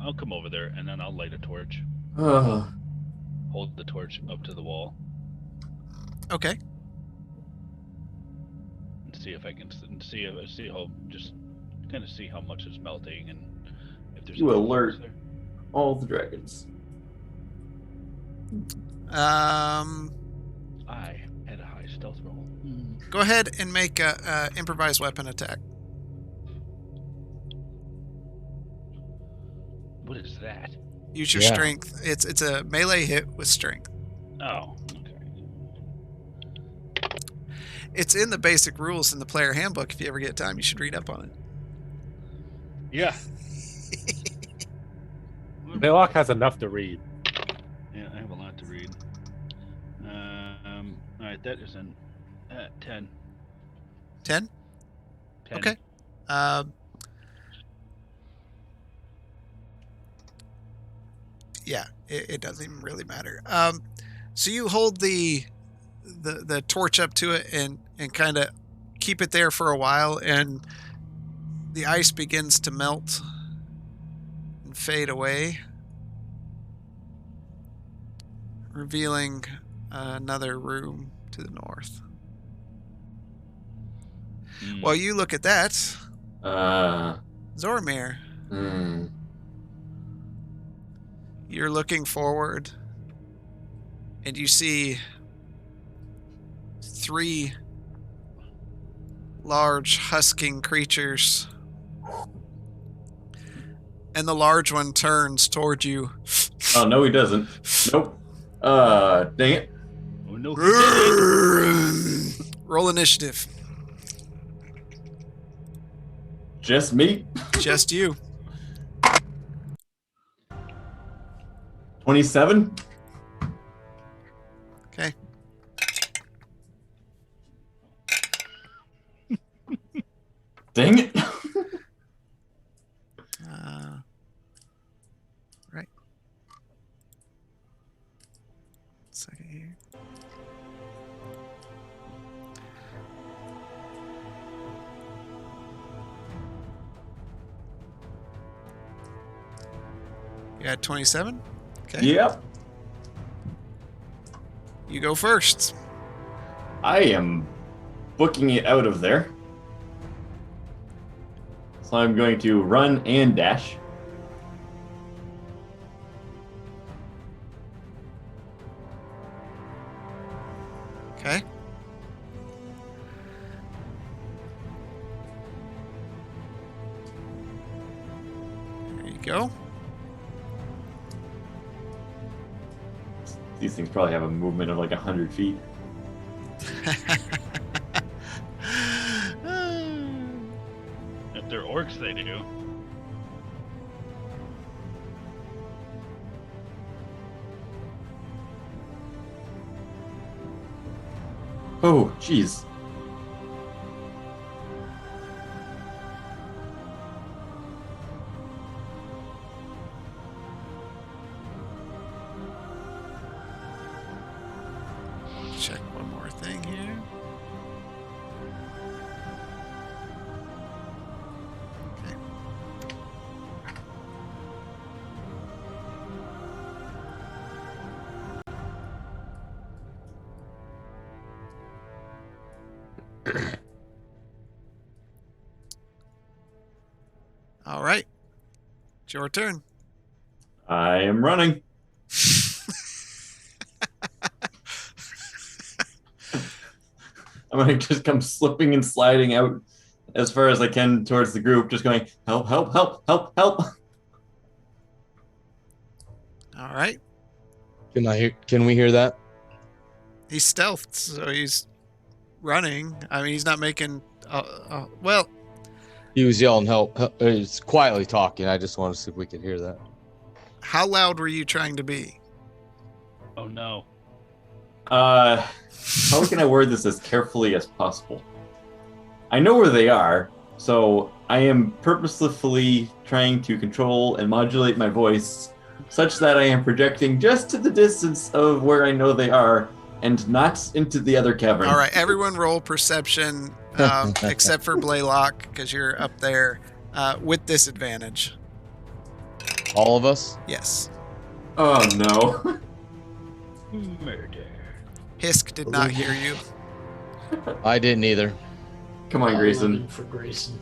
I'll come over there and then I'll light a torch. Hold the torch up to the wall Okay. and see if I can see how just kind of see how much is melting and if there's You any alert. holes there. All the dragons. I had a high stealth roll. Go ahead and make a improvised weapon attack. What is that? Use your Yeah. strength. It's a melee hit with strength. Oh, okay. It's in the basic rules in the player handbook. If you ever get time, you should read up on it. Yeah. Baylock has enough to read. Yeah, I have a lot to read. All right, that is an 10. 10? 10. Okay. Yeah, it doesn't even really matter. So you hold the torch up to it and kind of keep it there for a while, and the ice begins to melt and fade away, revealing another room to the north. While you look at that, Zormir, you're looking forward, and you see 3 large husking creatures. And the large one turns toward you. Oh, no, he doesn't. Nope. Dang it. Oh no, he didn't. Roll initiative. Just me. Just you. 27. Okay. Dang it. Right. Second here. You had 27? Okay. Yep. You go first. I am booking it out of there. So I'm going to run and dash. Okay. There you go. These things probably have a movement of like 100 feet. If they're orcs, they do. Oh, jeez. All right. It's your turn. I am running. I'm gonna just come slipping and sliding out as far as I can towards the group, just going, help, help, help, help, help. All right. Can we hear that? He's stealthed, so he's running. I mean, he's not making. Well, He was yelling help. He's quietly talking. I just want to see if we could hear that. how loud were you trying to be? Oh no. How can I word this as carefully as possible? I know where they are, so I am purposefully trying to control and modulate my voice such that I am projecting just to the distance of where I know they are and not into the other cavern. All right, everyone roll perception, except for Blaylock, because you're up there with disadvantage. All of us? Yes. Oh no. Murder. Hisk did not hear you. I didn't either. Come on, 11 Grayson. for Grayson.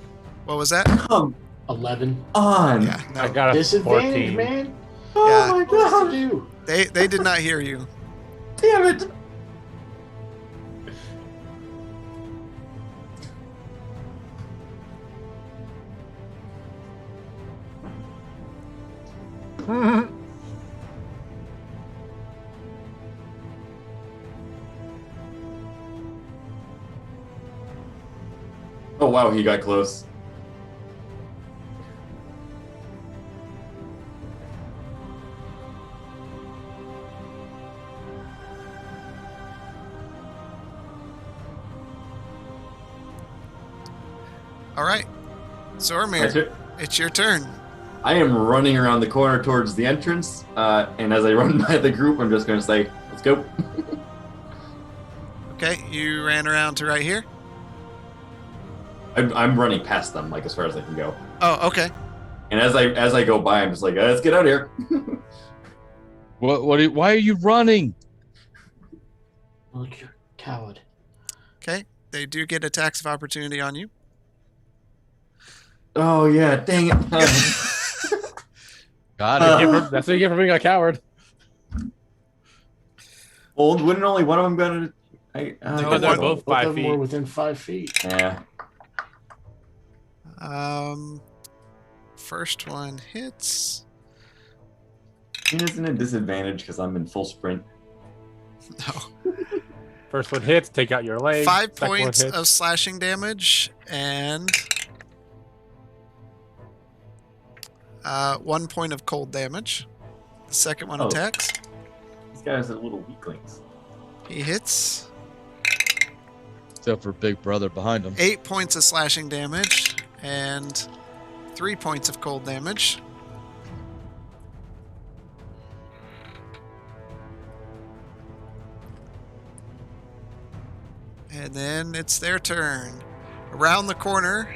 What was that? Come 11. on. Yeah, I no. got a Disadvantage, 14. man. Oh Yeah. my What god. to do? They did not hear you. Damn it. Oh wow, he got close. All right. That's Zormir, it. it's your turn. I am running around the corner towards the entrance, and as I run by the group, I'm just going to say, "Let's go." Okay, you ran around to right here. I'm running past them, like as far as I can go. Oh, okay. And as I go by, I'm just like, "Let's get out of here." Why are you running? Look, you're a coward. Okay, they do get attacks of opportunity on you. Oh yeah, dang it! Got it. That's what you get for being a coward. Well, wouldn't only one of them gonna? No, they're one- both Both 5 of them were feet. within 5 feet. Yeah. First one hits. It isn't a disadvantage because I'm in full sprint. No. First one hits, take out your leg. 5 Second one points hits. of slashing damage and 1 point of cold damage. The second one Oh. attacks. These guys are little weaklings. He hits. Except for Big Brother behind him. 8 points of slashing damage and 3 points of cold damage. And then it's their turn. Around the corner,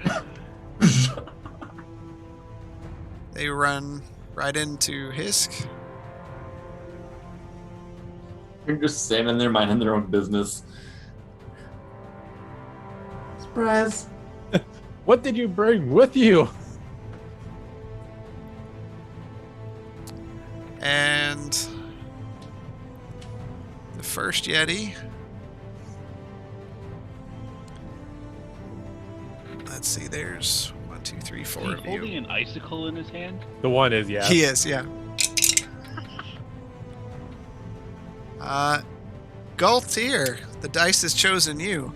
they run right into Hisk. They're just standing there minding their own business. Surprise! What did you bring with you? And the first Yeti. Let's see, there's 1, 2, 3, Is 4 he of holding you. an icicle in his hand? The one is, yeah. He is, yeah. Galtier, the dice has chosen you.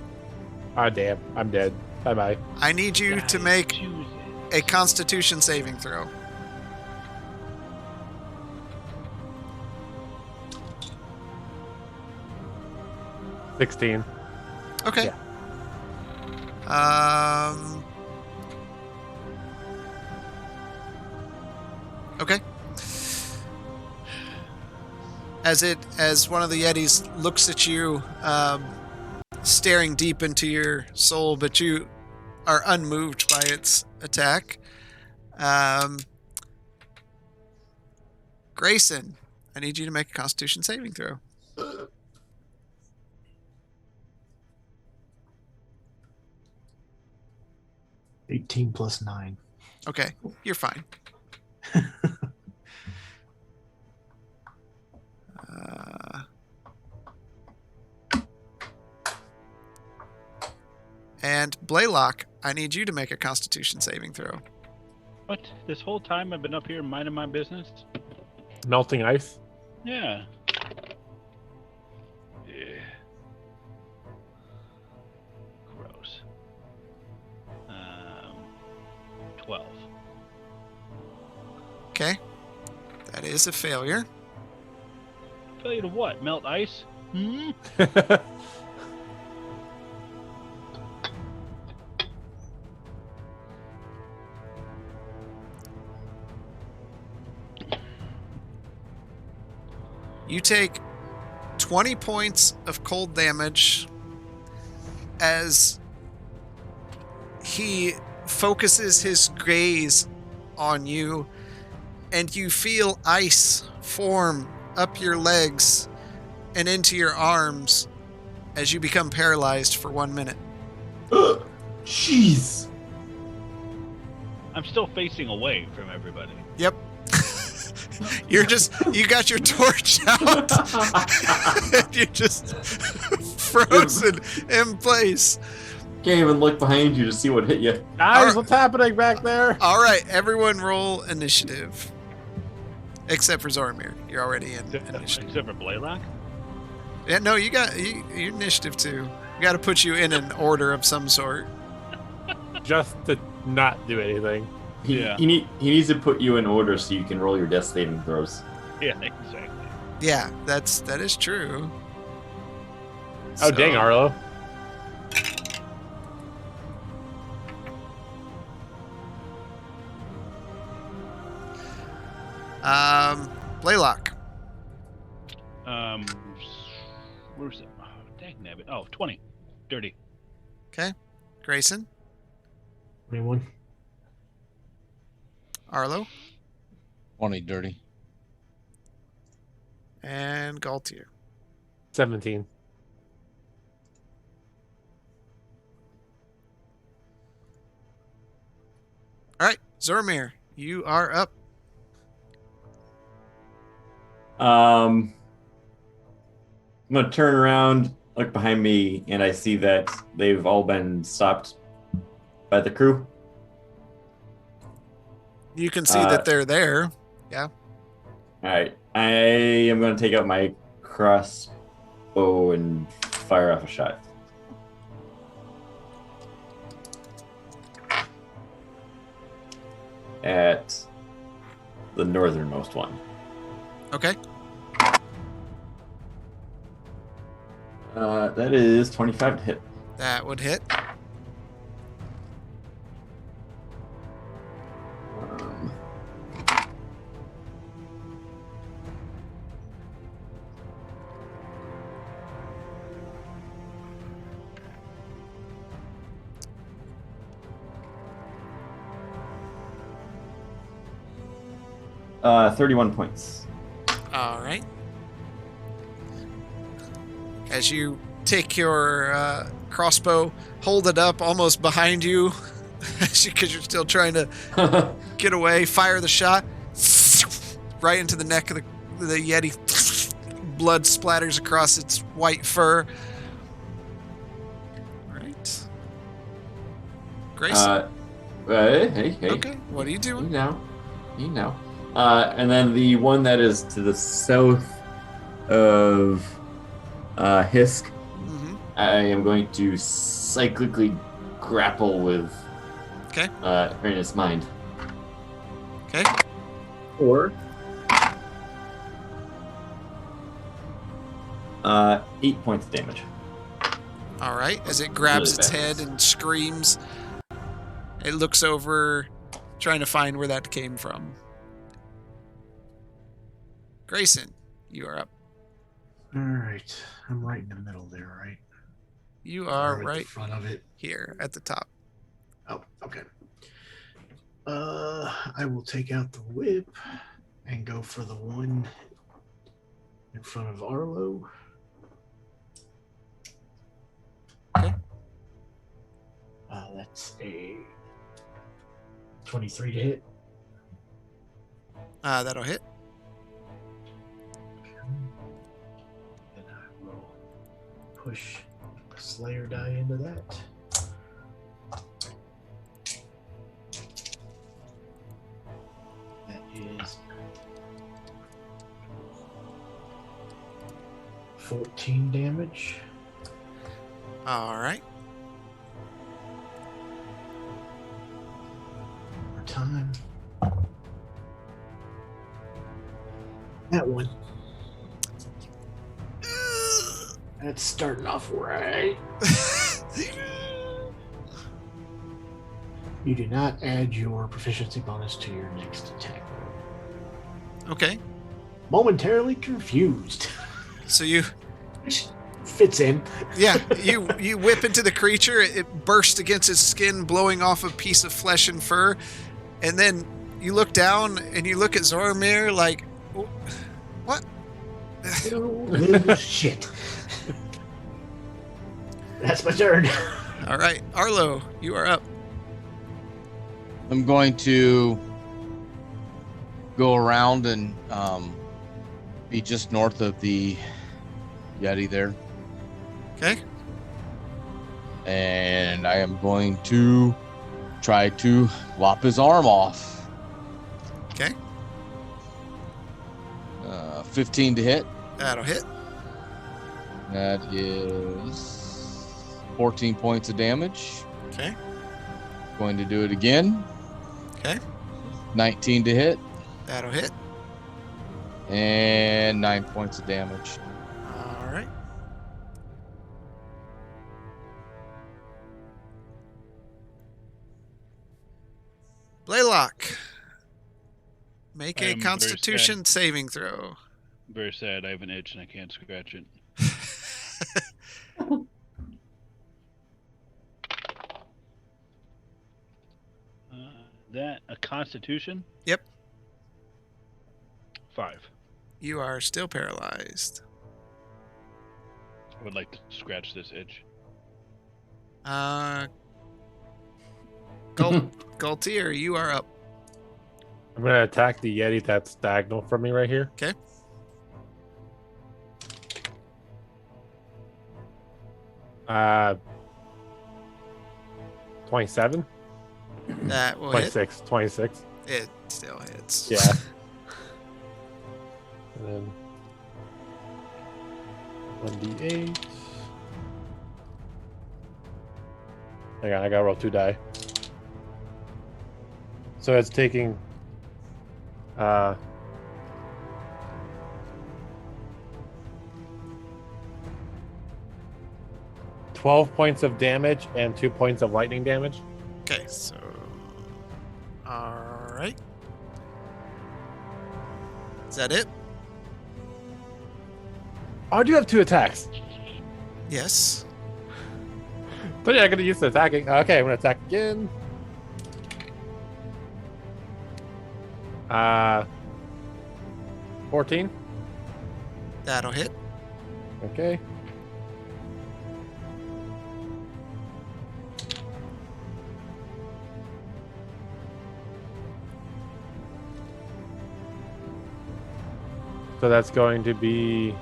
Ah, damn. I'm dead. Bye-bye. I need you to make Choose a Constitution saving throw. it. 16. Okay. Okay. As one of the Yetis looks at you, staring deep into your soul, but you are unmoved by its attack. Grayson, I need you to make a Constitution saving throw. 18 plus 9. Okay, you're fine. And Blaylock, I need you to make a Constitution saving throw. What? This whole time I've been up here minding my business? Melting ice. Yeah. Yeah. Gross. 12. Okay, that is a failure. Tell you to what? Melt ice? Hmm? You take 20 points of cold damage as he focuses his gaze on you, and you feel ice form up your legs and into your arms as you become paralyzed for 1 minute. Jeez. I'm still facing away from everybody. Yep. You got your torch out. And you're just frozen in place. Can't even look behind you to see what hit you. Guys, what's happening back there? All right, everyone roll initiative. Except for Zoromir. You're already in initiative. Except for Blaylock? Yeah, no, you got your initiative too. We got to put you in an order of some sort. Just to not do anything. Yeah. He needs to put you in order so you can roll your death saving throws. Yeah, exactly. Yeah, that is true. Oh, dang, Arlo. Blaylock. Where's it? Oh, dang nabbit. Oh, 20. Dirty. Okay. Grayson. 21. Arlo. 20 dirty. And Galtier. 17. All right, Zoromir, you are up. I'm gonna turn around, look behind me, and I see that they've all been stopped by the crew. You can see that they're there. Yeah. All right, I am gonna take out my crossbow and fire off a shot. At the northernmost one. Okay. That is 25 to hit. That would hit. Um, uh, 31 points. All right. As you take your crossbow, hold it up almost behind you, because you're still trying to get away, fire the shot, right into the neck of the Yeti. Blood splatters across its white fur. All right. Grayson. Hey. Okay, what are you doing? You know. And then the one that is to the south of Hisk, Mm-hmm. I am going to cyclically grapple with Okay. Ernest's mind. Okay. Or 8 points of damage. All right. As it grabs Really its fast. head and screams, it looks over, trying to find where that came from. Grayson, you are up. All right. I'm right in the middle there, right? You are Or at right the front of it. here at the top. Oh, okay. I will take out the whip and go for the one in front of Arlo. Okay. That's a 23 to hit. That'll hit. Then I will push a Slayer die into that. That is 14 damage. All right. More time. That one. That's starting off right. You do not add your proficiency bonus to your next attack. Okay. Momentarily confused. So you, Which fits in. yeah, you whip into the creature. It bursts against its skin, blowing off a piece of flesh and fur. And then you look down and you look at Zoromir like, what? Oh, shit. That's my turn. All right, Arlo, you are up. I'm going to go around and be just north of the Yeti there. Okay. And I am going to try to lop his arm off. Okay. 15 to hit. That'll hit. That is 14 points of damage. Okay. Going to do it again. Okay. 19 to hit. That'll hit. And 9 points of damage. All right. Blaylock. Make I a am very Constitution saving throw. Very sad. I have an itch and I can't scratch it. That a Constitution? Yep. 5. You are still paralyzed. I would like to scratch this itch. Galtier, you are up. I'm gonna attack the Yeti that's diagonal from me right here. Okay. Uh, 27? That will hit. 26. It still hits. Yeah. And then 1d8. Hang on, I gotta roll 2 die. So it's taking 12 points of damage and 2 points of lightning damage. Okay, so all right. Is that it? Oh, I do have 2 attacks. Yes. But yeah, I'm gonna use the attacking. Okay, I'm gonna attack again. 14. That'll hit. Okay. So that's going to be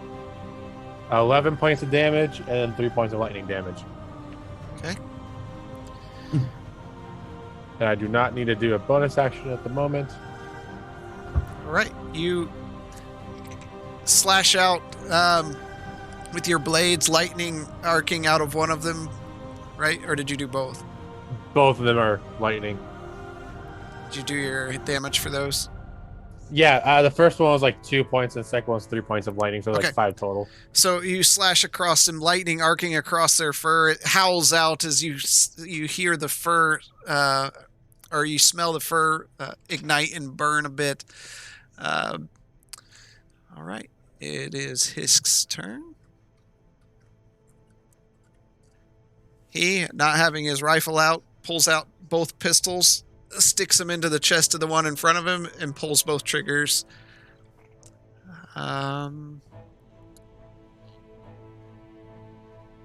11 points of damage and 3 points of lightning damage. Okay. And I do not need to do a bonus action at the moment. All right. You slash out with your blades, lightning arcing out of one of them, right? Or did you do both? Both of them are lightning. Did you do your hit damage for those? Yeah, the first one was like 2 points, and the second one was 3 points of lightning, so Okay. like 5 total. So you slash across them, lightning arcing across their fur. It howls out as you hear the fur, or you smell the fur ignite and burn a bit. All right, it is Hisk's turn. He, not having his rifle out, pulls out both pistols, sticks them into the chest of the one in front of him, and pulls both triggers.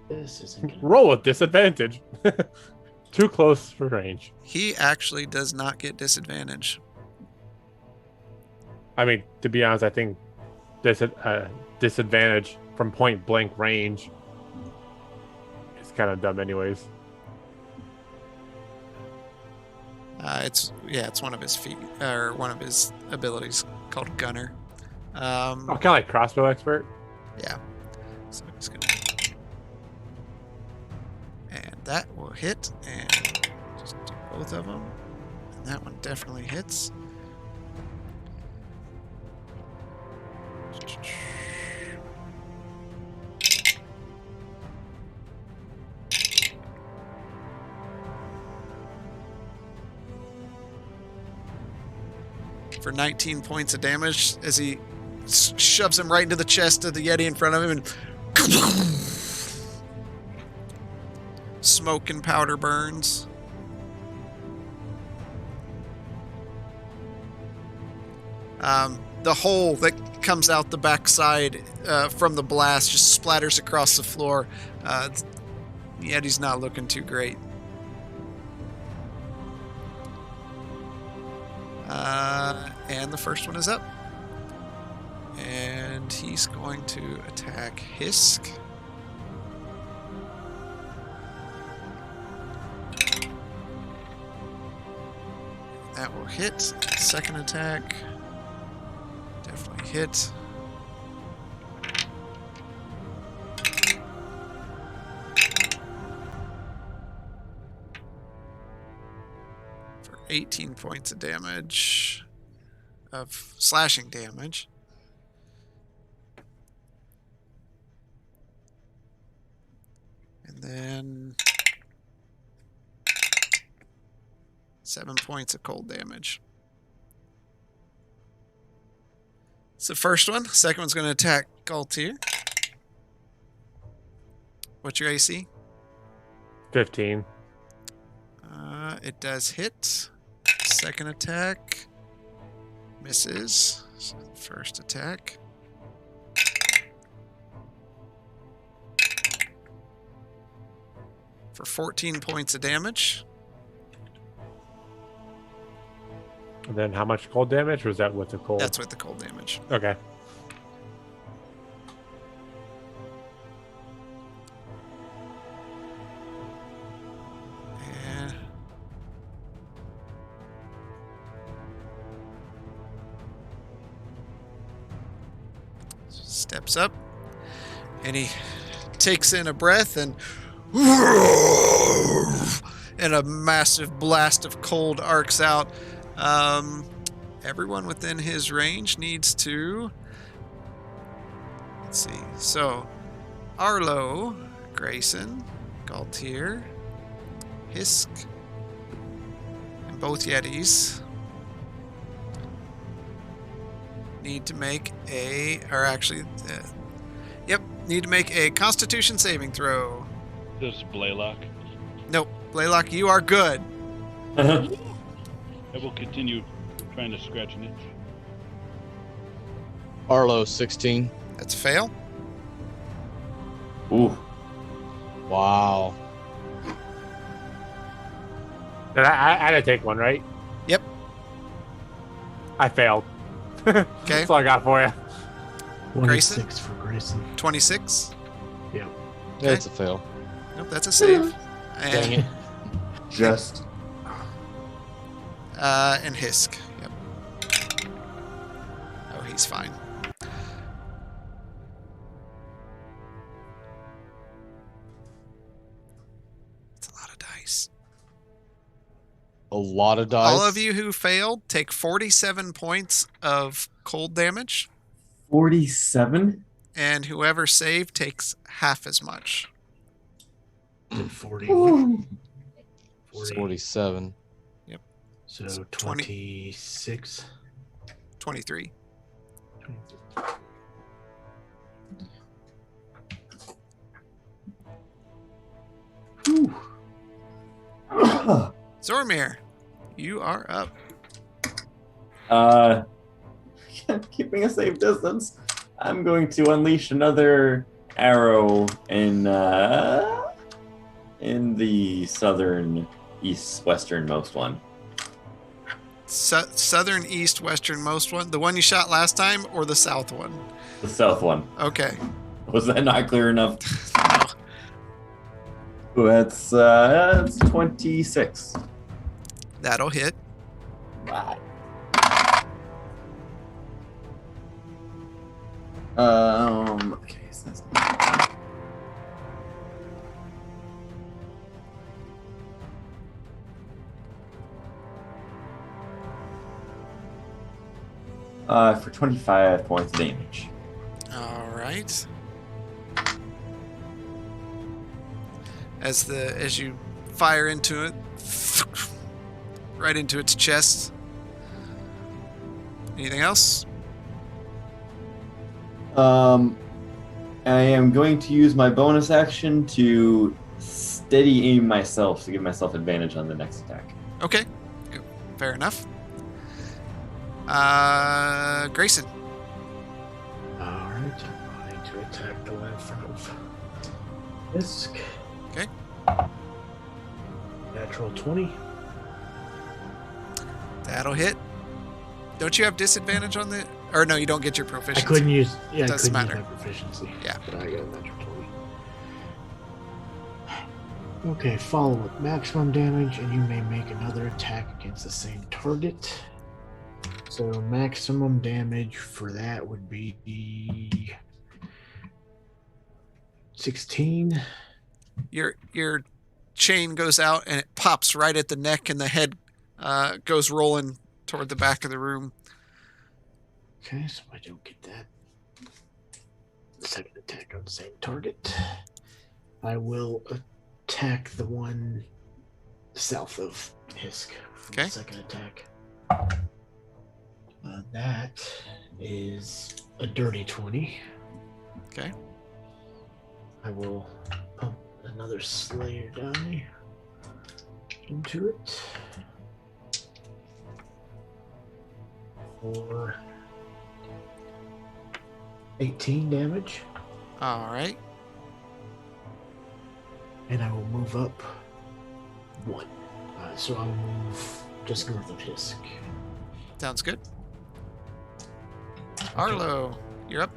This isn't gonna... Roll with disadvantage. Too close for range. He actually does not get disadvantage. I mean, to be honest, I think disadvantage from point blank range is kind of dumb, anyways. It's one of his feet or one of his abilities called Gunner. Kind of like crossbow expert. Yeah. So he's gonna, and that will hit, and just do both of them. And that one definitely hits. For 19 points of damage as he shoves him right into the chest of the Yeti in front of him, and smoke and powder burns. The hole that comes out the backside from the blast just splatters across the floor. The Yeti's not looking too great. And the first one is up. And he's going to attack Hisk. That will hit. Second attack. Definitely hit. For 18 points of damage. Of slashing damage. And then 7 points of cold damage. It's the first one. Second one's going to attack Galtier. What's your AC? 15. It does hit. Second attack. Misses. So first attack. For 14 points of damage. And then how much cold damage? Or was that with the cold? That's with the cold damage. Okay. And steps up. And he takes in a breath and a massive blast of cold arcs out. Everyone within his range needs to... Let's see. So, Arlo, Grayson, Galtier, Hisk, and both Yetis need to make a... Or actually... need to make a Constitution saving throw. This is Blaylock. Nope. Blaylock, you are good. I will continue trying to scratch an itch. Arlo 16. That's a fail. Ooh. Wow. And I had to take one, right? Yep. I failed. Okay. That's all I got for you. 26 for Grayson. 26. Yeah. That's a fail. Nope, that's a save. Dang And, it. Just. and Hisk. Yep. Oh, he's fine. It's a lot of dice. A lot of dice. All of you who failed take 47 points of cold damage, 47? and whoever saved takes half as much. Did 40. Ooh. 40. 47. So 20. 26. 23. Whew. Zormir, you are up. Keeping a safe distance, I'm going to unleash another arrow in the southern east westernmost one. Southern, east, westernmost one? The one you shot last time or the south one? The south one. Okay. Was that not clear enough? No, Ooh, that's 26. that'll hit. Wow. Okay, so that's 25 points of damage. All right. As you fire into it, right into its chest. Anything else? I am going to use my bonus action to steady aim myself to give myself advantage on the next attack. Okay. Fair enough. Grayson. Alright, I'm going to attack the one in front of Fisk. Okay. Natural 20. That'll hit. Don't you have disadvantage on the... Or no, you don't get your proficiency. I couldn't use... Yeah, I Doesn't couldn't matter. use my proficiency. Yeah. But I got a natural 20. Okay, follow with maximum damage, and you may make another attack against the same target. So maximum damage for that would be 16. Your chain goes out and it pops right at the neck, and the head goes rolling toward the back of the room. Okay, so I don't get that. Second attack on the same target. I will attack the one south of Hisk. Okay. Second attack. That is a dirty 20. Okay. I will pump another Slayer die into it. For 18 damage. All right. And I will move up 1. So I'll move just north of Hisk. Sounds good. Arlo, you're up.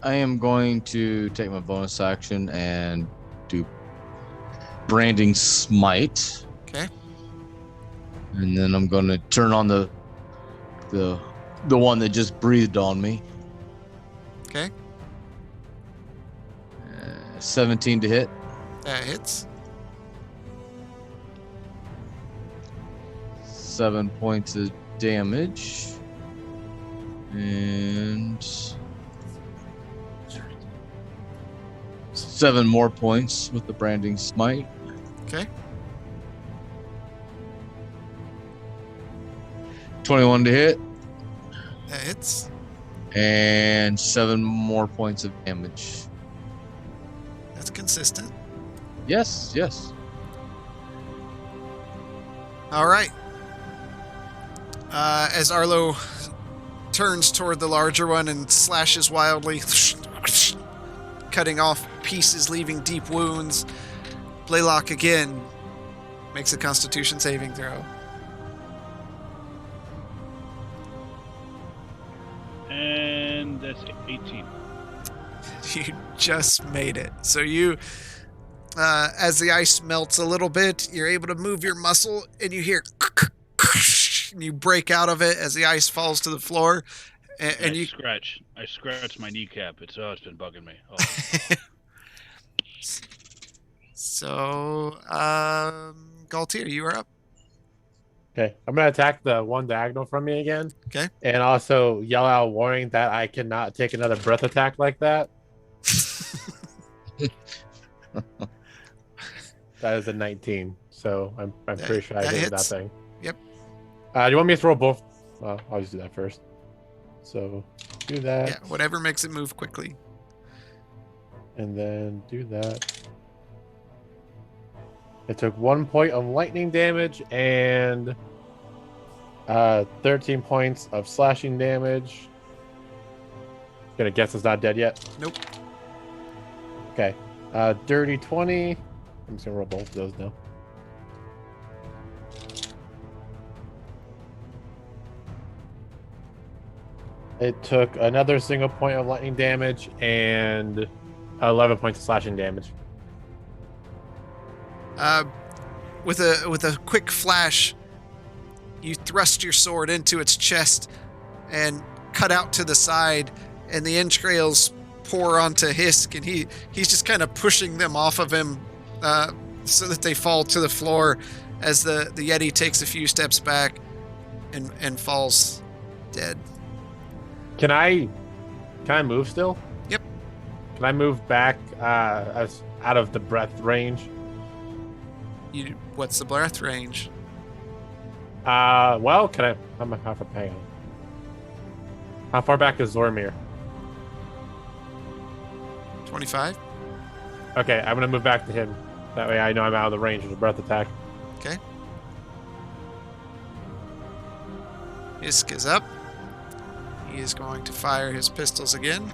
I am going to take my bonus action and do branding smite, Okay. and then I'm going to turn on the one that just breathed on me. Okay. 17 to hit. That hits. 7 points of damage. And 7 more points with the branding smite. Okay. 21 to hit. That hits. And 7 more points of damage. That's consistent. Yes, yes. All right. As Arlo turns toward the larger one and slashes wildly, cutting off pieces, leaving deep wounds, Blaylock again makes a Constitution saving throw. And that's 18. You just made it. So you, as the ice melts a little bit, you're able to move your muscle, and you hear, and you break out of it as the ice falls to the floor, and I you scratch my kneecap. It's been bugging me. Oh. So, Galtier, you are up. Okay, I'm gonna attack the one diagonal from me again. Okay. And also yell out a warning that I cannot take another breath attack like that. That is a 19, so I'm pretty sure I that hit that hits. thing. Yep. Do you want me to throw both? I'll just do that first. So do that, Yeah, whatever makes it move quickly. and then do that. It took 1 point of lightning damage and 13 points of slashing damage. Gonna guess it's not dead yet. Nope. Okay. Dirty 20. I'm just gonna roll both of those now. It took another single point of lightning damage and 11 points of slashing damage. With a quick flash, you thrust your sword into its chest and cut out to the side, and the entrails pour onto Hisk, and he's just kind of pushing them off of him so that they fall to the floor as the Yeti takes a few steps back and falls dead. Can I move still? Yep. Can I move back as out of the breath range? What's the breath range? Well, can I? Hang on. How far back is Zormir? 25. Okay, I'm gonna move back to him. That way, I know I'm out of the range of the breath attack. Okay. Hisk is up. He is going to fire his pistols again.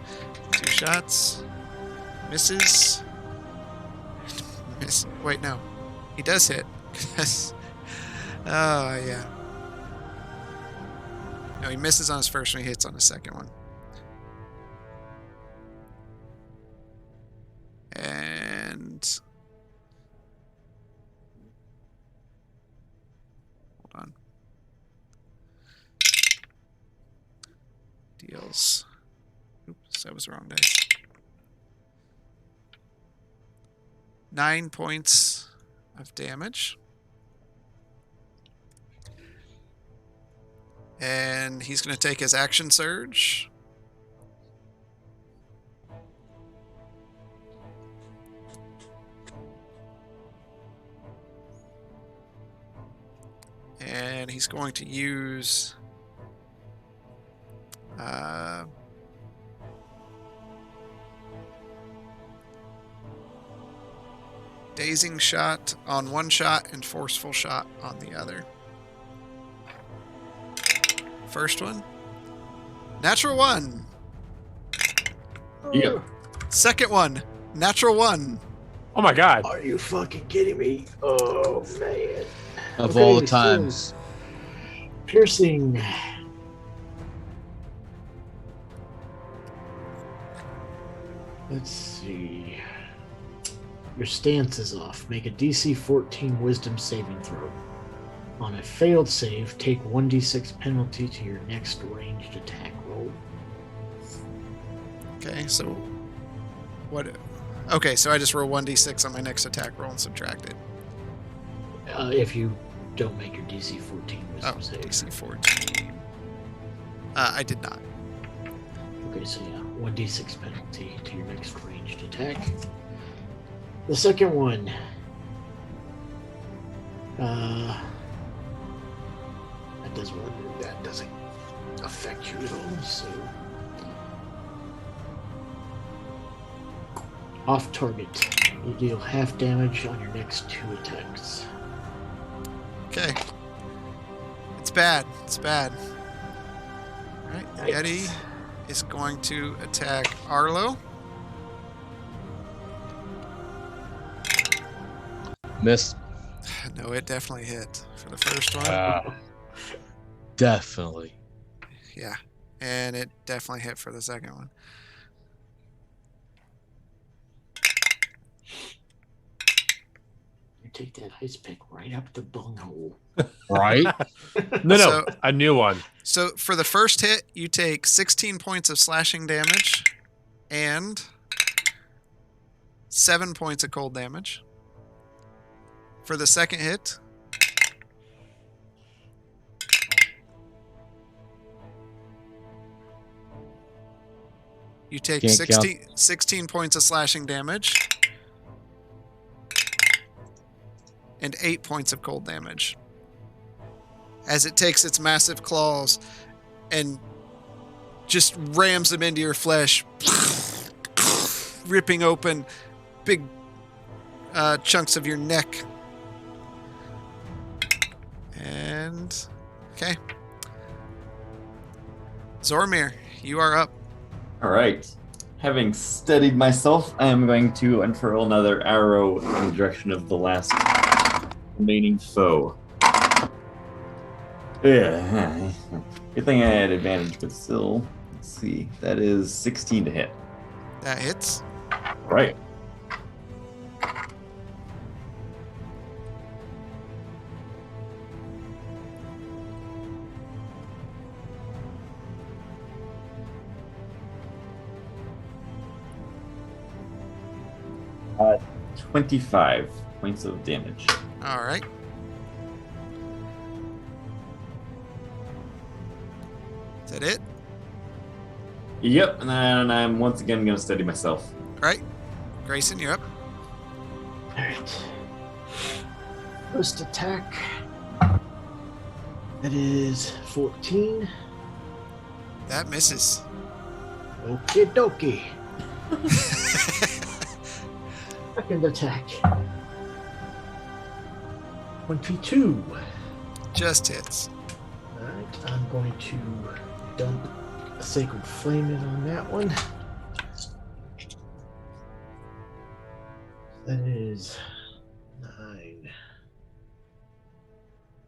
2 shots. Misses. Wait, no. He does hit. Oh, yeah. No, he misses on his first one. He hits on the second one. And... hold on. Deals. Oops, that was the wrong dice. 9 points of damage. And he's going to take his action surge. And he's going to use dazing shot on one shot and forceful shot on the other. First one, natural 1. Yep. Second one, natural 1. Oh my god! Are you fucking kidding me? Oh man. Of Okay, all the so times. piercing. Let's see. Your stance is off. Make a DC 14 Wisdom saving throw. On a failed save, take 1d6 penalty to your next ranged attack roll. Okay, so what? Okay, so I just roll 1d6 on my next attack roll and subtract it. If you don't make your DC 14 Wisdom Oh, save. DC 14. I did not. Okay, so yeah, 1d6 penalty to your next ranged attack. The second one. That doesn't affect you at all, so. Off target. You deal half damage on your next 2 attacks. Okay. It's bad. It's bad. Alright, Yikes. Yeti is going to attack Arlo. Miss. No, it definitely hit for the first one. Definitely. Yeah. And it definitely hit for the second one. You take that ice pick right up the bunghole. Right? No, So- a new one. So for the first hit, you take 16 points of slashing damage and 7 points of cold damage. For the second hit, you take Can't 16 points of slashing damage and 8 points of cold damage. As it takes its massive claws and just rams them into your flesh, ripping open big chunks of your neck. And okay, Zormir, you are up. All right. Having steadied myself, I am going to unfurl another arrow in the direction of the last remaining foe. Yeah. Good thing I had advantage, but still, see. That is 16 to hit. That hits. Right. Uh, 25 points of damage. All right. Is that it? Yep, and then I'm once again going to steady myself. All right. Grayson, you're up. Alright. First attack. That is 14. That misses. Okie dokie. Second attack. 22. Just hits. Alright, I'm going to dump a Sacred Flame in on that one. That is 9,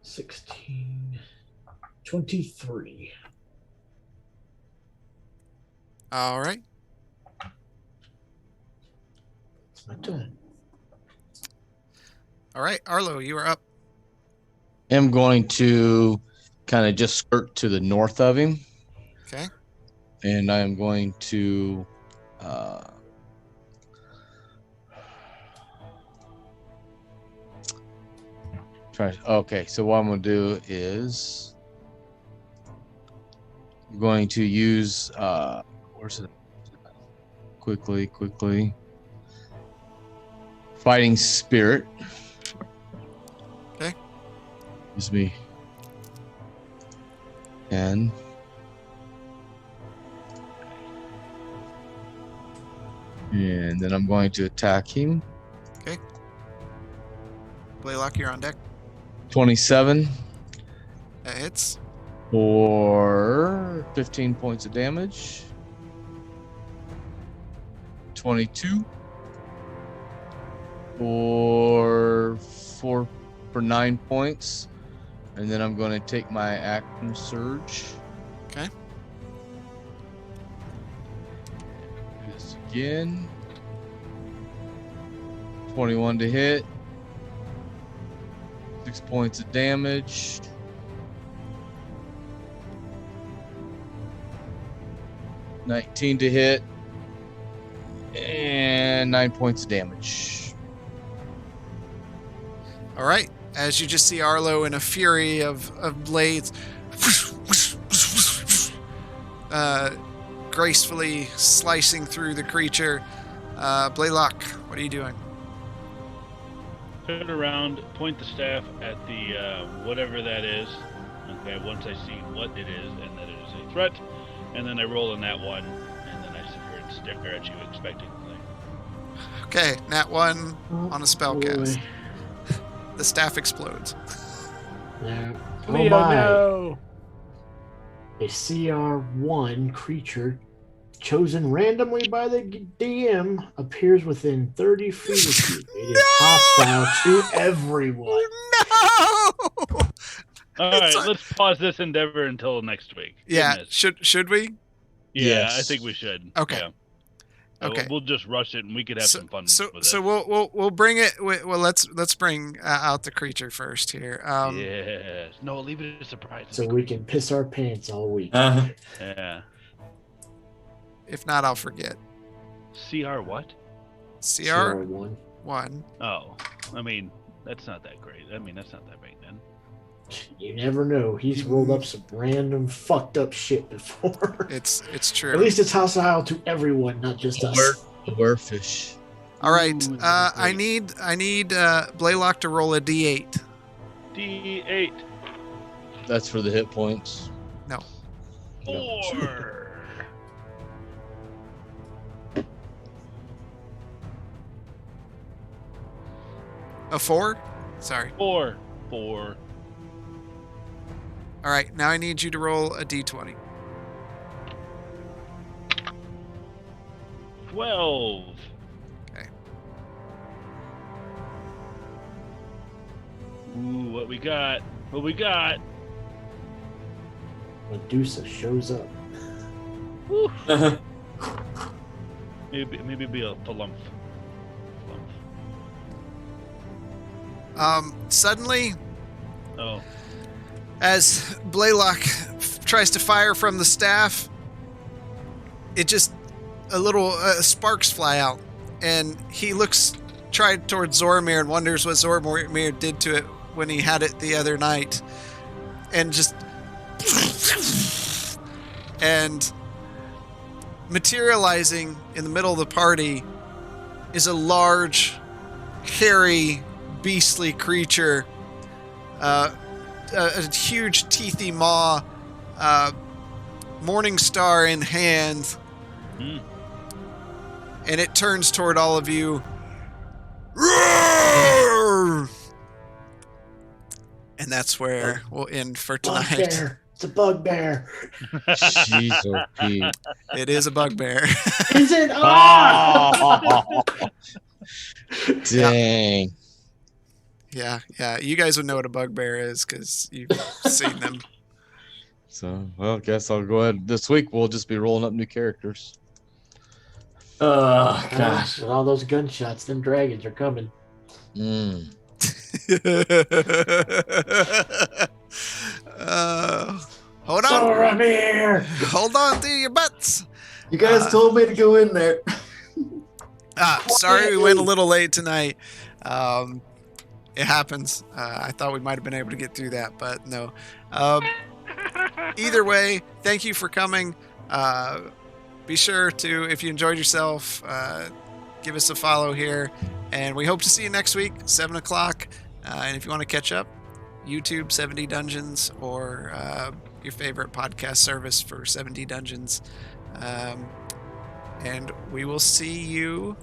16, 23. All right. That's my turn. All right. Arlo, you are up. I'm going to kind of just skirt to the north of him, Okay. and I'm going to try. Okay, so what I'm going to do is I'm going to use where's it? Quickly. Fighting Spirit. Okay. Gives me 10. And then I'm going to attack him. Blaylock, you're on deck. 27 That hits. for 15 points of damage. 22 for 9 points. And then I'm going to take my action surge. Okay. Do this again. 21 to hit. 6 points of damage. $19 to hit. And 9 points of damage. All right. As you just see Arlo in a fury of blades, gracefully slicing through the creature. Blaylock, what are you doing? Turn around, point the staff at the whatever that is. Okay, once I see what it is and that it is a threat, and then I roll on that one, and then I sit here and stare at you expectantly. Okay, nat 1 on a spell boy. cast. The staff explodes. There. Oh Leo, my. no. A CR1 creature chosen randomly by the DM appears within 30 feet of you. It is hostile to everyone. No! All right, let's pause this endeavor until next week. Yeah, Goodness. should we? Yeah, Yes. I think we should. Okay. Yeah. Okay. We'll just rush it, and we could have some fun with it. So we'll bring it. Well, let's bring out the creature first here. Yes. No, leave it as a surprise. So we can piss our pants all week. Yeah. If not, I'll forget. CR what? CR CR1. 1. Oh, I mean, that's not that great. I mean, that's not that big then. You never know. He's rolled up some random fucked up shit before. It's true. At least it's hostile to everyone, not just us. Werefish. All right. Ooh, I need Blaylock to roll a D8. D8. That's for the hit points. No. 4. A 4? Sorry. 4. All right. Now I need you to roll a D20. 12. Okay. Ooh, what we got? What we got? Medusa shows up. Whew. Maybe be a flump. Suddenly, Oh. as Blaylock tries to fire from the staff, it just a little sparks fly out, and he tried towards Zoromir and wonders what Zoromir did to it when he had it the other night, and just and materializing in the middle of the party is a large, hairy, beastly creature, a huge teethy maw, morning star in hand, and it turns toward all of you. Roar! And that's where we'll end for tonight. Bugbear. It's a bugbear. Jeez, oh, Pete. It is a bugbear. Is it? Ah! Dang. Yeah. You guys would know what a bugbear is because you've seen them. So, well, guess I'll go ahead. This week we'll just be rolling up new characters. Oh, gosh. With all those gunshots, them dragons are coming. Mm. Hold on. Zoromir! Hold on to your butts. You guys told me to go in there. Sorry we went a little late tonight. It happens. I thought we might have been able to get through that, but no. Either way, thank you for coming. Be sure to, if you enjoyed yourself, give us a follow here. And we hope to see you next week, 7 o'clock. And if you want to catch up, YouTube 70 Dungeons or your favorite podcast service for 70 Dungeons. And we will see you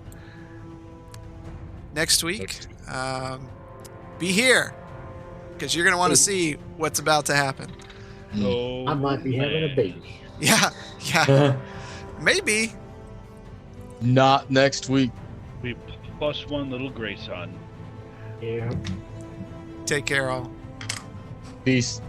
next week. Be here, because you're going to want to see what's about to happen. Oh, I might be having a baby. Yeah. Maybe. Not next week. We plus one little grace on. Yeah. Take care, all. Peace.